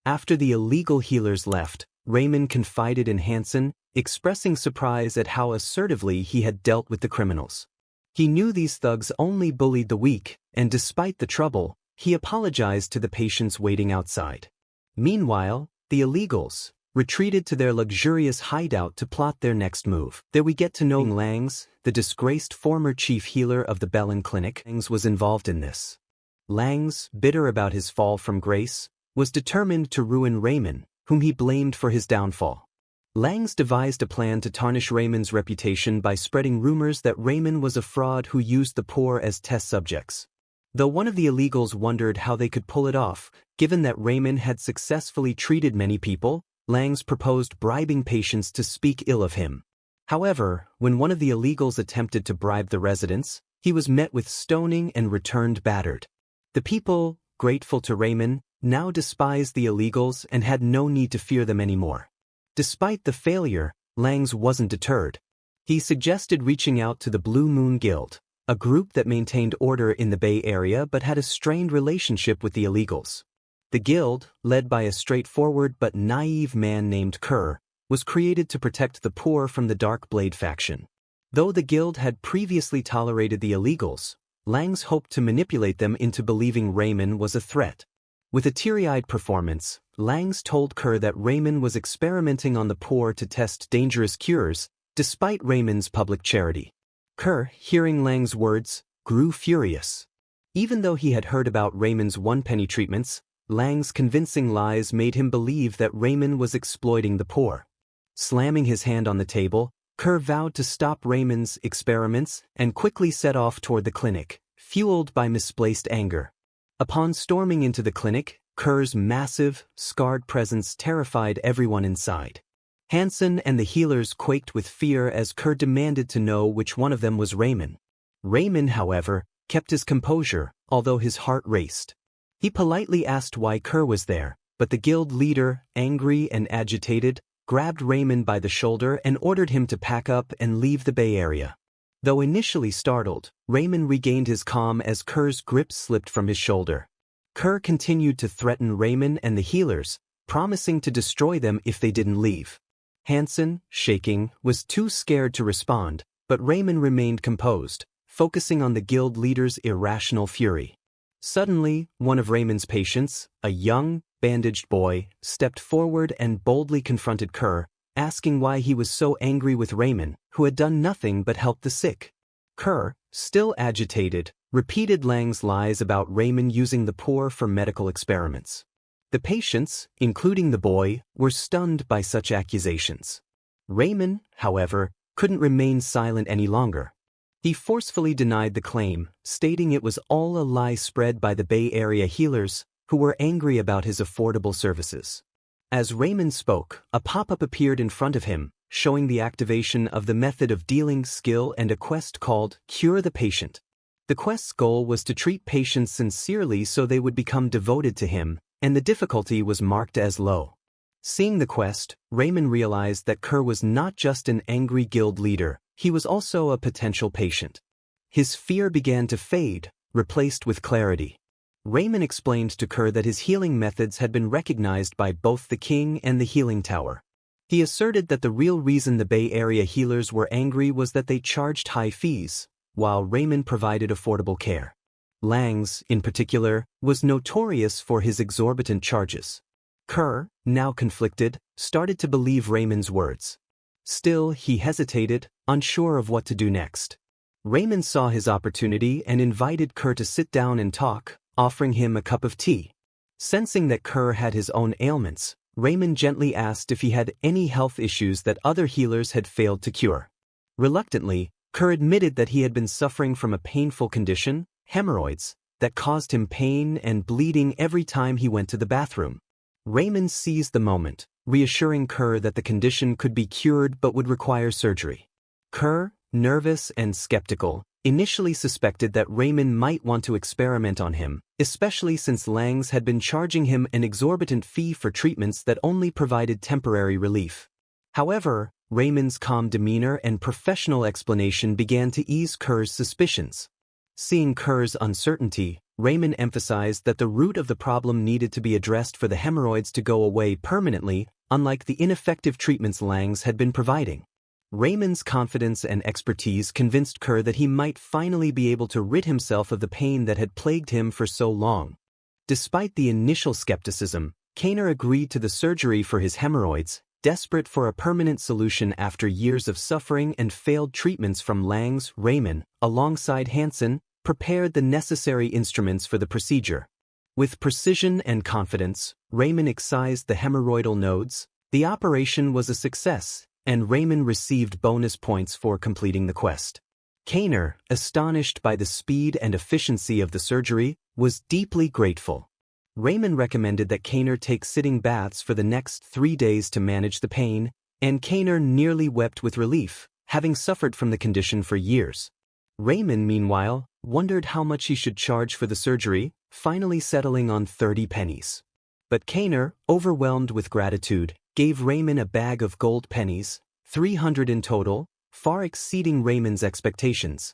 After the illegal healers left, Raymond confided in Hansen, expressing surprise at how assertively he had dealt with the criminals. He knew these thugs only bullied the weak, and despite the trouble, he apologized to the patients waiting outside. Meanwhile, the illegals retreated to their luxurious hideout to plot their next move. There we get to know Langs, the disgraced former chief healer of the Bellin Clinic. Langs was involved in this. Langs, bitter about his fall from grace, was determined to ruin Raymond, whom he blamed for his downfall. Langs devised a plan to tarnish Raymond's reputation by spreading rumors that Raymond was a fraud who used the poor as test subjects. Though one of the illegals wondered how they could pull it off, given that Raymond had successfully treated many people, Langs proposed bribing patients to speak ill of him. However, when one of the illegals attempted to bribe the residents, he was met with stoning and returned battered. The people, grateful to Raymond, now despised the illegals and had no need to fear them anymore. Despite the failure, Langs wasn't deterred. He suggested reaching out to the Blue Moon Guild, a group that maintained order in the Bay Area but had a strained relationship with the illegals. The guild, led by a straightforward but naive man named Kerr, was created to protect the poor from the Dark Blade faction. Though the guild had previously tolerated the illegals, Langs hoped to manipulate them into believing Raymond was a threat. With a teary-eyed performance, Langs told Kerr that Raymond was experimenting on the poor to test dangerous cures, despite Raymond's public charity. Kerr, hearing Langs' words, grew furious. Even though he had heard about Raymond's one-penny treatments, Langs' convincing lies made him believe that Raymond was exploiting the poor. Slamming his hand on the table, Kerr vowed to stop Raymond's experiments and quickly set off toward the clinic, fueled by misplaced anger. Upon storming into the clinic, Kerr's massive, scarred presence terrified everyone inside. Hansen and the healers quaked with fear as Kerr demanded to know which one of them was Raymond. Raymond, however, kept his composure, although his heart raced. He politely asked why Kerr was there, but the guild leader, angry and agitated, grabbed Raymond by the shoulder and ordered him to pack up and leave the Bay Area. Though initially startled, Raymond regained his calm as Kerr's grip slipped from his shoulder. Kerr continued to threaten Raymond and the healers, promising to destroy them if they didn't leave. Hansen, shaking, was too scared to respond, but Raymond remained composed, focusing on the guild leader's irrational fury. Suddenly, one of Raymond's patients, a young, bandaged boy, stepped forward and boldly confronted Kerr, asking why he was so angry with Raymond, who had done nothing but help the sick. Kerr, still agitated, repeated Langs' lies about Raymond using the poor for medical experiments. The patients, including the boy, were stunned by such accusations. Raymond, however, couldn't remain silent any longer. He forcefully denied the claim, stating it was all a lie spread by the Bay Area healers, who were angry about his affordable services. As Raymond spoke, a pop-up appeared in front of him, showing the activation of the method of dealing skill and a quest called Cure the Patient. The quest's goal was to treat patients sincerely so they would become devoted to him, and the difficulty was marked as low. Seeing the quest, Raymond realized that Kerr was not just an angry guild leader, he was also a potential patient. His fear began to fade, replaced with clarity. Raymond explained to Kerr that his healing methods had been recognized by both the king and the healing tower. He asserted that the real reason the Bay Area healers were angry was that they charged high fees, while Raymond provided affordable care. Langs, in particular, was notorious for his exorbitant charges. Kerr, now conflicted, started to believe Raymond's words. Still, he hesitated, unsure of what to do next. Raymond saw his opportunity and invited Kerr to sit down and talk, offering him a cup of tea. Sensing that Kerr had his own ailments, Raymond gently asked if he had any health issues that other healers had failed to cure. Reluctantly, Kerr admitted that he had been suffering from a painful condition, hemorrhoids, that caused him pain and bleeding every time he went to the bathroom. Raymond seized the moment, reassuring Kerr that the condition could be cured but would require surgery. Kerr, nervous and skeptical, initially suspected that Raymond might want to experiment on him, especially since Langs had been charging him an exorbitant fee for treatments that only provided temporary relief. However, Raymond's calm demeanor and professional explanation began to ease Kerr's suspicions. Seeing Kerr's uncertainty, Raymond emphasized that the root of the problem needed to be addressed for the hemorrhoids to go away permanently, unlike the ineffective treatments Langs had been providing. Raymond's confidence and expertise convinced Kerr that he might finally be able to rid himself of the pain that had plagued him for so long. Despite the initial skepticism, Kaner agreed to the surgery for his hemorrhoids, desperate for a permanent solution after years of suffering and failed treatments from Langs. Raymond, alongside Hansen, prepared the necessary instruments for the procedure. With precision and confidence, Raymond excised the hemorrhoidal nodes. The operation was a success, and Raymond received bonus points for completing the quest. Kaner, astonished by the speed and efficiency of the surgery, was deeply grateful. Raymond recommended that Kaner take sitting baths for the next 3 days to manage the pain, and Kaner nearly wept with relief, having suffered from the condition for years. Raymond, meanwhile, wondered how much he should charge for the surgery, finally settling on 30 pennies. But Kaner, overwhelmed with gratitude, gave Raymond a bag of gold pennies, 300 in total, far exceeding Raymond's expectations.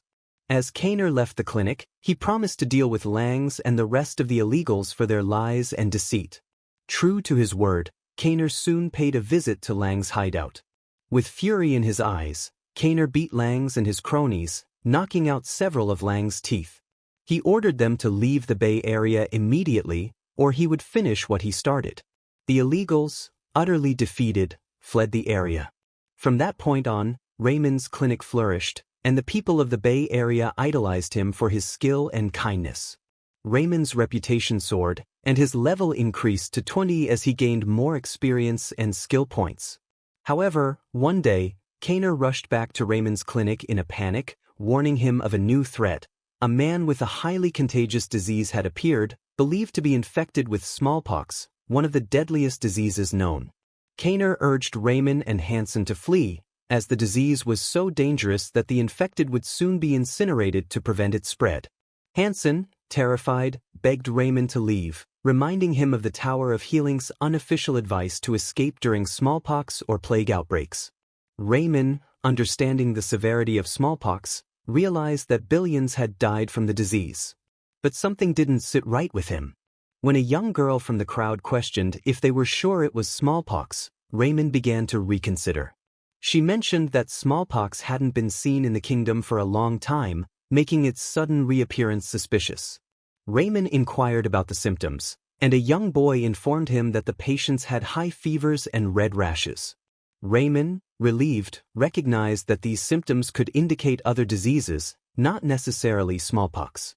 As Kaner left the clinic, he promised to deal with Langs and the rest of the illegals for their lies and deceit. True to his word, Kaner soon paid a visit to Lang's hideout. With fury in his eyes, Kaner beat Langs and his cronies, knocking out several of Lang's teeth. He ordered them to leave the Bay Area immediately, or he would finish what he started. The illegals, utterly defeated, fled the area. From that point on, Raymond's clinic flourished, and the people of the Bay Area idolized him for his skill and kindness. Raymond's reputation soared, and his level increased to 20 as he gained more experience and skill points. However, one day, Kaner rushed back to Raymond's clinic in a panic, warning him of a new threat. A man with a highly contagious disease had appeared, believed to be infected with smallpox, one of the deadliest diseases known. Kaner urged Raymond and Hansen to flee, as the disease was so dangerous that the infected would soon be incinerated to prevent its spread. Hansen, terrified, begged Raymond to leave, reminding him of the Tower of Healing's unofficial advice to escape during smallpox or plague outbreaks. Raymond, understanding the severity of smallpox, realized that billions had died from the disease. But something didn't sit right with him. When a young girl from the crowd questioned if they were sure it was smallpox, Raymond began to reconsider. She mentioned that smallpox hadn't been seen in the kingdom for a long time, making its sudden reappearance suspicious. Raymond inquired about the symptoms, and a young boy informed him that the patients had high fevers and red rashes. Raymond, relieved, recognized that these symptoms could indicate other diseases, not necessarily smallpox.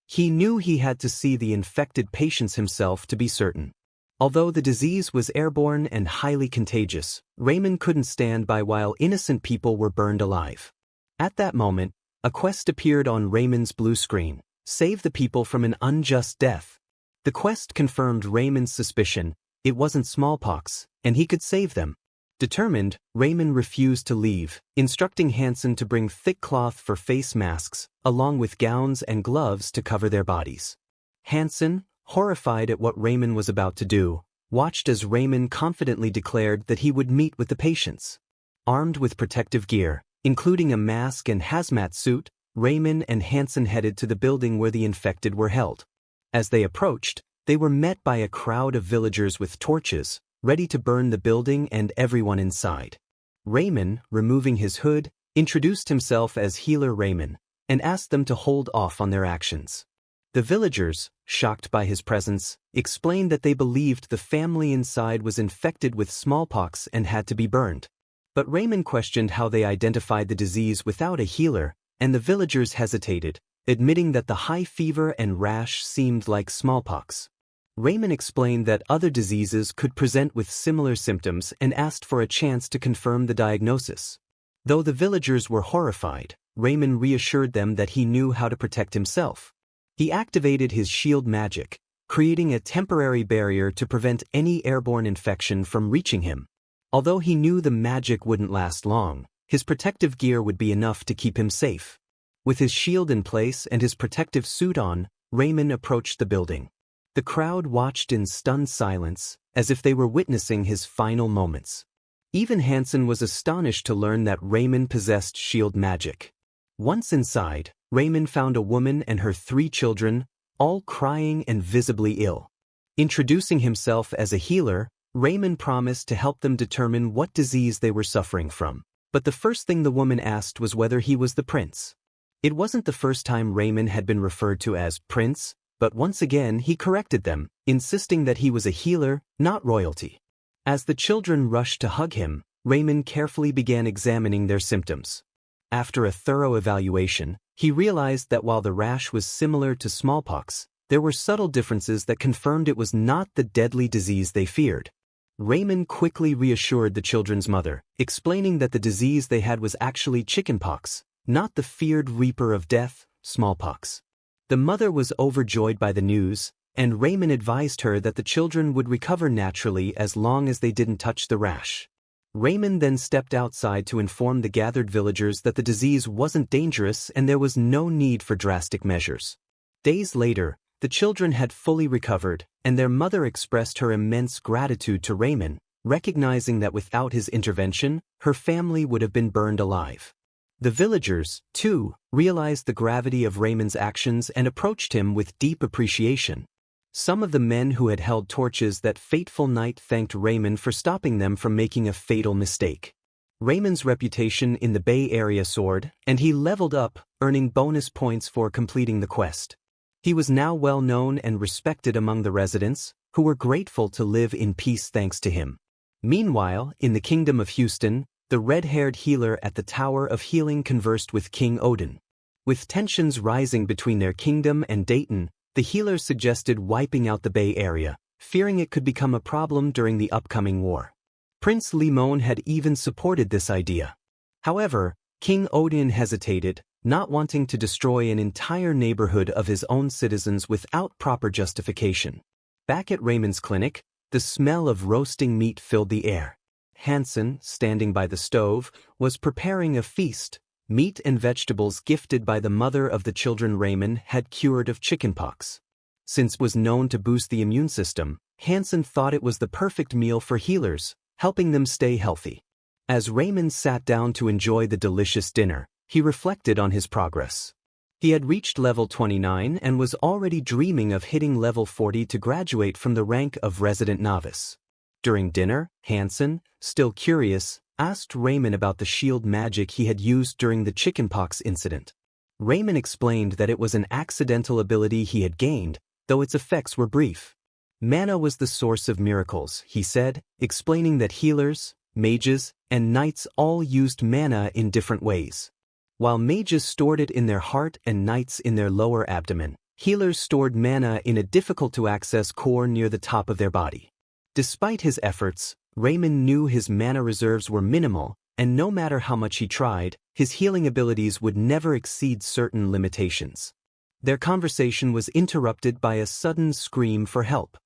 He knew he had to see the infected patients himself to be certain. Although the disease was airborne and highly contagious, Raymond couldn't stand by while innocent people were burned alive. At that moment, a quest appeared on Raymond's blue screen: save the people from an unjust death. The quest confirmed Raymond's suspicion: it wasn't smallpox, and he could save them. Determined, Raymond refused to leave, instructing Hansen to bring thick cloth for face masks, along with gowns and gloves to cover their bodies. Hansen, horrified at what Raymond was about to do, watched as Raymond confidently declared that he would meet with the patients. Armed with protective gear, including a mask and hazmat suit, Raymond and Hansen headed to the building where the infected were held. As they approached, they were met by a crowd of villagers with torches, ready to burn the building and everyone inside. Raymond, removing his hood, introduced himself as Healer Raymond, and asked them to hold off on their actions. The villagers, shocked by his presence, explained that they believed the family inside was infected with smallpox and had to be burned. But Raymond questioned how they identified the disease without a healer, and the villagers hesitated, admitting that the high fever and rash seemed like smallpox. Raymond explained that other diseases could present with similar symptoms and asked for a chance to confirm the diagnosis. Though the villagers were horrified, Raymond reassured them that he knew how to protect himself. He activated his shield magic, creating a temporary barrier to prevent any airborne infection from reaching him. Although he knew the magic wouldn't last long, his protective gear would be enough to keep him safe. With his shield in place and his protective suit on, Raymond approached the building. The crowd watched in stunned silence, as if they were witnessing his final moments. Even Hansen was astonished to learn that Raymond possessed shield magic. Once inside, Raymond found a woman and her 3 children, all crying and visibly ill. Introducing himself as a healer, Raymond promised to help them determine what disease they were suffering from. But the first thing the woman asked was whether he was the prince. It wasn't the first time Raymond had been referred to as prince, but once again he corrected them, insisting that he was a healer, not royalty. As the children rushed to hug him, Raymond carefully began examining their symptoms. After a thorough evaluation, he realized that while the rash was similar to smallpox, there were subtle differences that confirmed it was not the deadly disease they feared. Raymond quickly reassured the children's mother, explaining that the disease they had was actually chickenpox, not the feared reaper of death, smallpox. The mother was overjoyed by the news, and Raymond advised her that the children would recover naturally as long as they didn't touch the rash. Raymond then stepped outside to inform the gathered villagers that the disease wasn't dangerous and there was no need for drastic measures. Days later, the children had fully recovered, and their mother expressed her immense gratitude to Raymond, recognizing that without his intervention, her family would have been burned alive. The villagers, too, realized the gravity of Raymond's actions and approached him with deep appreciation. Some of the men who had held torches that fateful night thanked Raymond for stopping them from making a fatal mistake. Raymond's reputation in the Bay Area soared, and he leveled up, earning bonus points for completing the quest. He was now well known and respected among the residents, who were grateful to live in peace thanks to him. Meanwhile, in the Kingdom of Houston, the red-haired healer at the Tower of Healing conversed with King Odin. With tensions rising between their kingdom and Dayton, the healer suggested wiping out the Bay Area, fearing it could become a problem during the upcoming war. Prince Limon had even supported this idea. However, King Odin hesitated, not wanting to destroy an entire neighborhood of his own citizens without proper justification. Back at Raymond's clinic, the smell of roasting meat filled the air. Hansen, standing by the stove, was preparing a feast. Meat and vegetables gifted by the mother of the children Raymond had cured of chickenpox. Since it was known to boost the immune system, Hansen thought it was the perfect meal for healers, helping them stay healthy. As Raymond sat down to enjoy the delicious dinner, he reflected on his progress. He had reached level 29 and was already dreaming of hitting level 40 to graduate from the rank of resident novice. During dinner, Hansen, still curious, asked Raymond about the shield magic he had used during the chickenpox incident. Raymond explained that it was an accidental ability he had gained, though its effects were brief. Mana was the source of miracles, he said, explaining that healers, mages, and knights all used mana in different ways. While mages stored it in their heart and knights in their lower abdomen, healers stored mana in a difficult-to-access core near the top of their body. Despite his efforts, Raymond knew his mana reserves were minimal, and no matter how much he tried, his healing abilities would never exceed certain limitations. Their conversation was interrupted by a sudden scream for help.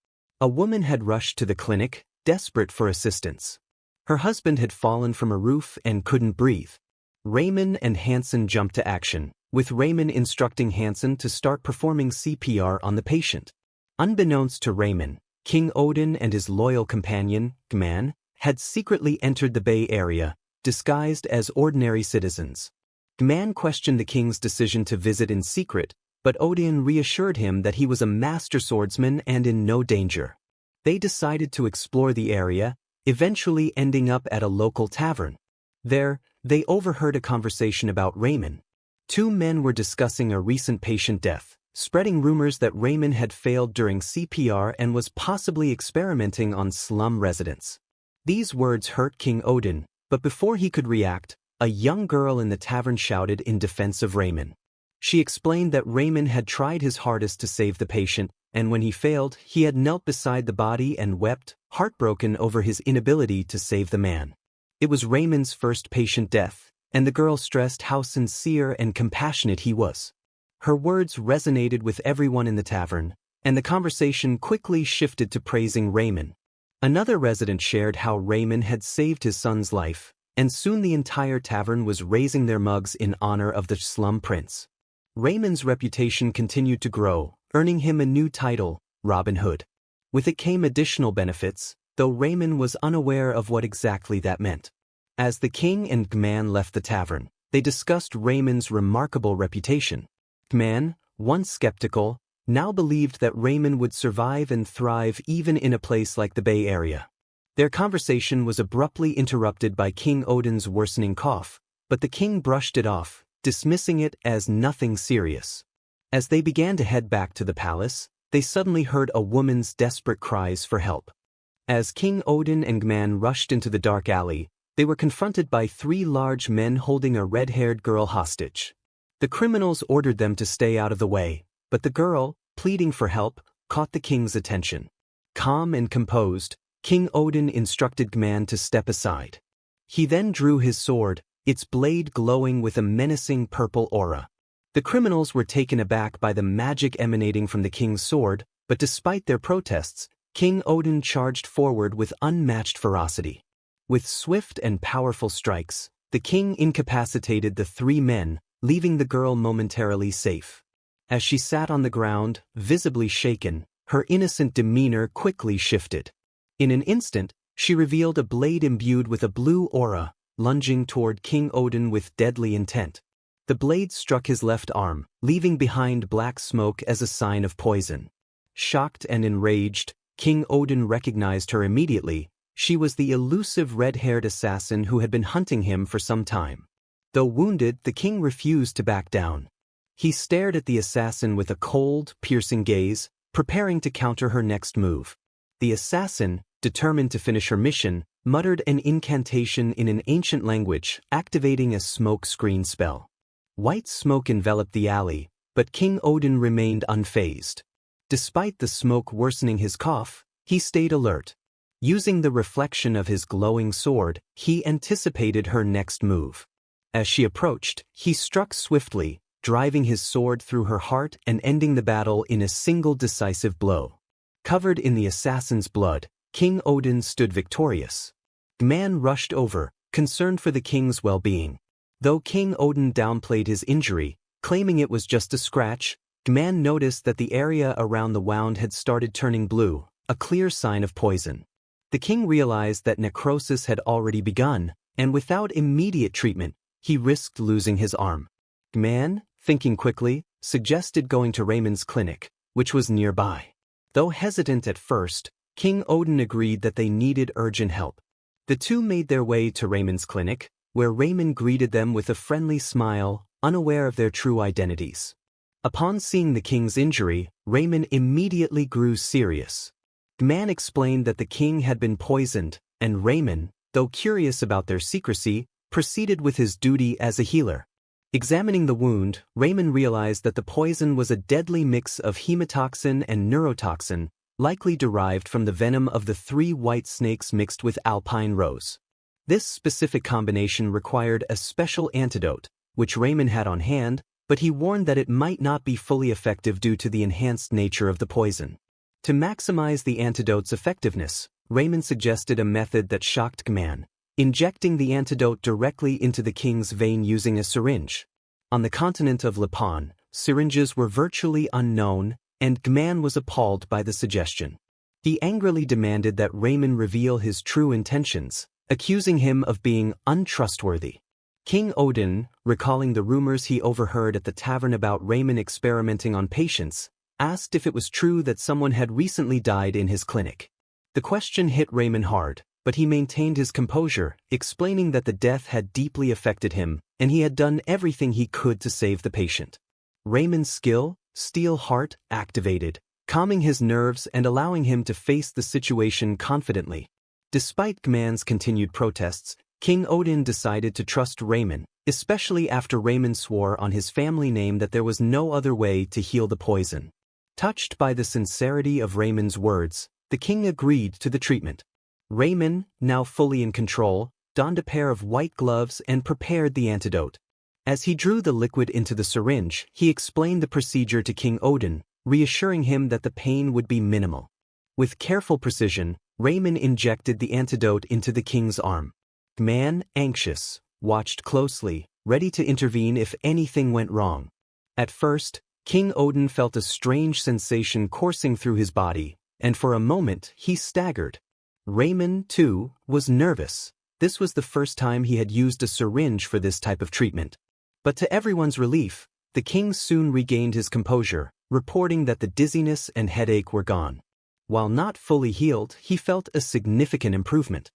A woman had rushed to the clinic, desperate for assistance. Her husband had fallen from a roof and couldn't breathe. Raymond and Hansen jumped to action, with Raymond instructing Hansen to start performing CPR on the patient. Unbeknownst to Raymond, King Odin and his loyal companion, Gman, had secretly entered the Bay Area, disguised as ordinary citizens. Gman questioned the king's decision to visit in secret, but Odin reassured him that he was a master swordsman and in no danger. They decided to explore the area, eventually ending up at a local tavern. There, they overheard a conversation about Raymond. Two men were discussing a recent patient death, spreading rumors that Raymond had failed during CPR and was possibly experimenting on slum residents. These words hurt King Odin, but before he could react, a young girl in the tavern shouted in defense of Raymond. She explained that Raymond had tried his hardest to save the patient, and when he failed, he had knelt beside the body and wept, heartbroken over his inability to save the man. It was Raymond's first patient death, and the girl stressed how sincere and compassionate he was. Her words resonated with everyone in the tavern, and the conversation quickly shifted to praising Raymond. Another resident shared how Raymond had saved his son's life, and soon the entire tavern was raising their mugs in honor of the slum prince. Raymond's reputation continued to grow, earning him a new title, Robin Hood. With it came additional benefits, though Raymond was unaware of what exactly that meant. As the king and Gman left the tavern, they discussed Raymond's remarkable reputation. Gman, once skeptical, now believed that Raymond would survive and thrive even in a place like the Bay Area. Their conversation was abruptly interrupted by King Odin's worsening cough, but the king brushed it off, dismissing it as nothing serious. As they began to head back to the palace, they suddenly heard a woman's desperate cries for help. As King Odin and Gman rushed into the dark alley, they were confronted by three large men holding a red-haired girl hostage. The criminals ordered them to stay out of the way, but the girl, pleading for help, caught the king's attention. Calm and composed, King Odin instructed Gman to step aside. He then drew his sword, its blade glowing with a menacing purple aura. The criminals were taken aback by the magic emanating from the king's sword, but despite their protests, King Odin charged forward with unmatched ferocity. With swift and powerful strikes, the king incapacitated the three men, leaving the girl momentarily safe. As she sat on the ground, visibly shaken, her innocent demeanor quickly shifted. In an instant, she revealed a blade imbued with a blue aura, lunging toward King Odin with deadly intent. The blade struck his left arm, leaving behind black smoke as a sign of poison. Shocked and enraged, King Odin recognized her immediately. She was the elusive red-haired assassin who had been hunting him for some time. Though wounded, the king refused to back down. He stared at the assassin with a cold, piercing gaze, preparing to counter her next move. The assassin, determined to finish her mission, muttered an incantation in an ancient language, activating a smoke screen spell. White smoke enveloped the alley, but King Odin remained unfazed. Despite the smoke worsening his cough, he stayed alert. Using the reflection of his glowing sword, he anticipated her next move. As she approached, he struck swiftly, driving his sword through her heart and ending the battle in a single decisive blow. Covered in the assassin's blood, King Odin stood victorious. Gman rushed over, concerned for the king's well-being. Though King Odin downplayed his injury, claiming it was just a scratch, Gman noticed that the area around the wound had started turning blue, a clear sign of poison. The king realized that necrosis had already begun, and without immediate treatment, he risked losing his arm. Gman, thinking quickly, suggested going to Raymond's clinic, which was nearby. Though hesitant at first, King Odin agreed that they needed urgent help. The two made their way to Raymond's clinic, where Raymond greeted them with a friendly smile, unaware of their true identities. Upon seeing the king's injury, Raymond immediately grew serious. Gman explained that the king had been poisoned, and Raymond, though curious about their secrecy, proceeded with his duty as a healer. Examining the wound, Raymond realized that the poison was a deadly mix of hemotoxin and neurotoxin, likely derived from the venom of the three white snakes mixed with alpine rose. This specific combination required a special antidote, which Raymond had on hand, but he warned that it might not be fully effective due to the enhanced nature of the poison. To maximize the antidote's effectiveness, Raymond suggested a method that shocked Gman, injecting the antidote directly into the king's vein using a syringe. On the continent of Lapon, syringes were virtually unknown, and Gman was appalled by the suggestion. He angrily demanded that Raymond reveal his true intentions, accusing him of being untrustworthy. King Odin, recalling the rumors he overheard at the tavern about Raymond experimenting on patients, asked if it was true that someone had recently died in his clinic. The question hit Raymond hard, but he maintained his composure, explaining that the death had deeply affected him, and he had done everything he could to save the patient. Raymond's skill, steel heart, activated, calming his nerves and allowing him to face the situation confidently. Despite Gman's continued protests, King Odin decided to trust Raymond, especially after Raymond swore on his family name that there was no other way to heal the poison. Touched by the sincerity of Raymond's words, the king agreed to the treatment. Raymond, now fully in control, donned a pair of white gloves and prepared the antidote. As he drew the liquid into the syringe, he explained the procedure to King Odin, reassuring him that the pain would be minimal. With careful precision, Raymond injected the antidote into the king's arm. Gman, anxious, watched closely, ready to intervene if anything went wrong. At first, King Odin felt a strange sensation coursing through his body, and for a moment he staggered. Raymond, too, was nervous. This was the first time he had used a syringe for this type of treatment. But to everyone's relief, the king soon regained his composure, reporting that the dizziness and headache were gone. While not fully healed, he felt a significant improvement.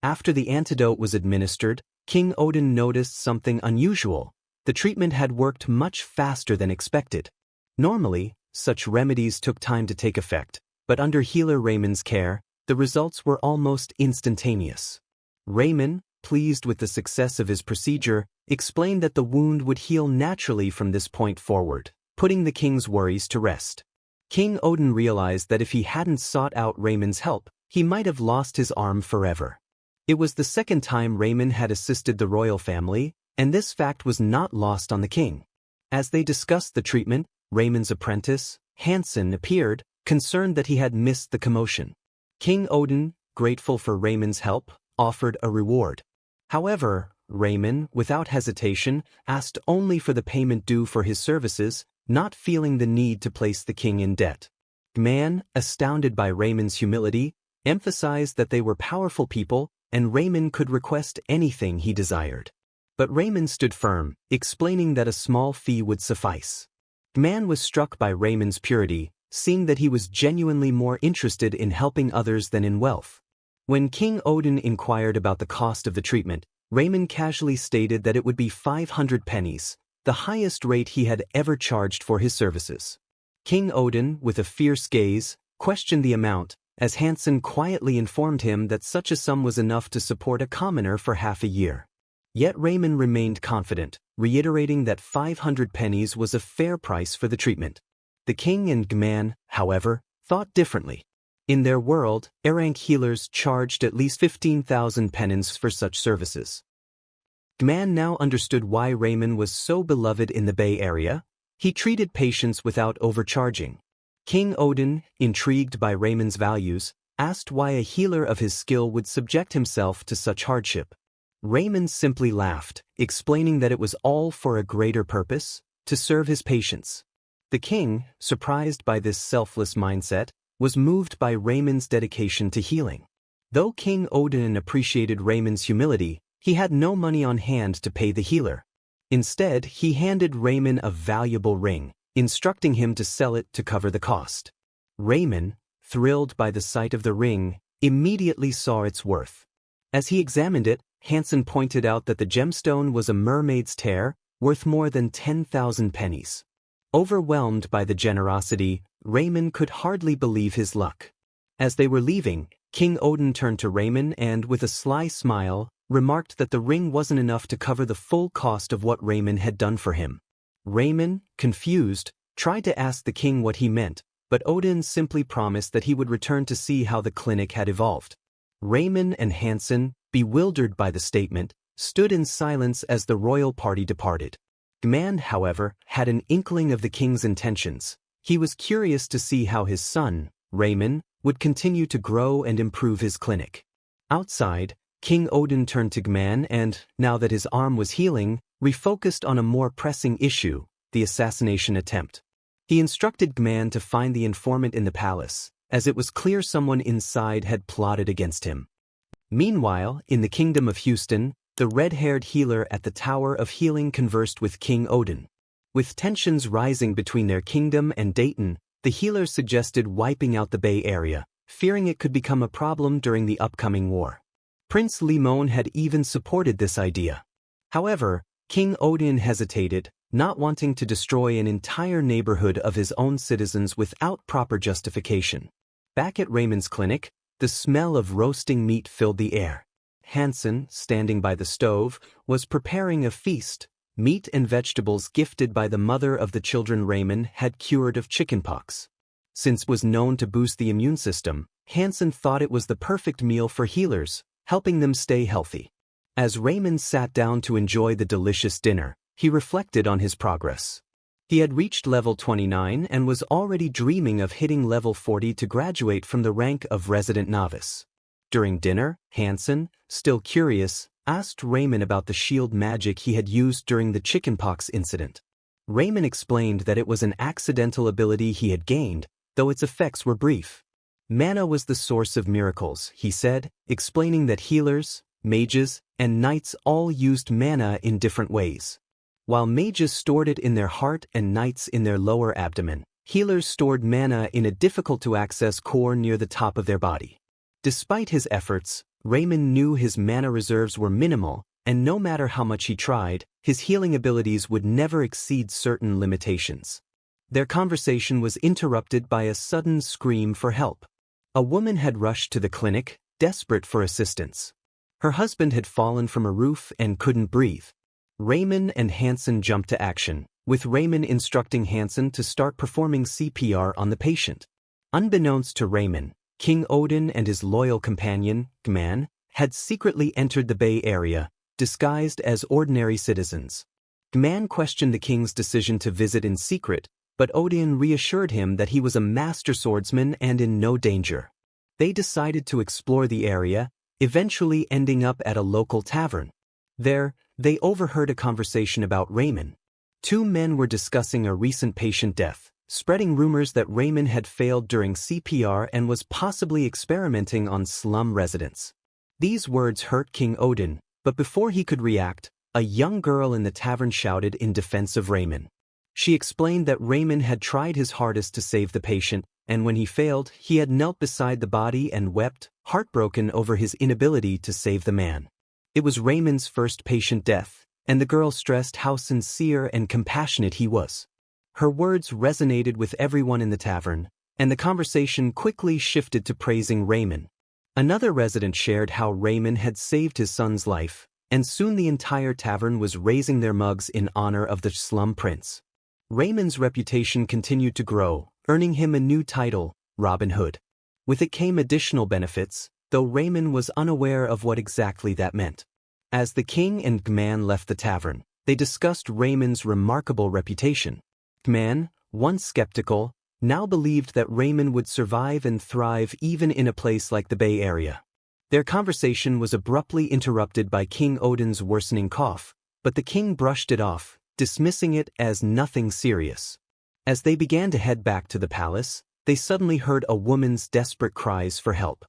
After the antidote was administered, King Odin noticed something unusual. The treatment had worked much faster than expected. Normally, such remedies took time to take effect, but under healer Raymond's care, the results were almost instantaneous. Raymond, pleased with the success of his procedure, explained that the wound would heal naturally from this point forward, putting the king's worries to rest. King Odin realized that if he hadn't sought out Raymond's help, he might have lost his arm forever. It was the second time Raymond had assisted the royal family, and this fact was not lost on the king. As they discussed the treatment, Raymond's apprentice, Hansen, appeared, concerned that he had missed the commotion. King Odin, grateful for Raymond's help, offered a reward. However, Raymond, without hesitation, asked only for the payment due for his services, not feeling the need to place the king in debt. Gman, astounded by Raymond's humility, emphasized that they were powerful people, and Raymond could request anything he desired. But Raymond stood firm, explaining that a small fee would suffice. Gman was struck by Raymond's purity, seeing that he was genuinely more interested in helping others than in wealth. When King Odin inquired about the cost of the treatment, Raymond casually stated that it would be 500 pennies, the highest rate he had ever charged for his services. King Odin, with a fierce gaze, questioned the amount, as Hansen quietly informed him that such a sum was enough to support a commoner for half a year. Yet Raymond remained confident, reiterating that 500 pennies was a fair price for the treatment. The king and Gman, however, thought differently. In their world, S-Rank healers charged at least 15,000 pennies for such services. Gman now understood why Raymond was so beloved in the Bay Area. He treated patients without overcharging. King Odin, intrigued by Raymond's values, asked why a healer of his skill would subject himself to such hardship. Raymond simply laughed, explaining that it was all for a greater purpose, to serve his patients. The king, surprised by this selfless mindset, was moved by Raymond's dedication to healing. Though King Odin appreciated Raymond's humility, he had no money on hand to pay the healer. Instead, he handed Raymond a valuable ring, instructing him to sell it to cover the cost. Raymond, thrilled by the sight of the ring, immediately saw its worth. As he examined it, Hansen pointed out that the gemstone was a mermaid's tear, worth more than 10,000 pennies. Overwhelmed by the generosity, Raymond could hardly believe his luck. As they were leaving, King Odin turned to Raymond and, with a sly smile, remarked that the ring wasn't enough to cover the full cost of what Raymond had done for him. Raymond, confused, tried to ask the king what he meant, but Odin simply promised that he would return to see how the clinic had evolved. Raymond and Hansen, bewildered by the statement, stood in silence as the royal party departed. Gman, however, had an inkling of the king's intentions. He was curious to see how his son, Raymond, would continue to grow and improve his clinic. Outside, King Odin turned to Gman and, now that his arm was healing, refocused on a more pressing issue, the assassination attempt. He instructed Gman to find the informant in the palace, as it was clear someone inside had plotted against him. Meanwhile, in the kingdom of Houston, The red-haired healer at the Tower of Healing conversed with King Odin. With tensions rising between their kingdom and Dayton, the healer suggested wiping out the Bay Area, fearing it could become a problem during the upcoming war. Prince Limon had even supported this idea. However, King Odin hesitated, not wanting to destroy an entire neighborhood of his own citizens without proper justification. Back at Raymond's clinic, the smell of roasting meat filled the air. Hansen, standing by the stove, was preparing a feast. Meat and vegetables gifted by the mother of the children Raymond had cured of chickenpox. Since it was known to boost the immune system, Hansen thought it was the perfect meal for healers, helping them stay healthy. As Raymond sat down to enjoy the delicious dinner, he reflected on his progress. He had reached level 29 and was already dreaming of hitting level 40 to graduate from the rank of resident novice. During dinner, Hansen, still curious, asked Raymond about the shield magic he had used during the chickenpox incident. Raymond explained that it was an accidental ability he had gained, though its effects were brief. Mana was the source of miracles, he said, explaining that healers, mages, and knights all used mana in different ways. While mages stored it in their heart and knights in their lower abdomen, healers stored mana in a difficult-to-access core near the top of their body. Despite his efforts, Raymond knew his mana reserves were minimal, and no matter how much he tried, his healing abilities would never exceed certain limitations. Their conversation was interrupted by a sudden scream for help. A woman had rushed to the clinic, desperate for assistance. Her husband had fallen from a roof and couldn't breathe. Raymond and Hansen jumped to action, with Raymond instructing Hansen to start performing CPR on the patient. Unbeknownst to Raymond, King Odin and his loyal companion, Gman, had secretly entered the Bay Area, disguised as ordinary citizens. Gman questioned the king's decision to visit in secret, but Odin reassured him that he was a master swordsman and in no danger. They decided to explore the area, eventually ending up at a local tavern. There, they overheard a conversation about Raymond. Two men were discussing a recent patient death, spreading rumors that Raymond had failed during CPR and was possibly experimenting on slum residents. These words hurt King Odin, but before he could react, a young girl in the tavern shouted in defense of Raymond. She explained that Raymond had tried his hardest to save the patient, and when he failed, he had knelt beside the body and wept, heartbroken over his inability to save the man. It was Raymond's first patient death, and the girl stressed how sincere and compassionate he was. Her words resonated with everyone in the tavern, and the conversation quickly shifted to praising Raymond. Another resident shared how Raymond had saved his son's life, and soon the entire tavern was raising their mugs in honor of the slum prince. Raymond's reputation continued to grow, earning him a new title, Robin Hood. With it came additional benefits, though Raymond was unaware of what exactly that meant. As the king and Gman left the tavern, they discussed Raymond's remarkable reputation. Gman, once skeptical, now believed that Raymond would survive and thrive even in a place like the Bay Area. Their conversation was abruptly interrupted by King Odin's worsening cough, but the king brushed it off, dismissing it as nothing serious. As they began to head back to the palace, they suddenly heard a woman's desperate cries for help.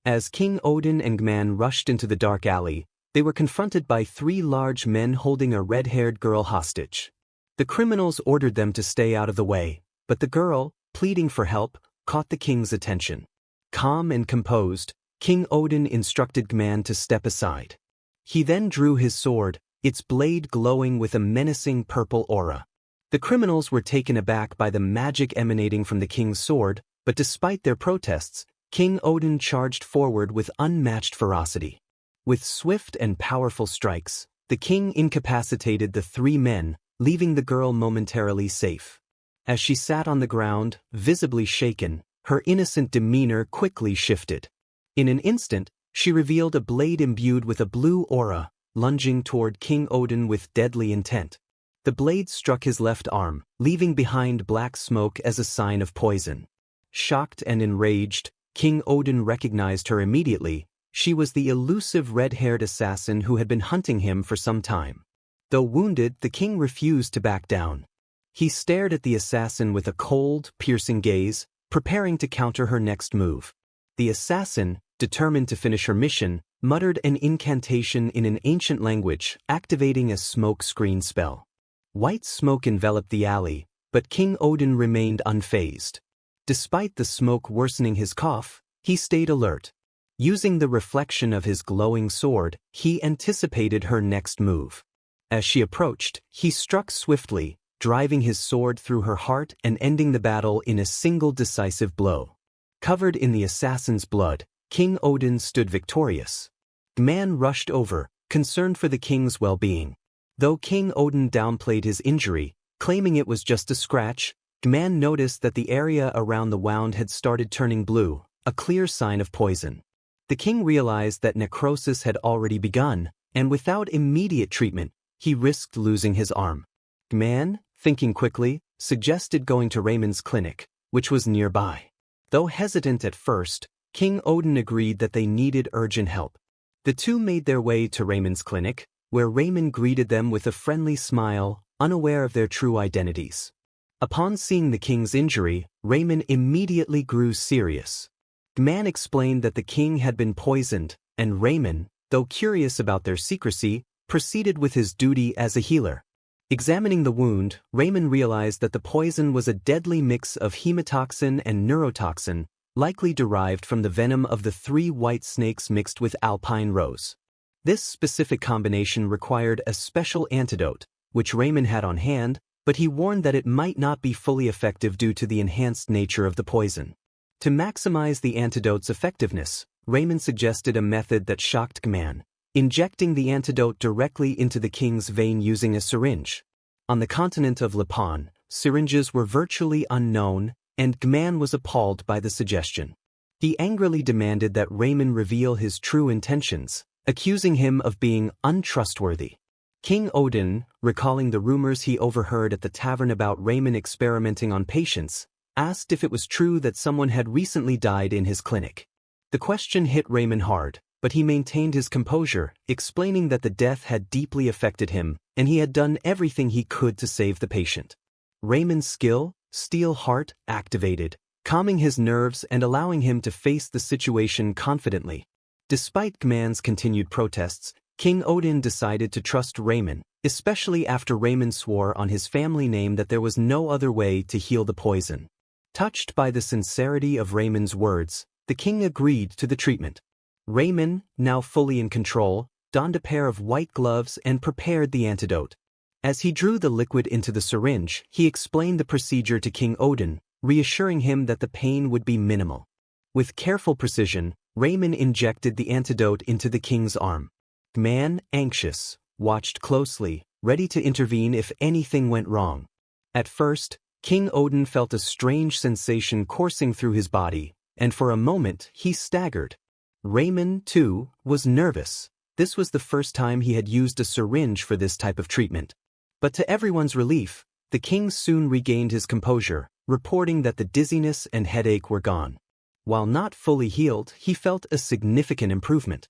As King Odin and Gman rushed into the dark alley, they were confronted by three large men holding a red-haired girl hostage. The criminals ordered them to stay out of the way, but the girl, pleading for help, caught the king's attention. Calm and composed, King Odin instructed Gman to step aside. He then drew his sword, its blade glowing with a menacing purple aura. The criminals were taken aback by the magic emanating from the king's sword, but despite their protests, King Odin charged forward with unmatched ferocity. With swift and powerful strikes, the king incapacitated the three men, leaving the girl momentarily safe. As she sat on the ground, visibly shaken, her innocent demeanor quickly shifted. In an instant, she revealed a blade imbued with a blue aura, lunging toward King Odin with deadly intent. The blade struck his left arm, leaving behind black smoke as a sign of poison. Shocked and enraged, King Odin recognized her immediately. She was the elusive red-haired assassin who had been hunting him for some time. Though wounded, the king refused to back down. He stared at the assassin with a cold, piercing gaze, preparing to counter her next move. The assassin, determined to finish her mission, muttered an incantation in an ancient language, activating a smoke screen spell. White smoke enveloped the alley, but King Odin remained unfazed. Despite the smoke worsening his cough, he stayed alert. Using the reflection of his glowing sword, he anticipated her next move. As she approached, he struck swiftly, driving his sword through her heart and ending the battle in a single decisive blow. Covered in the assassin's blood, King Odin stood victorious. Man rushed over, concerned for the king's well-being. Though King Odin downplayed his injury, claiming it was just a scratch, Man noticed that the area around the wound had started turning blue, a clear sign of poison. The king realized that necrosis had already begun, and without immediate treatment, he risked losing his arm. Man, thinking quickly, suggested going to Raymond's clinic, which was nearby. Though hesitant at first, King Odin agreed that they needed urgent help. The two made their way to Raymond's clinic, where Raymond greeted them with a friendly smile, unaware of their true identities. Upon seeing the king's injury, Raymond immediately grew serious. Man explained that the king had been poisoned, and Raymond, though curious about their secrecy, proceeded with his duty as a healer. Examining the wound, Raymond realized that the poison was a deadly mix of hemotoxin and neurotoxin, likely derived from the venom of the 3 white snakes mixed with alpine rose. This specific combination required a special antidote, which Raymond had on hand, but he warned that it might not be fully effective due to the enhanced nature of the poison. To maximize the antidote's effectiveness, Raymond suggested a method that shocked Gman, injecting the antidote directly into the king's vein using a syringe. On the continent of Lapon, syringes were virtually unknown, and Gman was appalled by the suggestion. He angrily demanded that Raymond reveal his true intentions, accusing him of being untrustworthy. King Odin, recalling the rumors he overheard at the tavern about Raymond experimenting on patients, asked if it was true that someone had recently died in his clinic. The question hit Raymond hard, but he maintained his composure, explaining that the death had deeply affected him, and he had done everything he could to save the patient. Raymond's skill, steel heart, activated, calming his nerves and allowing him to face the situation confidently. Despite Gman's continued protests, King Odin decided to trust Raymond, especially after Raymond swore on his family name that there was no other way to heal the poison. Touched by the sincerity of Raymond's words, the king agreed to the treatment. Raymond, now fully in control, donned a pair of white gloves and prepared the antidote. As he drew the liquid into the syringe, he explained the procedure to King Odin, reassuring him that the pain would be minimal. With careful precision, Raymond injected the antidote into the king's arm. Man, anxious, watched closely, ready to intervene if anything went wrong. At first, King Odin felt a strange sensation coursing through his body, and for a moment he staggered. Raymond, too, was nervous. This was the first time he had used a syringe for this type of treatment. But to everyone's relief, the king soon regained his composure, reporting that the dizziness and headache were gone. While not fully healed, he felt a significant improvement.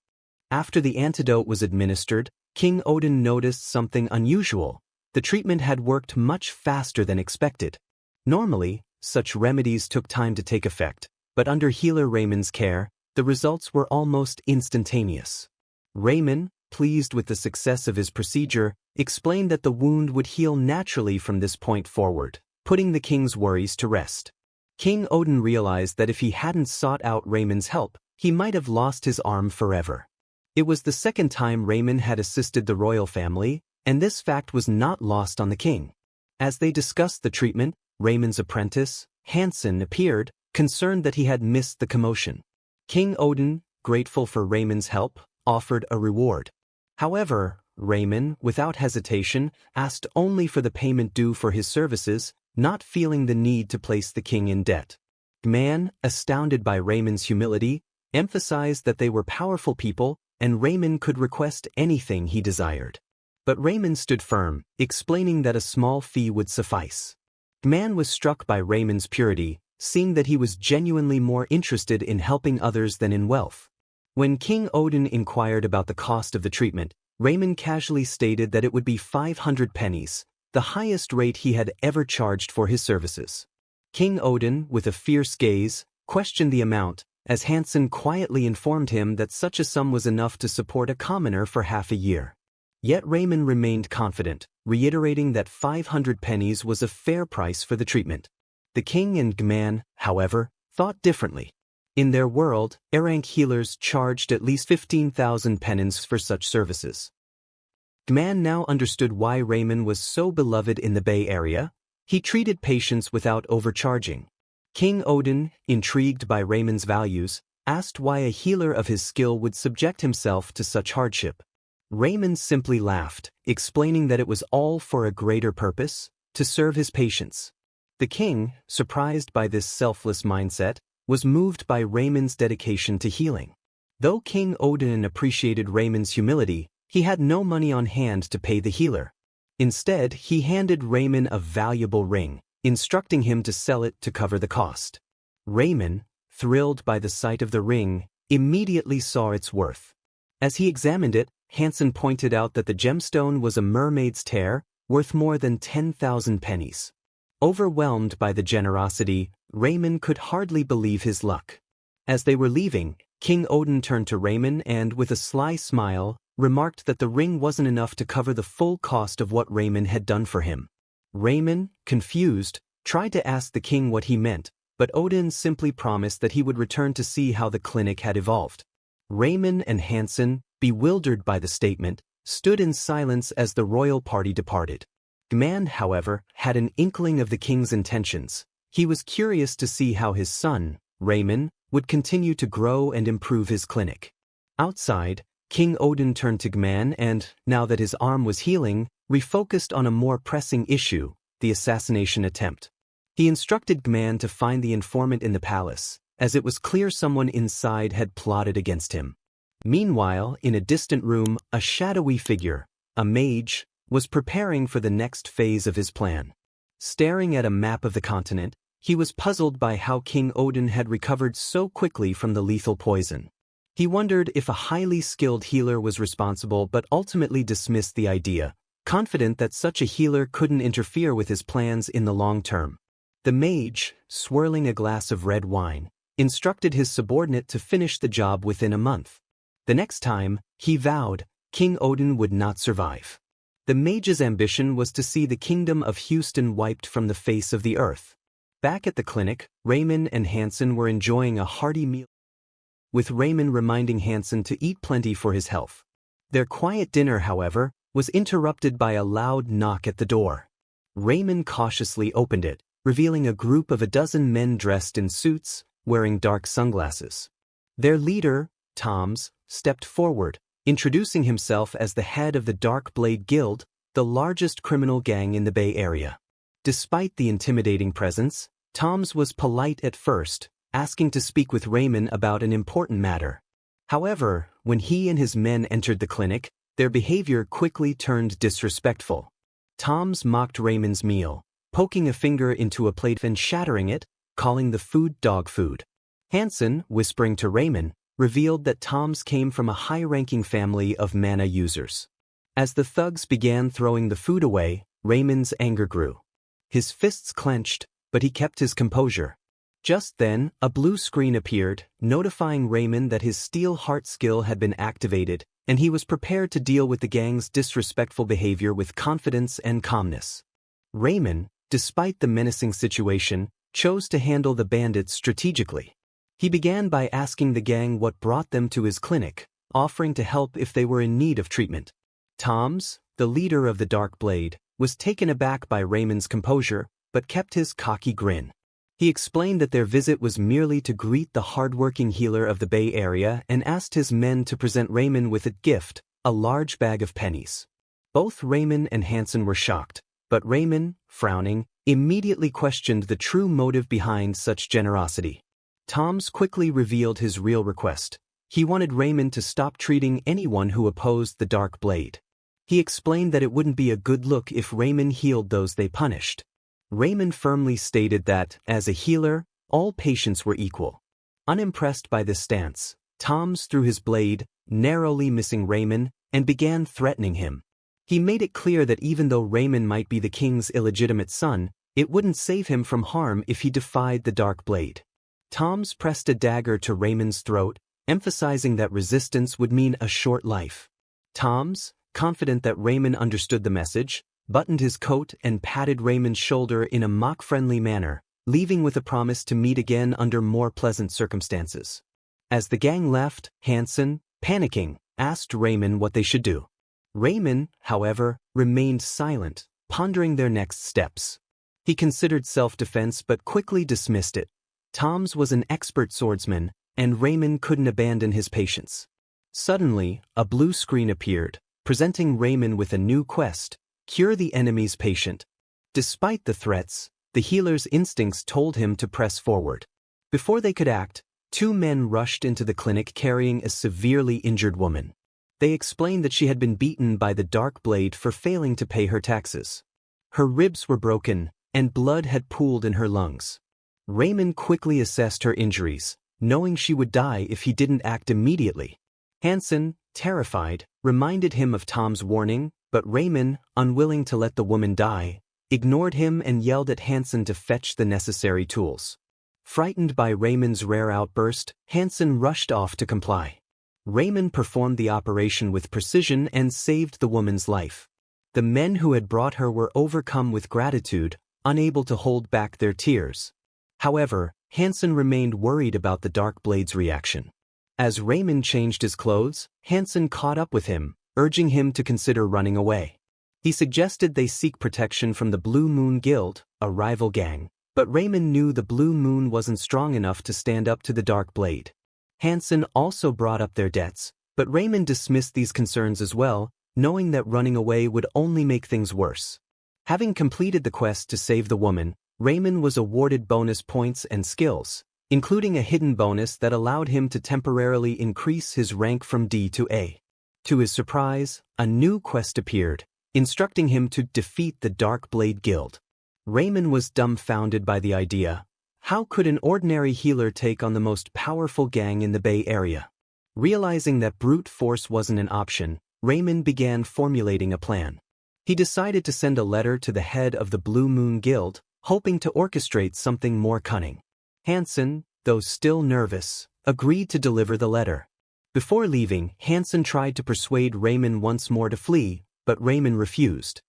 After the antidote was administered, King Odin noticed something unusual. The treatment had worked much faster than expected. Normally, such remedies took time to take effect, but under healer Raymond's care, the results were almost instantaneous. Raymond, pleased with the success of his procedure, explained that the wound would heal naturally from this point forward, putting the king's worries to rest. King Odin realized that if he hadn't sought out Raymond's help, he might have lost his arm forever. It was the second time Raymond had assisted the royal family, and this fact was not lost on the king. As they discussed the treatment, Raymond's apprentice, Hansen, appeared, concerned that he had missed the commotion. King Odin, grateful for Raymond's help, offered a reward. However, Raymond, without hesitation, asked only for the payment due for his services, not feeling the need to place the king in debt. Man, astounded by Raymond's humility, emphasized that they were powerful people, and Raymond could request anything he desired. But Raymond stood firm, explaining that a small fee would suffice. Man was struck by Raymond's purity, seeing that he was genuinely more interested in helping others than in wealth. When King Odin inquired about the cost of the treatment, Raymond casually stated that it would be 500 pennies, the highest rate he had ever charged for his services. King Odin, with a fierce gaze, questioned the amount, as Hansen quietly informed him that such a sum was enough to support a commoner for half a year. Yet Raymond remained confident, reiterating that 500 pennies was a fair price for the treatment. The king and Gman, however, thought differently. In their world, S-Rank healers charged at least 15,000 pennies for such services. Gman now understood why Raymond was so beloved in the Bay Area. He treated patients without overcharging. King Odin, intrigued by Raymond's values, asked why a healer of his skill would subject himself to such hardship. Raymond simply laughed, explaining that it was all for a greater purpose, to serve his patients. The king, surprised by this selfless mindset, was moved by Raymond's dedication to healing. Though King Odin appreciated Raymond's humility, he had no money on hand to pay the healer. Instead, he handed Raymond a valuable ring, instructing him to sell it to cover the cost. Raymond, thrilled by the sight of the ring, immediately saw its worth. As he examined it, Hansen pointed out that the gemstone was a mermaid's tear, worth more than 10,000 pennies. Overwhelmed by the generosity, Raymond could hardly believe his luck. As they were leaving, King Odin turned to Raymond and, with a sly smile, remarked that the ring wasn't enough to cover the full cost of what Raymond had done for him. Raymond, confused, tried to ask the king what he meant, but Odin simply promised that he would return to see how the clinic had evolved. Raymond and Hansen, bewildered by the statement, stood in silence as the royal party departed. Gman, however, had an inkling of the king's intentions. He was curious to see how his son, Raymond, would continue to grow and improve his clinic. Outside, King Odin turned to Gman and, now that his arm was healing, refocused on a more pressing issue, the assassination attempt. He instructed Gman to find the informant in the palace, as it was clear someone inside had plotted against him. Meanwhile, in a distant room, a shadowy figure, a mage, was preparing for the next phase of his plan. Staring at a map of the continent, he was puzzled by how King Odin had recovered so quickly from the lethal poison. He wondered if a highly skilled healer was responsible, but ultimately dismissed the idea, confident that such a healer couldn't interfere with his plans in the long term. The mage, swirling a glass of red wine, instructed his subordinate to finish the job within a month. The next time, he vowed, King Odin would not survive. The mage's ambition was to see the kingdom of Houston wiped from the face of the earth. Back at the clinic, Raymond and Hansen were enjoying a hearty meal, with Raymond reminding Hansen to eat plenty for his health. Their quiet dinner, however, was interrupted by a loud knock at the door. Raymond cautiously opened it, revealing a group of a dozen men dressed in suits, wearing dark sunglasses. Their leader, Toms, stepped forward, introducing himself as the head of the Dark Blade Guild, the largest criminal gang in the Bay Area. Despite the intimidating presence, Toms was polite at first, asking to speak with Raymond about an important matter. However, when he and his men entered the clinic, their behavior quickly turned disrespectful. Toms mocked Raymond's meal, poking a finger into a plate and shattering it, calling the food dog food. Hansen, whispering to Raymond, revealed that Toms came from a high-ranking family of mana users. As the thugs began throwing the food away, Raymond's anger grew. His fists clenched, but he kept his composure. Just then, a blue screen appeared, notifying Raymond that his steel heart skill had been activated, and he was prepared to deal with the gang's disrespectful behavior with confidence and calmness. Raymond, despite the menacing situation, chose to handle the bandits strategically. He began by asking the gang what brought them to his clinic, offering to help if they were in need of treatment. Toms, the leader of the Dark Blade, was taken aback by Raymond's composure, but kept his cocky grin. He explained that their visit was merely to greet the hardworking healer of the Bay Area and asked his men to present Raymond with a gift, a large bag of pennies. Both Raymond and Hansen were shocked, but Raymond, frowning, immediately questioned the true motive behind such generosity. Toms quickly revealed his real request. He wanted Raymond to stop treating anyone who opposed the Dark Blade. He explained that it wouldn't be a good look if Raymond healed those they punished. Raymond firmly stated that, as a healer, all patients were equal. Unimpressed by this stance, Toms threw his blade, narrowly missing Raymond, and began threatening him. He made it clear that even though Raymond might be the king's illegitimate son, it wouldn't save him from harm if he defied the Dark Blade. Toms pressed a dagger to Raymond's throat, emphasizing that resistance would mean a short life. Toms, confident that Raymond understood the message, buttoned his coat and patted Raymond's shoulder in a mock-friendly manner, leaving with a promise to meet again under more pleasant circumstances. As the gang left, Hansen, panicking, asked Raymond what they should do. Raymond, however, remained silent, pondering their next steps. He considered self-defense but quickly dismissed it. Toms was an expert swordsman, and Raymond couldn't abandon his patience. Suddenly, a blue screen appeared, presenting Raymond with a new quest: cure the enemy's patient. Despite the threats, the healer's instincts told him to press forward. Before they could act, two men rushed into the clinic carrying a severely injured woman. They explained that she had been beaten by the Dark Blade for failing to pay her taxes. Her ribs were broken, and blood had pooled in her lungs. Raymond quickly assessed her injuries, knowing she would die if he didn't act immediately. Hansen, terrified, reminded him of Tom's warning, but Raymond, unwilling to let the woman die, ignored him and yelled at Hansen to fetch the necessary tools. Frightened by Raymond's rare outburst, Hansen rushed off to comply. Raymond performed the operation with precision and saved the woman's life. The men who had brought her were overcome with gratitude, unable to hold back their tears. However, Hansen remained worried about the Dark Blade's reaction. As Raymond changed his clothes, Hansen caught up with him, urging him to consider running away. He suggested they seek protection from the Blue Moon Guild, a rival gang, but Raymond knew the Blue Moon wasn't strong enough to stand up to the Dark Blade. Hansen also brought up their debts, but Raymond dismissed these concerns as well, knowing that running away would only make things worse. Having completed the quest to save the woman, Raymond was awarded bonus points and skills, including a hidden bonus that allowed him to temporarily increase his rank from D to A. To his surprise, a new quest appeared, instructing him to defeat the Dark Blade Guild. Raymond was dumbfounded by the idea. How could an ordinary healer take on the most powerful gang in the Bay Area? Realizing that brute force wasn't an option, Raymond began formulating a plan. He decided to send a letter to the head of the Blue Moon Guild, hoping to orchestrate something more cunning. Hansen, though still nervous, agreed to deliver the letter. Before leaving, Hansen tried to persuade Raymond once more to flee, but Raymond refused.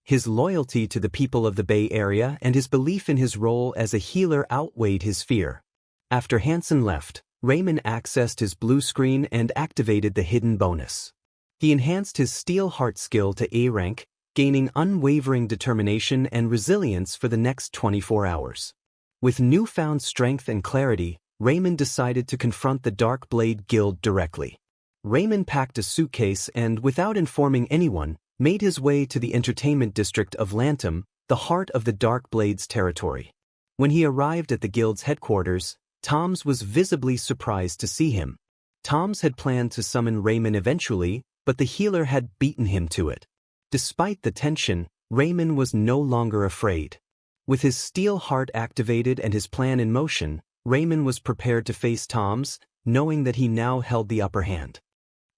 His loyalty to the people of the Bay Area and his belief in his role as a healer outweighed his fear. After Hansen left, Raymond accessed his blue screen and activated the hidden bonus. He enhanced his Steel Heart skill to A rank, gaining unwavering determination and resilience for the next 24 hours. With newfound strength and clarity, Raymond decided to confront the Dark Blade Guild directly. Raymond packed a suitcase and, without informing anyone, made his way to the entertainment district of Lantum, the heart of the Dark Blade's territory. When he arrived at the guild's headquarters, Toms was visibly surprised to see him. Toms had planned to summon Raymond eventually, but the healer had beaten him to it. Despite the tension, Raymond was no longer afraid. With his steel heart activated and his plan in motion, Raymond was prepared to face Toms, knowing that he now held the upper hand.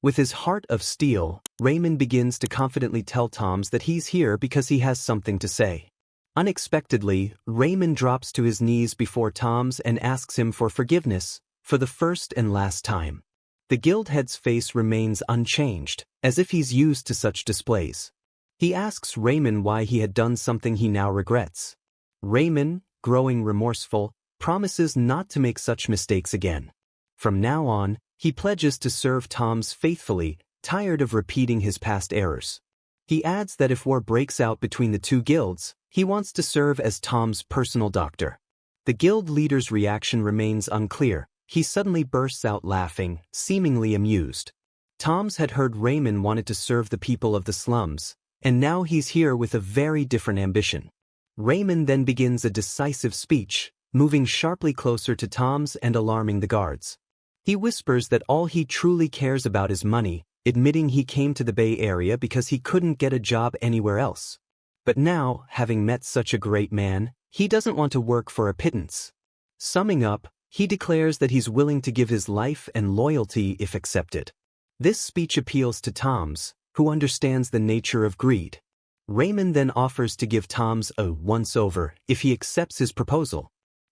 With his heart of steel, Raymond begins to confidently tell Toms that he's here because he has something to say. Unexpectedly, Raymond drops to his knees before Toms and asks him for forgiveness, for the first and last time. The guild head's face remains unchanged, as if he's used to such displays. He asks Raymond why he had done something he now regrets. Raymond, growing remorseful, promises not to make such mistakes again. From now on, he pledges to serve Toms faithfully, tired of repeating his past errors. He adds that if war breaks out between the two guilds, he wants to serve as Tom's personal doctor. The guild leader's reaction remains unclear. He suddenly bursts out laughing, seemingly amused. Toms had heard Raymond wanted to serve the people of the slums, and now he's here with a very different ambition. Raymond then begins a decisive speech, moving sharply closer to Toms and alarming the guards. He whispers that all he truly cares about is money, admitting he came to the Bay Area because he couldn't get a job anywhere else. But now, having met such a great man, he doesn't want to work for a pittance. Summing up, he declares that he's willing to give his life and loyalty if accepted. This speech appeals to Toms, who understands the nature of greed. Raymond then offers to give Toms a once-over if he accepts his proposal.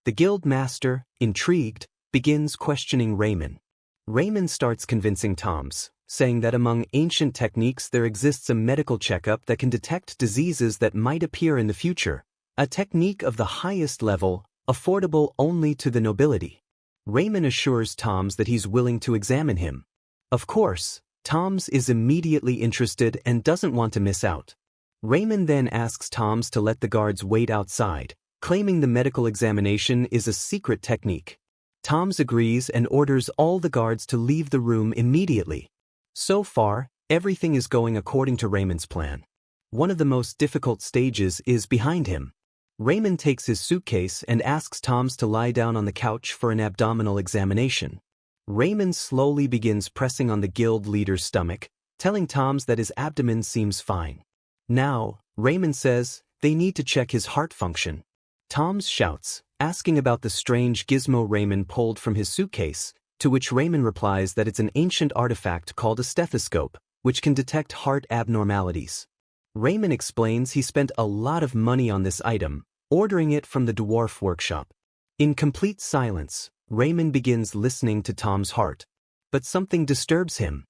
The guild master, intrigued, begins questioning Raymond. Raymond starts convincing Toms, saying that among ancient techniques there exists a medical checkup that can detect diseases that might appear in the future, a technique of the highest level, affordable only to the nobility. Raymond assures Toms that he's willing to examine him. Of course, Toms is immediately interested and doesn't want to miss out. Raymond then asks Toms to let the guards wait outside, claiming the medical examination is a secret technique. Toms agrees and orders all the guards to leave the room immediately. So far, everything is going according to Raymond's plan. One of the most difficult stages is behind him. Raymond takes his suitcase and asks Toms to lie down on the couch for an abdominal examination. Raymond slowly begins pressing on the guild leader's stomach, telling Toms that his abdomen seems fine. Now, Raymond says they need to check his heart function. Toms shouts, asking about the strange gizmo Raymond pulled from his suitcase, to which Raymond replies that it's an ancient artifact called a stethoscope, which can detect heart abnormalities. Raymond explains he spent a lot of money on this item, ordering it from the dwarf workshop. In complete silence, Raymond begins listening to Tom's heart. But something disturbs him.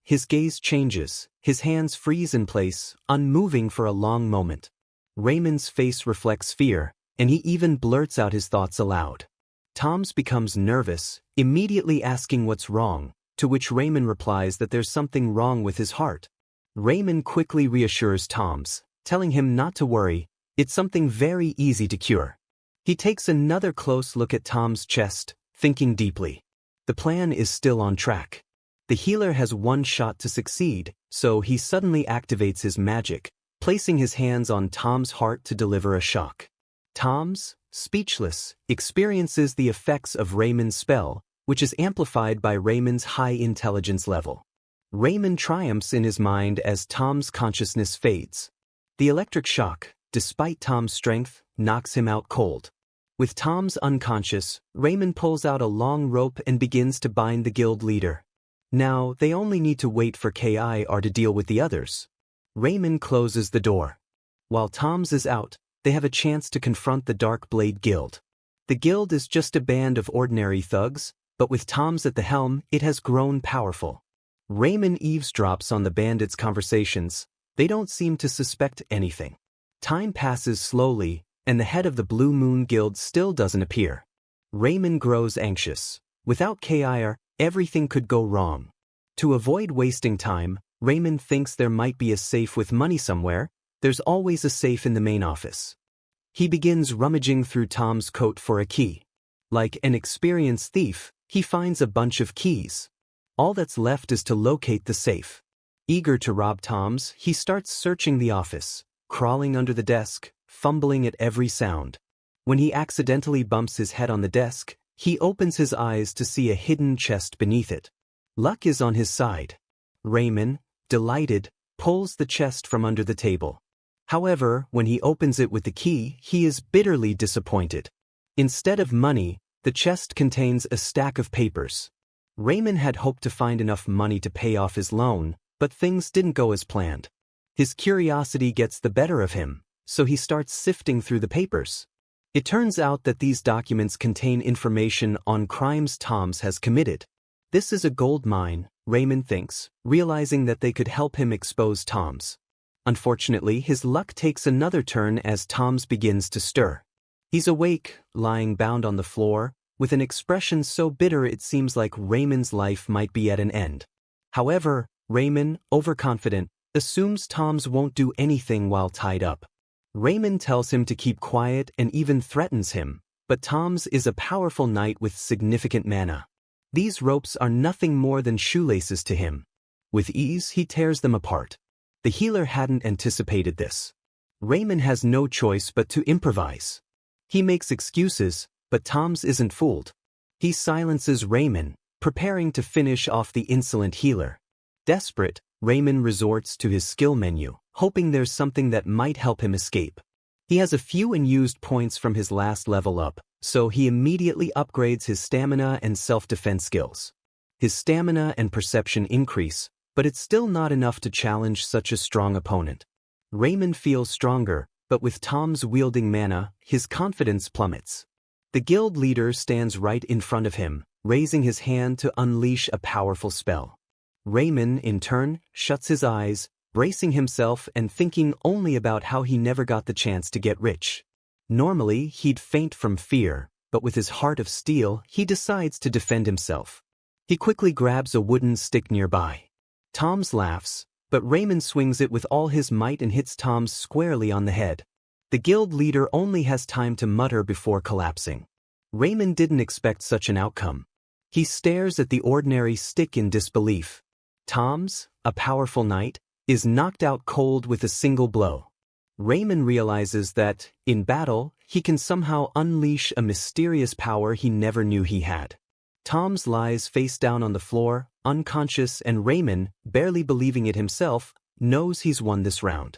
His gaze changes, his hands freeze in place, unmoving for a long moment. Raymond's face reflects fear, and he even blurts out his thoughts aloud. Toms becomes nervous, immediately asking what's wrong, to which Raymond replies that there's something wrong with his heart. Raymond quickly reassures Toms, telling him not to worry, it's something very easy to cure. He takes another close look at Tom's chest, thinking deeply. The plan is still on track. The healer has one shot to succeed, so he suddenly activates his magic, placing his hands on Tom's heart to deliver a shock. Toms, speechless, experiences the effects of Raymond's spell, which is amplified by Raymond's high intelligence level. Raymond triumphs in his mind as Tom's consciousness fades. The electric shock, despite Tom's strength, knocks him out cold. With Tom's unconscious, Raymond pulls out a long rope and begins to bind the guild leader. Now, they only need to wait for KIR to deal with the others. Raymond closes the door. While Toms is out, they have a chance to confront the Dark Blade Guild. The guild is just a band of ordinary thugs, but with Toms at the helm, it has grown powerful. Raymond eavesdrops on the bandits' conversations. They don't seem to suspect anything. Time passes slowly, and the head of the Blue Moon Guild still doesn't appear. Raymond grows anxious. Without KIR, everything could go wrong. To avoid wasting time, Raymond thinks there might be a safe with money somewhere. There's always a safe in the main office. He begins rummaging through Tom's coat for a key. Like an experienced thief, he finds a bunch of keys. All that's left is to locate the safe. Eager to rob Tom's, he starts searching the office, crawling under the desk, fumbling at every sound. When he accidentally bumps his head on the desk, he opens his eyes to see a hidden chest beneath it. Luck is on his side. Raymond, delighted, pulls the chest from under the table. However, when he opens it with the key, he is bitterly disappointed. Instead of money, the chest contains a stack of papers. Raymond had hoped to find enough money to pay off his loan, but things didn't go as planned. His curiosity gets the better of him, so he starts sifting through the papers. It turns out that these documents contain information on crimes Toms has committed. This is a gold mine, Raymond thinks, realizing that they could help him expose Toms. Unfortunately, his luck takes another turn as Toms begins to stir. He's awake, lying bound on the floor, with an expression so bitter it seems like Raymond's life might be at an end. However, Raymond, overconfident, assumes Toms won't do anything while tied up. Raymond tells him to keep quiet and even threatens him, but Toms is a powerful knight with significant mana. These ropes are nothing more than shoelaces to him. With ease, he tears them apart. The healer hadn't anticipated this. Raymond has no choice but to improvise. He makes excuses, but Toms isn't fooled. He silences Raymond, preparing to finish off the insolent healer. Desperate, Raymond resorts to his skill menu, hoping there's something that might help him escape. He has a few unused points from his last level up, so he immediately upgrades his stamina and self-defense skills. His stamina and perception increase, but it's still not enough to challenge such a strong opponent. Raymond feels stronger, but with Toms wielding mana, his confidence plummets. The guild leader stands right in front of him, raising his hand to unleash a powerful spell. Raymond, in turn, shuts his eyes, bracing himself and thinking only about how he never got the chance to get rich. Normally, he'd faint from fear, but with his heart of steel, he decides to defend himself. He quickly grabs a wooden stick nearby. Tom's laughs, but Raymond swings it with all his might and hits Tom squarely on the head. The guild leader only has time to mutter before collapsing. Raymond didn't expect such an outcome. He stares at the ordinary stick in disbelief. Tom's, a powerful knight, is knocked out cold with a single blow. Raymond realizes that, in battle, he can somehow unleash a mysterious power he never knew he had. Tom's lies face down on the floor, unconscious, and Raymond, barely believing it himself, knows he's won this round.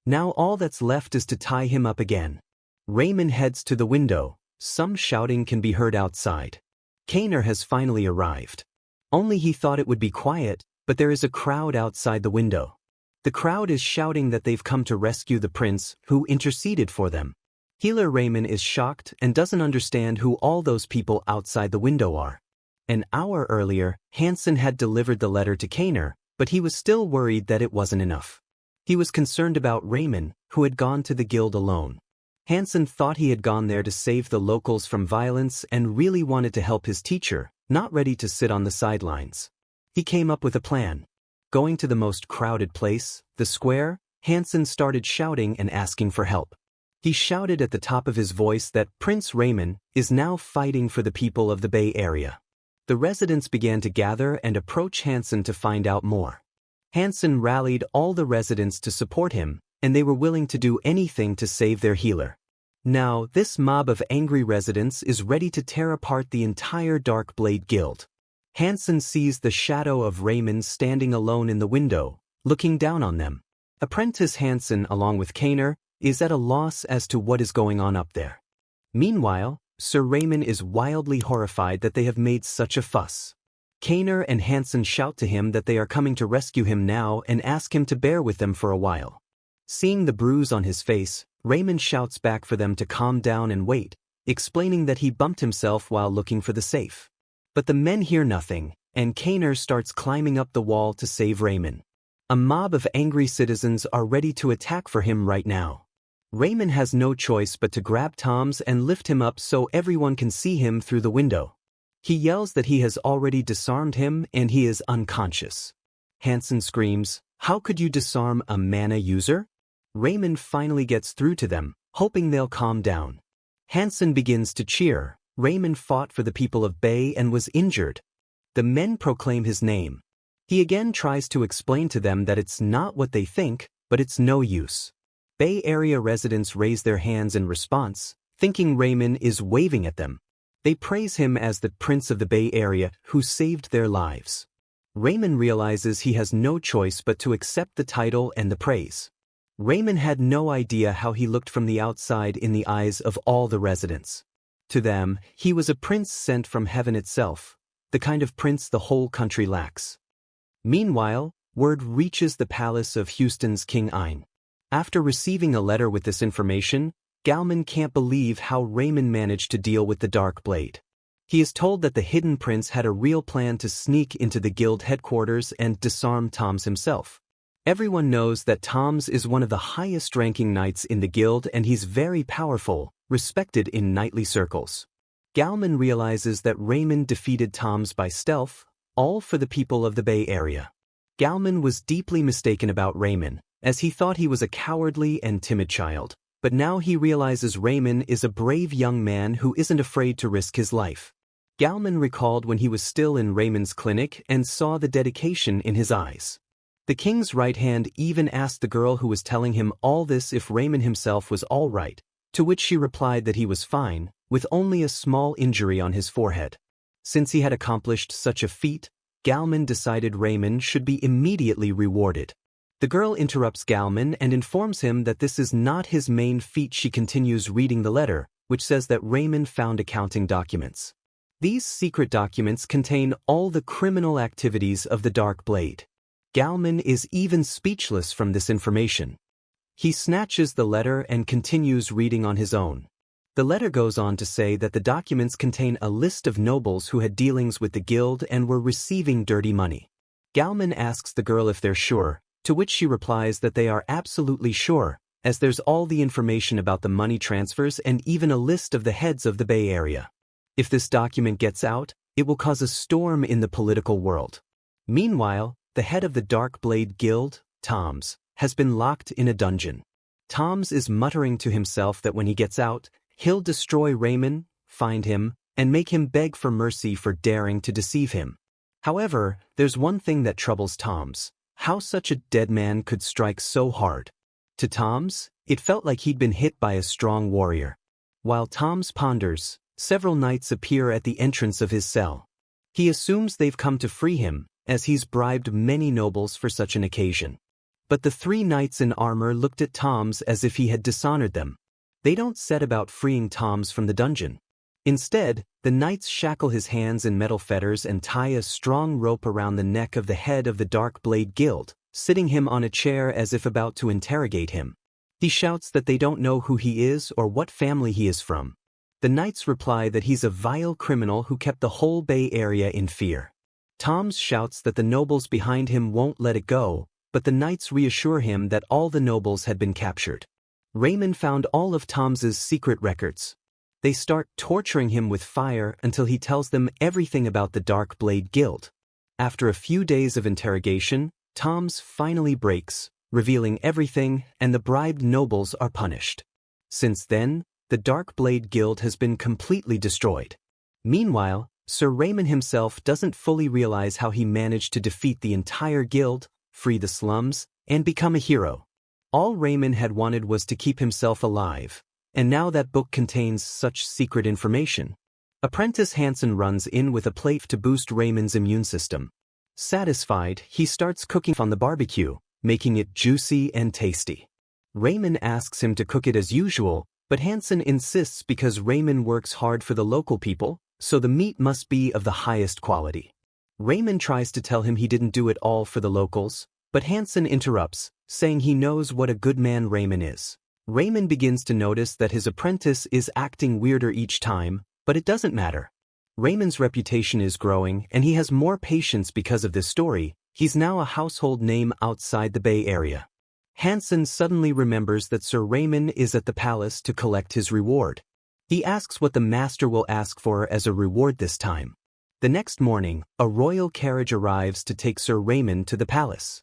Now all that's left is to tie him up again. Raymond heads to the window. Some shouting can be heard outside. Kainer has finally arrived. Only he thought it would be quiet, but there is a crowd outside the window. The crowd is shouting that they've come to rescue the prince, who interceded for them. Healer Raymond is shocked and doesn't understand who all those people outside the window are. An hour earlier, Hansen had delivered the letter to Kainer, but he was still worried that it wasn't enough. He was concerned about Raymond, who had gone to the guild alone. Hansen thought he had gone there to save the locals from violence and really wanted to help his teacher, not ready to sit on the sidelines. He came up with a plan. Going to the most crowded place, the square, Hansen started shouting and asking for help. He shouted at the top of his voice that Prince Raymond is now fighting for the people of the Bay Area. The residents began to gather and approach Hansen to find out more. Hansen rallied all the residents to support him, and they were willing to do anything to save their healer. Now, this mob of angry residents is ready to tear apart the entire Dark Blade Guild. Hansen sees the shadow of Raymond standing alone in the window, looking down on them. Apprentice Hansen, along with Kainer, is at a loss as to what is going on up there. Meanwhile, Sir Raymond is wildly horrified that they have made such a fuss. Kainer and Hansen shout to him that they are coming to rescue him now and ask him to bear with them for a while. Seeing the bruise on his face, Raymond shouts back for them to calm down and wait, explaining that he bumped himself while looking for the safe. But the men hear nothing, and Kainer starts climbing up the wall to save Raymond. A mob of angry citizens are ready to attack for him right now. Raymond has no choice but to grab Tom's and lift him up so everyone can see him through the window. He yells that he has already disarmed him and he is unconscious. Hansen screams, "How could you disarm a mana user?" Raymond finally gets through to them, hoping they'll calm down. Hansen begins to cheer. Raymond fought for the people of Bay and was injured. The men proclaim his name. He again tries to explain to them that it's not what they think, but it's no use. Bay Area residents raise their hands in response, thinking Raymond is waving at them. They praise him as the Prince of the Bay Area who saved their lives. Raymond realizes he has no choice but to accept the title and the praise. Raymond had no idea how he looked from the outside in the eyes of all the residents. To them, he was a prince sent from heaven itself, the kind of prince the whole country lacks. Meanwhile, word reaches the palace of Houston's King Ein. After receiving a letter with this information, Galman can't believe how Raymond managed to deal with the Dark Blade. He is told that the Hidden Prince had a real plan to sneak into the guild headquarters and disarm Tom's himself. Everyone knows that Tom's is one of the highest-ranking knights in the guild and he's very powerful, respected in knightly circles. Galman realizes that Raymond defeated Tom's by stealth, all for the people of the Bay Area. Galman was deeply mistaken about Raymond, as he thought he was a cowardly and timid child, but now he realizes Raymond is a brave young man who isn't afraid to risk his life. Galman recalled when he was still in Raymond's clinic and saw the dedication in his eyes. The king's right hand even asked the girl who was telling him all this if Raymond himself was all right, to which she replied that he was fine, with only a small injury on his forehead. Since he had accomplished such a feat, Galman decided Raymond should be immediately rewarded. The girl interrupts Galman and informs him that this is not his main feat. She continues reading the letter, which says that Raymond found accounting documents. These secret documents contain all the criminal activities of the Dark Blade. Galman is even speechless from this information. He snatches the letter and continues reading on his own. The letter goes on to say that the documents contain a list of nobles who had dealings with the guild and were receiving dirty money. Galman asks the girl if they're sure, to which she replies that they are absolutely sure, as there's all the information about the money transfers and even a list of the heads of the Bay Area. If this document gets out, it will cause a storm in the political world. Meanwhile, the head of the Dark Blade Guild, Toms, has been locked in a dungeon. Toms is muttering to himself that when he gets out, he'll destroy Raymond, find him, and make him beg for mercy for daring to deceive him. However, there's one thing that troubles Toms: how such a dead man could strike so hard. To Toms, it felt like he'd been hit by a strong warrior. While Toms ponders, several knights appear at the entrance of his cell. He assumes they've come to free him, as he's bribed many nobles for such an occasion. But the three knights in armor looked at Toms as if he had dishonored them. They don't set about freeing Toms from the dungeon. Instead, the knights shackle his hands in metal fetters and tie a strong rope around the neck of the head of the Dark Blade Guild, sitting him on a chair as if about to interrogate him. He shouts that they don't know who he is or what family he is from. The knights reply that he's a vile criminal who kept the whole Bay Area in fear. Toms shouts that the nobles behind him won't let it go, but the knights reassure him that all the nobles had been captured. Raymond found all of Toms's secret records. They start torturing him with fire until he tells them everything about the Dark Blade Guild. After a few days of interrogation, Toms finally breaks, revealing everything, and the bribed nobles are punished. Since then, the Dark Blade Guild has been completely destroyed. Meanwhile, Sir Raymond himself doesn't fully realize how he managed to defeat the entire guild, free the slums, and become a hero. All Raymond had wanted was to keep himself alive, and now that book contains such secret information. Apprentice Hansen runs in with a plate to boost Raymond's immune system. Satisfied, he starts cooking on the barbecue, making it juicy and tasty. Raymond asks him to cook it as usual, but Hansen insists because Raymond works hard for the local people, so the meat must be of the highest quality. Raymond tries to tell him he didn't do it all for the locals, but Hansen interrupts, saying he knows what a good man Raymond is. Raymond begins to notice that his apprentice is acting weirder each time, but it doesn't matter. Raymond's reputation is growing and he has more patience because of this story. He's now a household name outside the Bay Area. Hansen suddenly remembers that Sir Raymond is at the palace to collect his reward. He asks what the master will ask for as a reward this time. The next morning, a royal carriage arrives to take Sir Raymond to the palace.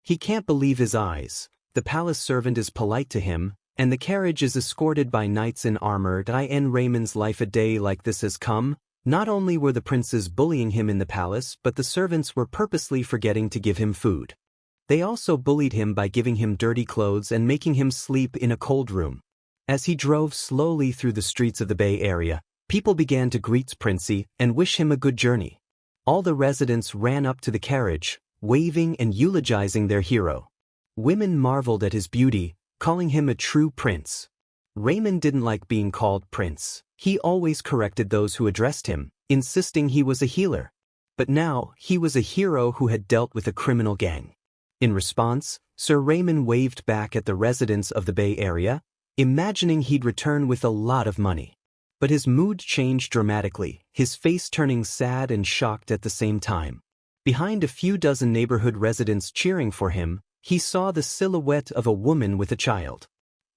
He can't believe his eyes. The palace servant is polite to him, and the carriage is escorted by knights in armor. In Raymond's life a day like this has come. Not only were the princes bullying him in the palace, but the servants were purposely forgetting to give him food. They also bullied him by giving him dirty clothes and making him sleep in a cold room. As he drove slowly through the streets of the Bay Area, people began to greet Princey and wish him a good journey. All the residents ran up to the carriage, waving and eulogizing their hero. Women marveled at his beauty, calling him a true prince. Raymond didn't like being called prince. He always corrected those who addressed him, insisting he was a healer. But now, he was a hero who had dealt with a criminal gang. In response, Sir Raymond waved back at the residents of the Bay Area, imagining he'd return with a lot of money. But his mood changed dramatically, his face turning sad and shocked at the same time. Behind a few dozen neighborhood residents cheering for him, he saw the silhouette of a woman with a child.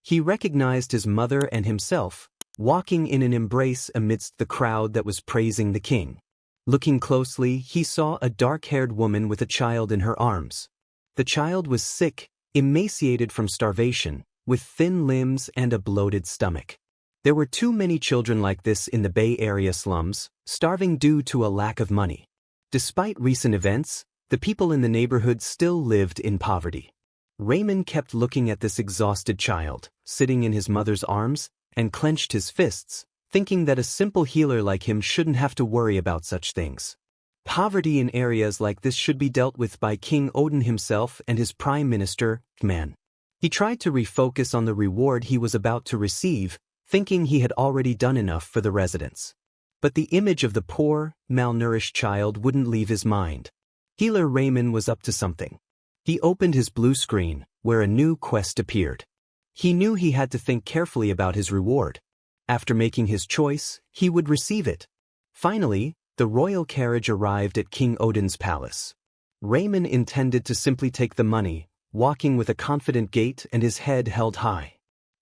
He recognized his mother and himself, walking in an embrace amidst the crowd that was praising the king. Looking closely, he saw a dark-haired woman with a child in her arms. The child was sick, emaciated from starvation, with thin limbs and a bloated stomach. There were too many children like this in the Bay Area slums, starving due to a lack of money. Despite recent events, the people in the neighborhood still lived in poverty. Raymond kept looking at this exhausted child, sitting in his mother's arms, and clenched his fists, thinking that a simple healer like him shouldn't have to worry about such things. Poverty in areas like this should be dealt with by King Odin himself and his Prime Minister, Man. He tried to refocus on the reward he was about to receive, thinking he had already done enough for the residents. But the image of the poor, malnourished child wouldn't leave his mind. Healer Raymond was up to something. He opened his blue screen, where a new quest appeared. He knew he had to think carefully about his reward. After making his choice, he would receive it. Finally, the royal carriage arrived at King Odin's palace. Raymond intended to simply take the money, walking with a confident gait and his head held high.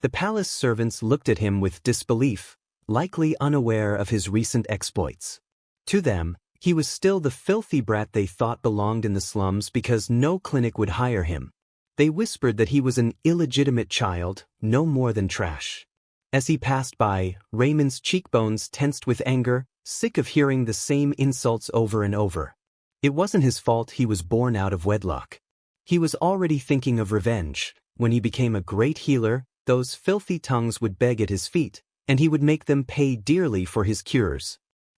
The palace servants looked at him with disbelief, likely unaware of his recent exploits. To them, he was still the filthy brat they thought belonged in the slums because no clinic would hire him. They whispered that he was an illegitimate child, no more than trash. As he passed by, Raymond's cheekbones tensed with anger, sick of hearing the same insults over and over. It wasn't his fault he was born out of wedlock. He was already thinking of revenge. When he became a great healer, those filthy tongues would beg at his feet, and he would make them pay dearly for his cures.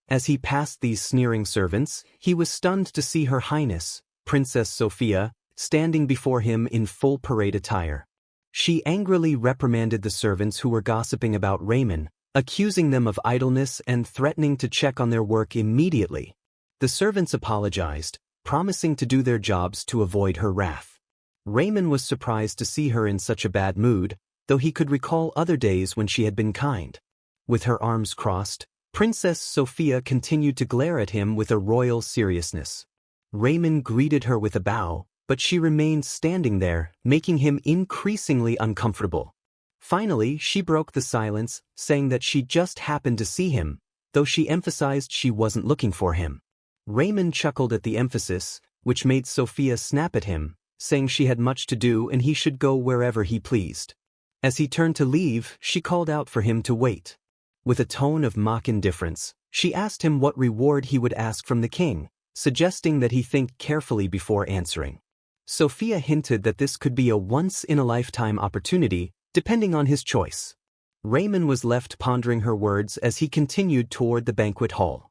As he passed these sneering servants, he was stunned to see Her Highness, Princess Sophia, standing before him in full parade attire. She angrily reprimanded the servants who were gossiping about Raymond, accusing them of idleness and threatening to check on their work immediately. The servants apologized, promising to do their jobs to avoid her wrath. Raymond was surprised to see her in such a bad mood, though he could recall other days when she had been kind. With her arms crossed, Princess Sophia continued to glare at him with a royal seriousness. Raymond greeted her with a bow, but she remained standing there, making him increasingly uncomfortable. Finally, she broke the silence, saying that she just happened to see him, though she emphasized she wasn't looking for him. Raymond chuckled at the emphasis, which made Sophia snap at him, saying she had much to do and he should go wherever he pleased. As he turned to leave, she called out for him to wait. With a tone of mock indifference, she asked him what reward he would ask from the king, suggesting that he think carefully before answering. Sophia hinted that this could be a once-in-a-lifetime opportunity, depending on his choice. Raymond was left pondering her words as he continued toward the banquet hall.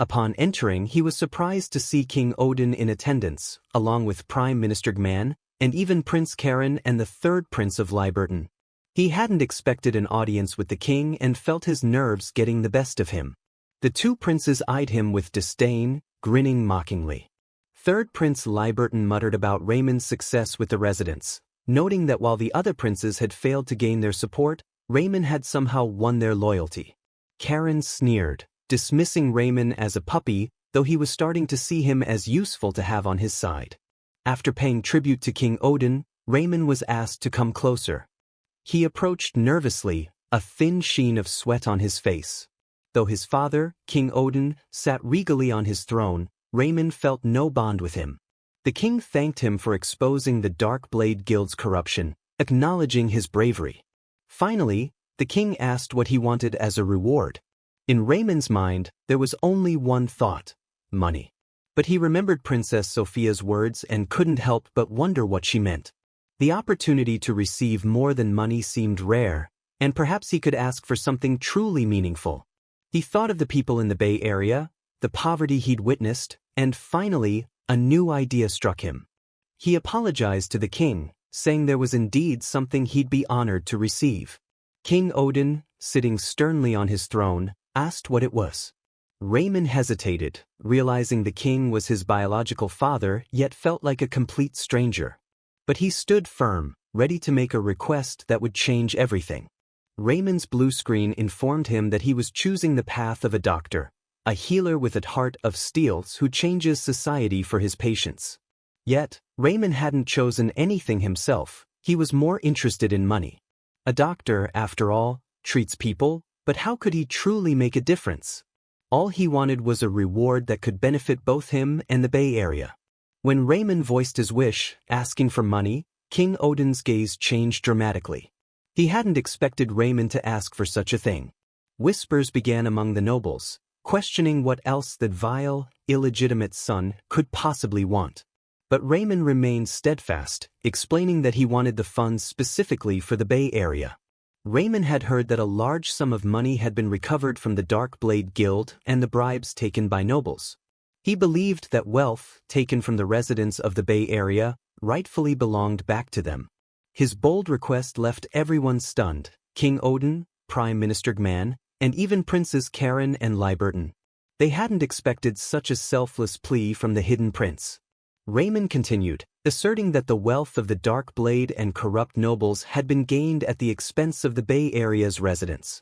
Upon entering, he was surprised to see King Odin in attendance, along with Prime Minister Gman, and even Prince Karen and the third Prince of Liberton. He hadn't expected an audience with the king and felt his nerves getting the best of him. The two princes eyed him with disdain, grinning mockingly. Third Prince Liberton muttered about Raymond's success with the residents, noting that while the other princes had failed to gain their support, Raymond had somehow won their loyalty. Karen sneered, dismissing Raymond as a puppy, though he was starting to see him as useful to have on his side. After paying tribute to King Odin, Raymond was asked to come closer. He approached nervously, a thin sheen of sweat on his face. Though his father, King Odin, sat regally on his throne, Raymond felt no bond with him. The king thanked him for exposing the Dark Blade Guild's corruption, acknowledging his bravery. Finally, the king asked what he wanted as a reward. In Raymond's mind, there was only one thought: money. But he remembered Princess Sophia's words and couldn't help but wonder what she meant. The opportunity to receive more than money seemed rare, and perhaps he could ask for something truly meaningful. He thought of the people in the Bay Area, the poverty he'd witnessed, and finally, a new idea struck him. He apologized to the king, saying there was indeed something he'd be honored to receive. King Odin, sitting sternly on his throne, asked what it was. Raymond hesitated, realizing the king was his biological father yet felt like a complete stranger. But he stood firm, ready to make a request that would change everything. Raymond's blue screen informed him that he was choosing the path of a doctor, a healer with a heart of steel who changes society for his patients. Yet, Raymond hadn't chosen anything himself. He was more interested in money. A doctor, after all, treats people, but how could he truly make a difference? All he wanted was a reward that could benefit both him and the Bay Area. When Raymond voiced his wish, asking for money, King Odin's gaze changed dramatically. He hadn't expected Raymond to ask for such a thing. Whispers began among the nobles, questioning what else that vile, illegitimate son could possibly want. But Raymond remained steadfast, explaining that he wanted the funds specifically for the Bay Area. Raymond had heard that a large sum of money had been recovered from the Dark Blade Guild and the bribes taken by nobles. He believed that wealth, taken from the residents of the Bay Area, rightfully belonged back to them. His bold request left everyone stunned: King Odin, Prime Minister Gman, and even Princes Karen and Liberton. They hadn't expected such a selfless plea from the hidden prince. Raymond continued, asserting that the wealth of the Dark Blade and corrupt nobles had been gained at the expense of the Bay Area's residents.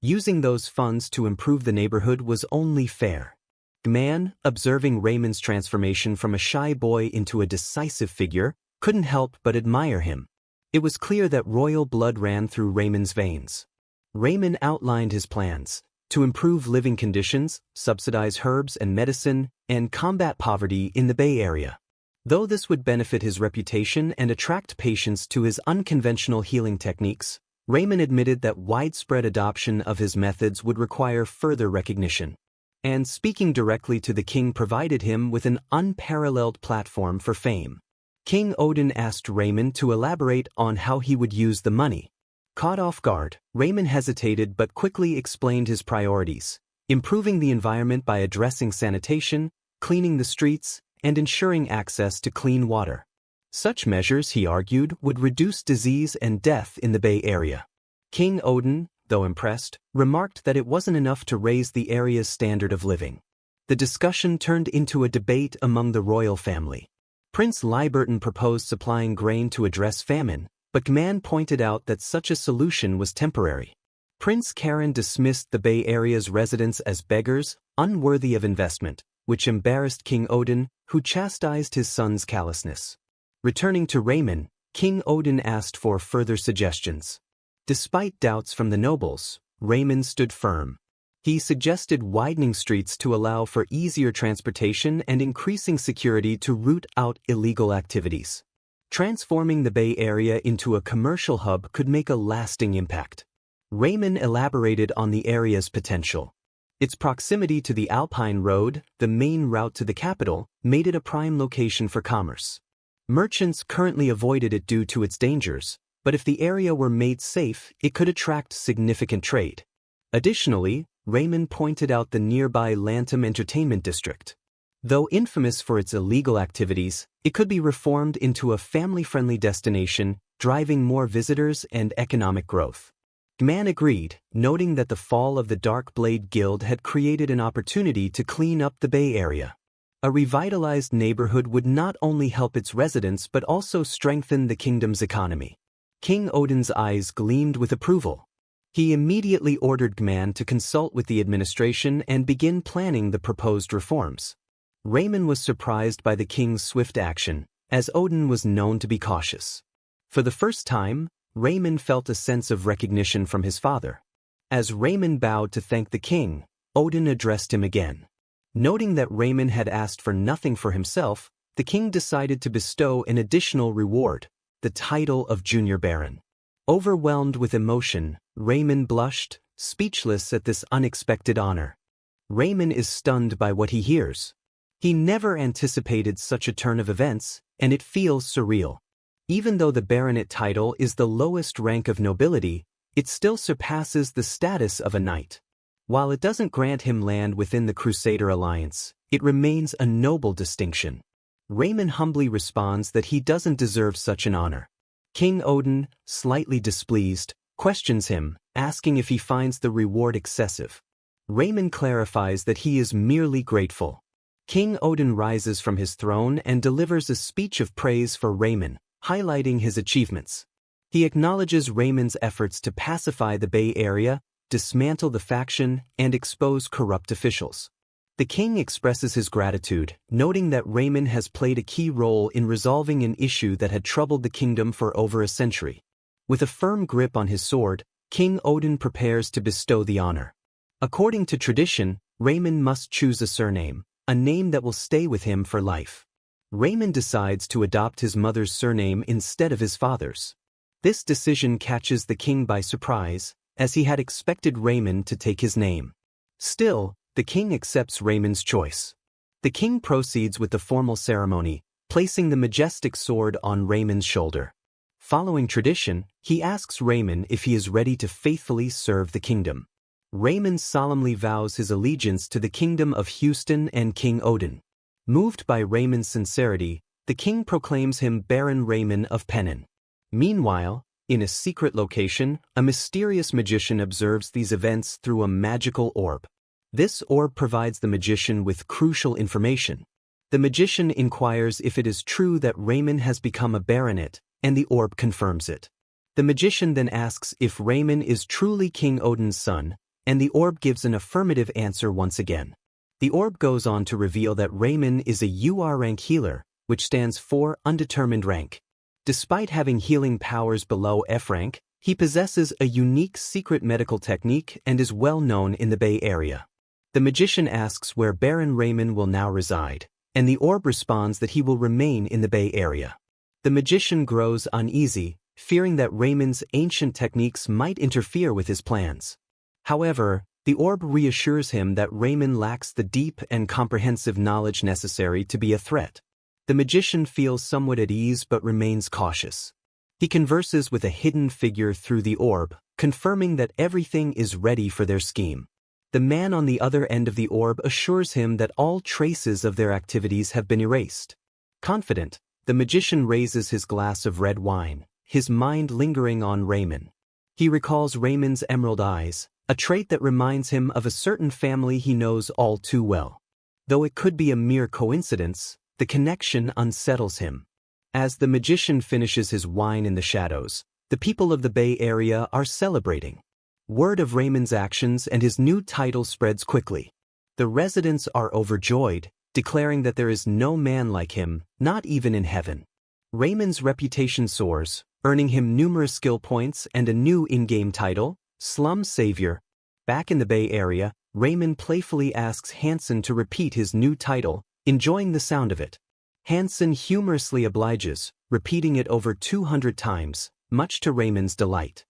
Using those funds to improve the neighborhood was only fair. Gman, observing Raymond's transformation from a shy boy into a decisive figure, couldn't help but admire him. It was clear that royal blood ran through Raymond's veins. Raymond outlined his plans to improve living conditions, subsidize herbs and medicine, and combat poverty in the Bay Area. Though this would benefit his reputation and attract patients to his unconventional healing techniques, Raymond admitted that widespread adoption of his methods would require further recognition. And speaking directly to the king provided him with an unparalleled platform for fame. King Odin asked Raymond to elaborate on how he would use the money. Caught off guard, Raymond hesitated but quickly explained his priorities: improving the environment by addressing sanitation, cleaning the streets, and ensuring access to clean water. Such measures, he argued, would reduce disease and death in the Bay Area. King Odin, though impressed, remarked that it wasn't enough to raise the area's standard of living. The discussion turned into a debate among the royal family. Prince Liberton proposed supplying grain to address famine, but Gman pointed out that such a solution was temporary. Prince Karen dismissed the Bay Area's residents as beggars, unworthy of investment, which embarrassed King Odin, who chastised his son's callousness. Returning to Raymond, King Odin asked for further suggestions. Despite doubts from the nobles, Raymond stood firm. He suggested widening streets to allow for easier transportation and increasing security to root out illegal activities. Transforming the Bay Area into a commercial hub could make a lasting impact. Raymond elaborated on the area's potential. Its proximity to the Alpine Road, the main route to the capital, made it a prime location for commerce. Merchants currently avoided it due to its dangers, but if the area were made safe, it could attract significant trade. Additionally, Raymond pointed out the nearby Lantham Entertainment District. Though infamous for its illegal activities, it could be reformed into a family-friendly destination, driving more visitors and economic growth. Gman agreed, noting that the fall of the Dark Blade Guild had created an opportunity to clean up the Bay Area. A revitalized neighborhood would not only help its residents but also strengthen the kingdom's economy. King Odin's eyes gleamed with approval. He immediately ordered Gman to consult with the administration and begin planning the proposed reforms. Raymond was surprised by the king's swift action, as Odin was known to be cautious. For the first time, Raymond felt a sense of recognition from his father. As Raymond bowed to thank the king, Odin addressed him again. Noting that Raymond had asked for nothing for himself, the king decided to bestow an additional reward: the title of Junior Baron. Overwhelmed with emotion, Raymond blushed, speechless at this unexpected honor. Raymond is stunned by what he hears. He never anticipated such a turn of events, and it feels surreal. Even though the baronet title is the lowest rank of nobility, it still surpasses the status of a knight. While it doesn't grant him land within the Crusader alliance, it remains a noble distinction. Raymond humbly responds that he doesn't deserve such an honor. King Odin, slightly displeased, questions him, asking if he finds the reward excessive. Raymond clarifies that he is merely grateful. King Odin rises from his throne and delivers a speech of praise for Raymond, highlighting his achievements. He acknowledges Raymond's efforts to pacify the Bay Area, dismantle the faction, and expose corrupt officials. The king expresses his gratitude, noting that Raymond has played a key role in resolving an issue that had troubled the kingdom for over a century. With a firm grip on his sword, King Odin prepares to bestow the honor. According to tradition, Raymond must choose a surname, a name that will stay with him for life. Raymond decides to adopt his mother's surname instead of his father's. This decision catches the king by surprise, as he had expected Raymond to take his name. Still, the king accepts Raymond's choice. The king proceeds with the formal ceremony, placing the majestic sword on Raymond's shoulder. Following tradition, he asks Raymond if he is ready to faithfully serve the kingdom. Raymond solemnly vows his allegiance to the kingdom of Houston and King Odin. Moved by Raymond's sincerity, the king proclaims him Baron Raymond of Pennon. Meanwhile, in a secret location, a mysterious magician observes these events through a magical orb. This orb provides the magician with crucial information. The magician inquires if it is true that Raymond has become a baronet, and the orb confirms it. The magician then asks if Raymond is truly King Odin's son, and the orb gives an affirmative answer once again. The orb goes on to reveal that Raymond is a UR-rank healer, which stands for undetermined rank. Despite having healing powers below F-rank, he possesses a unique secret medical technique and is well known in the Bay Area. The magician asks where Baron Raymond will now reside, and the orb responds that he will remain in the Bay Area. The magician grows uneasy, fearing that Raymond's ancient techniques might interfere with his plans. However, the orb reassures him that Raymond lacks the deep and comprehensive knowledge necessary to be a threat. The magician feels somewhat at ease but remains cautious. He converses with a hidden figure through the orb, confirming that everything is ready for their scheme. The man on the other end of the orb assures him that all traces of their activities have been erased. Confident, the magician raises his glass of red wine, his mind lingering on Raymond. He recalls Raymond's emerald eyes, a trait that reminds him of a certain family he knows all too well. Though it could be a mere coincidence, the connection unsettles him. As the magician finishes his wine in the shadows, the people of the Bay Area are celebrating. Word of Raymond's actions and his new title spreads quickly. The residents are overjoyed, declaring that there is no man like him, not even in heaven. Raymond's reputation soars, earning him numerous skill points and a new in-game title, Slum Savior. Back in the Bay Area, Raymond playfully asks Hansen to repeat his new title, enjoying the sound of it. Hansen humorously obliges, repeating it over 200 times, much to Raymond's delight.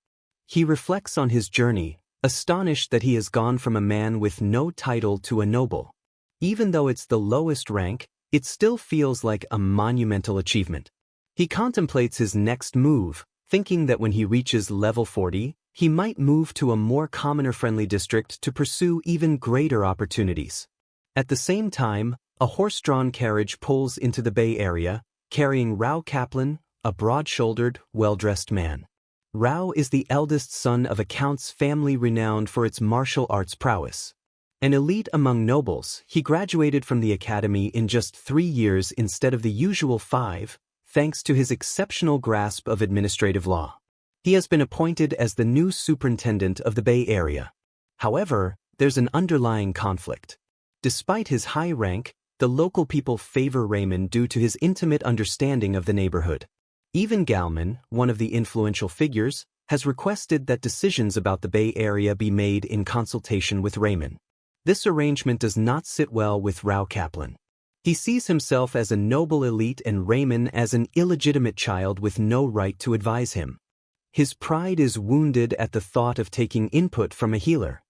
He reflects on his journey, astonished that he has gone from a man with no title to a noble. Even though it's the lowest rank, it still feels like a monumental achievement. He contemplates his next move, thinking that when he reaches level 40, he might move to a more commoner-friendly district to pursue even greater opportunities. At the same time, a horse-drawn carriage pulls into the Bay Area, carrying Rao Kaplan, a broad-shouldered, well-dressed man. Rao is the eldest son of a count's family renowned for its martial arts prowess. An elite among nobles, he graduated from the academy in just 3 years instead of the usual 5, thanks to his exceptional grasp of administrative law. He has been appointed as the new superintendent of the Bay Area. However, there's an underlying conflict. Despite his high rank, the local people favor Raymond due to his intimate understanding of the neighborhood. Even Galman, one of the influential figures, has requested that decisions about the Bay Area be made in consultation with Raymond. This arrangement does not sit well with Rao Kaplan. He sees himself as a noble elite and Raymond as an illegitimate child with no right to advise him. His pride is wounded at the thought of taking input from a healer.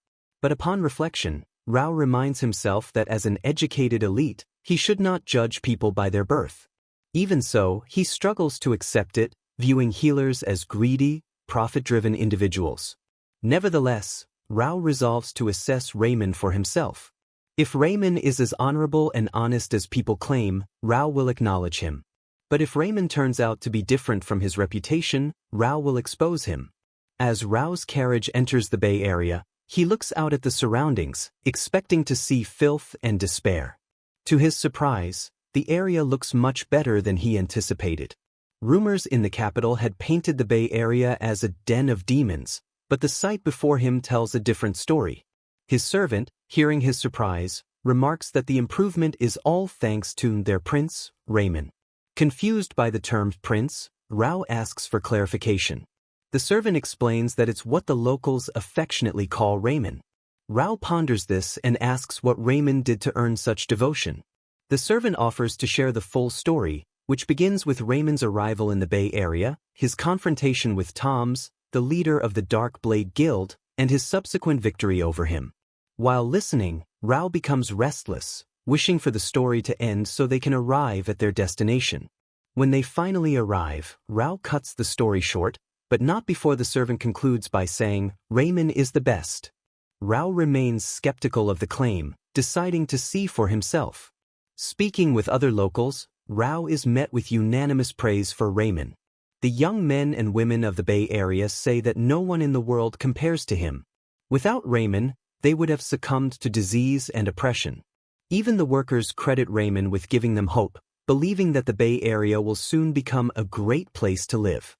But upon reflection, Rao reminds himself that as an educated elite, he should not judge people by their birth. Even so, he struggles to accept it, viewing healers as greedy, profit-driven individuals. Nevertheless, Rao resolves to assess Raymond for himself. If Raymond is as honorable and honest as people claim, Rao will acknowledge him. But if Raymond turns out to be different from his reputation, Rao will expose him. As Rao's carriage enters the Bay Area, he looks out at the surroundings, expecting to see filth and despair. To his surprise, the area looks much better than he anticipated. Rumors in the capital had painted the Bay Area as a den of demons, but the sight before him tells a different story. His servant, hearing his surprise, remarks that the improvement is all thanks to their prince, Raymond. Confused by the term prince, Rao asks for clarification. The servant explains that it's what the locals affectionately call Raymond. Rao ponders this and asks what Raymond did to earn such devotion. The servant offers to share the full story, which begins with Raymond's arrival in the Bay Area, his confrontation with Toms, the leader of the Dark Blade Guild, and his subsequent victory over him. While listening, Rao becomes restless, wishing for the story to end so they can arrive at their destination. When they finally arrive, Rao cuts the story short, but not before the servant concludes by saying, "Raymond is the best." Rao remains skeptical of the claim, deciding to see for himself. Speaking with other locals, Rao is met with unanimous praise for Raymond. The young men and women of the Bay Area say that no one in the world compares to him. Without Raymond, they would have succumbed to disease and oppression. Even the workers credit Raymond with giving them hope, believing that the Bay Area will soon become a great place to live.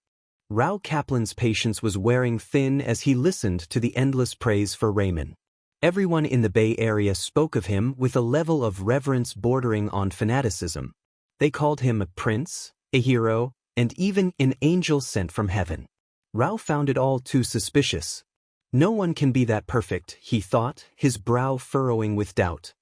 Rao Kaplan's patience was wearing thin as he listened to the endless praise for Raymond. Everyone in the Bay Area spoke of him with a level of reverence bordering on fanaticism. They called him a prince, a hero, and even an angel sent from heaven. Rao found it all too suspicious. No one can be that perfect, he thought, his brow furrowing with doubt.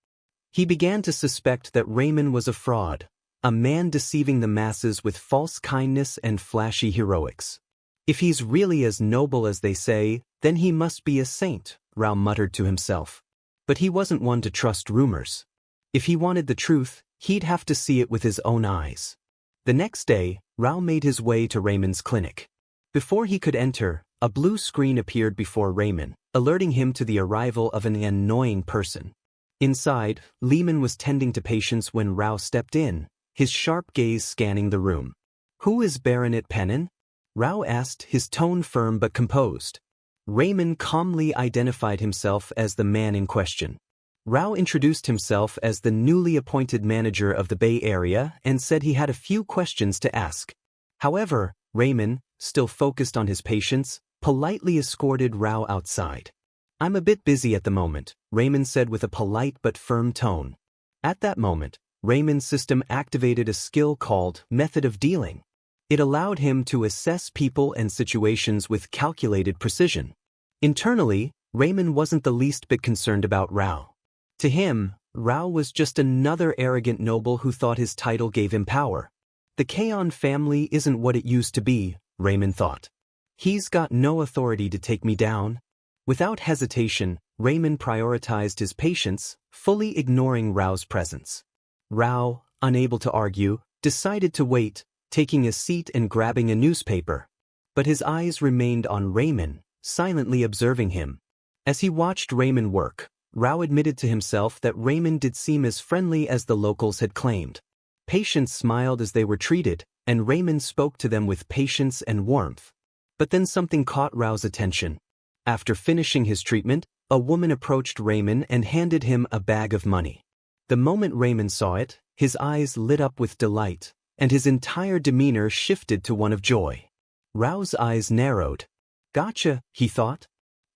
He began to suspect that Raymond was a fraud, a man deceiving the masses with false kindness and flashy heroics. If he's really as noble as they say, then he must be a saint, Rao muttered to himself. But he wasn't one to trust rumors. If he wanted the truth, he'd have to see it with his own eyes. The next day, Rao made his way to Raymond's clinic. Before he could enter, a blue screen appeared before Raymond, alerting him to the arrival of an annoying person. Inside, Lehman was tending to patients when Rao stepped in, his sharp gaze scanning the room. "Who is Baronet Pennon?" Rao asked, his tone firm but composed. Raymond calmly identified himself as the man in question. Rao introduced himself as the newly appointed manager of the Bay Area and said he had a few questions to ask. However, Raymond, still focused on his patients, politely escorted Rao outside. "I'm a bit busy at the moment," Raymond said with a polite but firm tone. At that moment, Raymond's system activated a skill called Method of Dealing. It allowed him to assess people and situations with calculated precision. Internally, Raymond wasn't the least bit concerned about Rao. To him, Rao was just another arrogant noble who thought his title gave him power. The Kaon family isn't what it used to be, Raymond thought. He's got no authority to take me down. Without hesitation, Raymond prioritized his patients, fully ignoring Rao's presence. Rao, unable to argue, decided to wait, taking a seat and grabbing a newspaper. But his eyes remained on Raymond, silently observing him. As he watched Raymond work, Rao admitted to himself that Raymond did seem as friendly as the locals had claimed. Patients smiled as they were treated, and Raymond spoke to them with patience and warmth. But then something caught Rao's attention. After finishing his treatment, a woman approached Raymond and handed him a bag of money. The moment Raymond saw it, his eyes lit up with delight, and his entire demeanor shifted to one of joy. Rao's eyes narrowed. "Gotcha," he thought.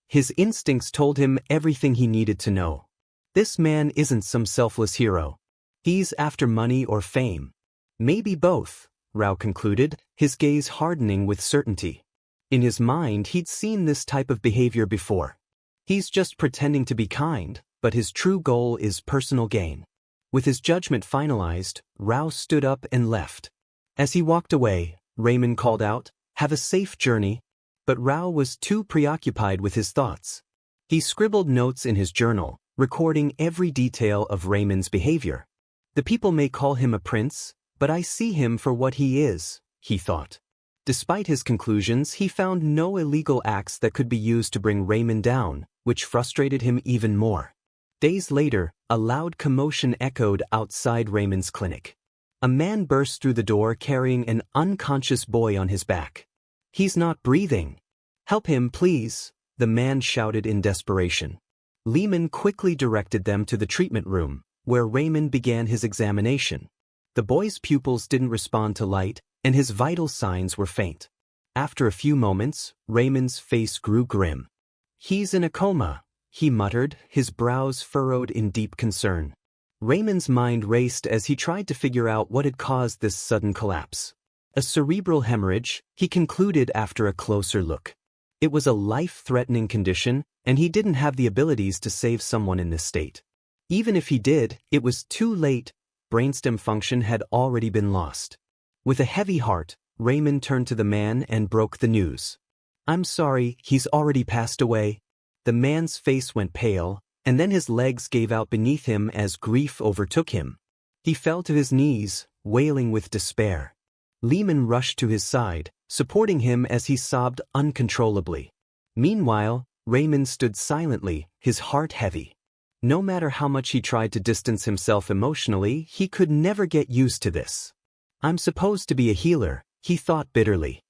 His instincts told him everything he needed to know. This man isn't some selfless hero. He's after money or fame. Maybe both, Rao concluded, his gaze hardening with certainty. In his mind, he'd seen this type of behavior before. He's just pretending to be kind, but his true goal is personal gain. With his judgment finalized, Rao stood up and left. As he walked away, Raymond called out, "Have a safe journey." But Rao was too preoccupied with his thoughts. He scribbled notes in his journal, recording every detail of Raymond's behavior. "The people may call him a prince, but I see him for what he is," he thought. Despite his conclusions, he found no illegal acts that could be used to bring Raymond down, which frustrated him even more. Days later, a loud commotion echoed outside Raymond's clinic. A man burst through the door carrying an unconscious boy on his back. "He's not breathing. Help him, please," the man shouted in desperation. Lehman quickly directed them to the treatment room, where Raymond began his examination. The boy's pupils didn't respond to light, and his vital signs were faint. After a few moments, Raymond's face grew grim. "He's in a coma," he muttered, his brows furrowed in deep concern. Raymond's mind raced as he tried to figure out what had caused this sudden collapse. A cerebral hemorrhage, he concluded after a closer look. It was a life-threatening condition, and he didn't have the abilities to save someone in this state. Even if he did, it was too late. Brainstem function had already been lost. With a heavy heart, Raymond turned to the man and broke the news. "I'm sorry, he's already passed away." The man's face went pale, and then his legs gave out beneath him as grief overtook him. He fell to his knees, wailing with despair. Lehman rushed to his side, supporting him as he sobbed uncontrollably. Meanwhile, Raymond stood silently, his heart heavy. No matter how much he tried to distance himself emotionally, he could never get used to this. "I'm supposed to be a healer," he thought bitterly.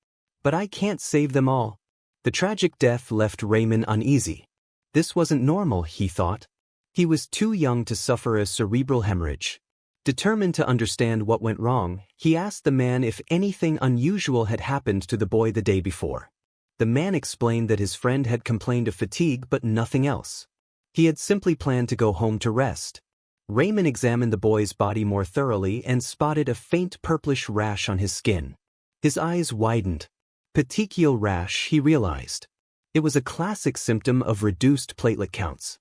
"But I can't save them all." The tragic death left Raymond uneasy. This wasn't normal, he thought. He was too young to suffer a cerebral hemorrhage. Determined to understand what went wrong, he asked the man if anything unusual had happened to the boy the day before. The man explained that his friend had complained of fatigue but nothing else. He had simply planned to go home to rest. Raymond examined the boy's body more thoroughly and spotted a faint purplish rash on his skin. His eyes widened. Petechial rash, he realized. It was a classic symptom of reduced platelet counts.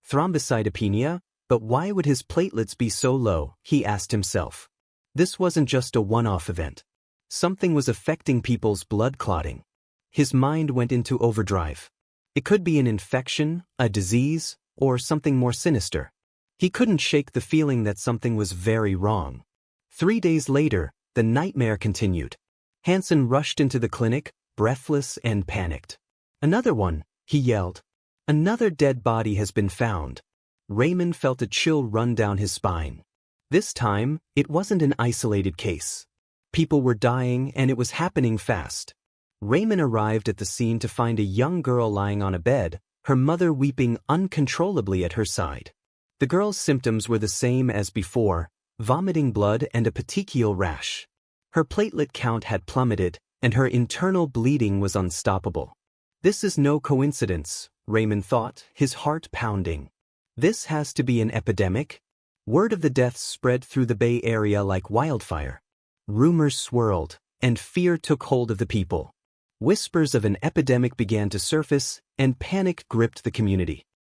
Thrombocytopenia, but why would his platelets be so low, he asked himself. This wasn't just a one-off event. Something was affecting people's blood clotting. His mind went into overdrive. It could be an infection, a disease, or something more sinister. He couldn't shake the feeling that something was very wrong. 3 days later, the nightmare continued. Hansen rushed into the clinic, breathless and panicked. "Another one," he yelled. "Another dead body has been found." Raymond felt a chill run down his spine. This time, it wasn't an isolated case. People were dying and it was happening fast. Raymond arrived at the scene to find a young girl lying on a bed, her mother weeping uncontrollably at her side. The girl's symptoms were the same as before, vomiting blood and a petechial rash. Her platelet count had plummeted, and her internal bleeding was unstoppable. This is no coincidence, Raymond thought, his heart pounding. This has to be an epidemic. Word of the deaths spread through the Bay Area like wildfire. Rumors swirled, and fear took hold of the people. Whispers of an epidemic began to surface, and panic gripped the community.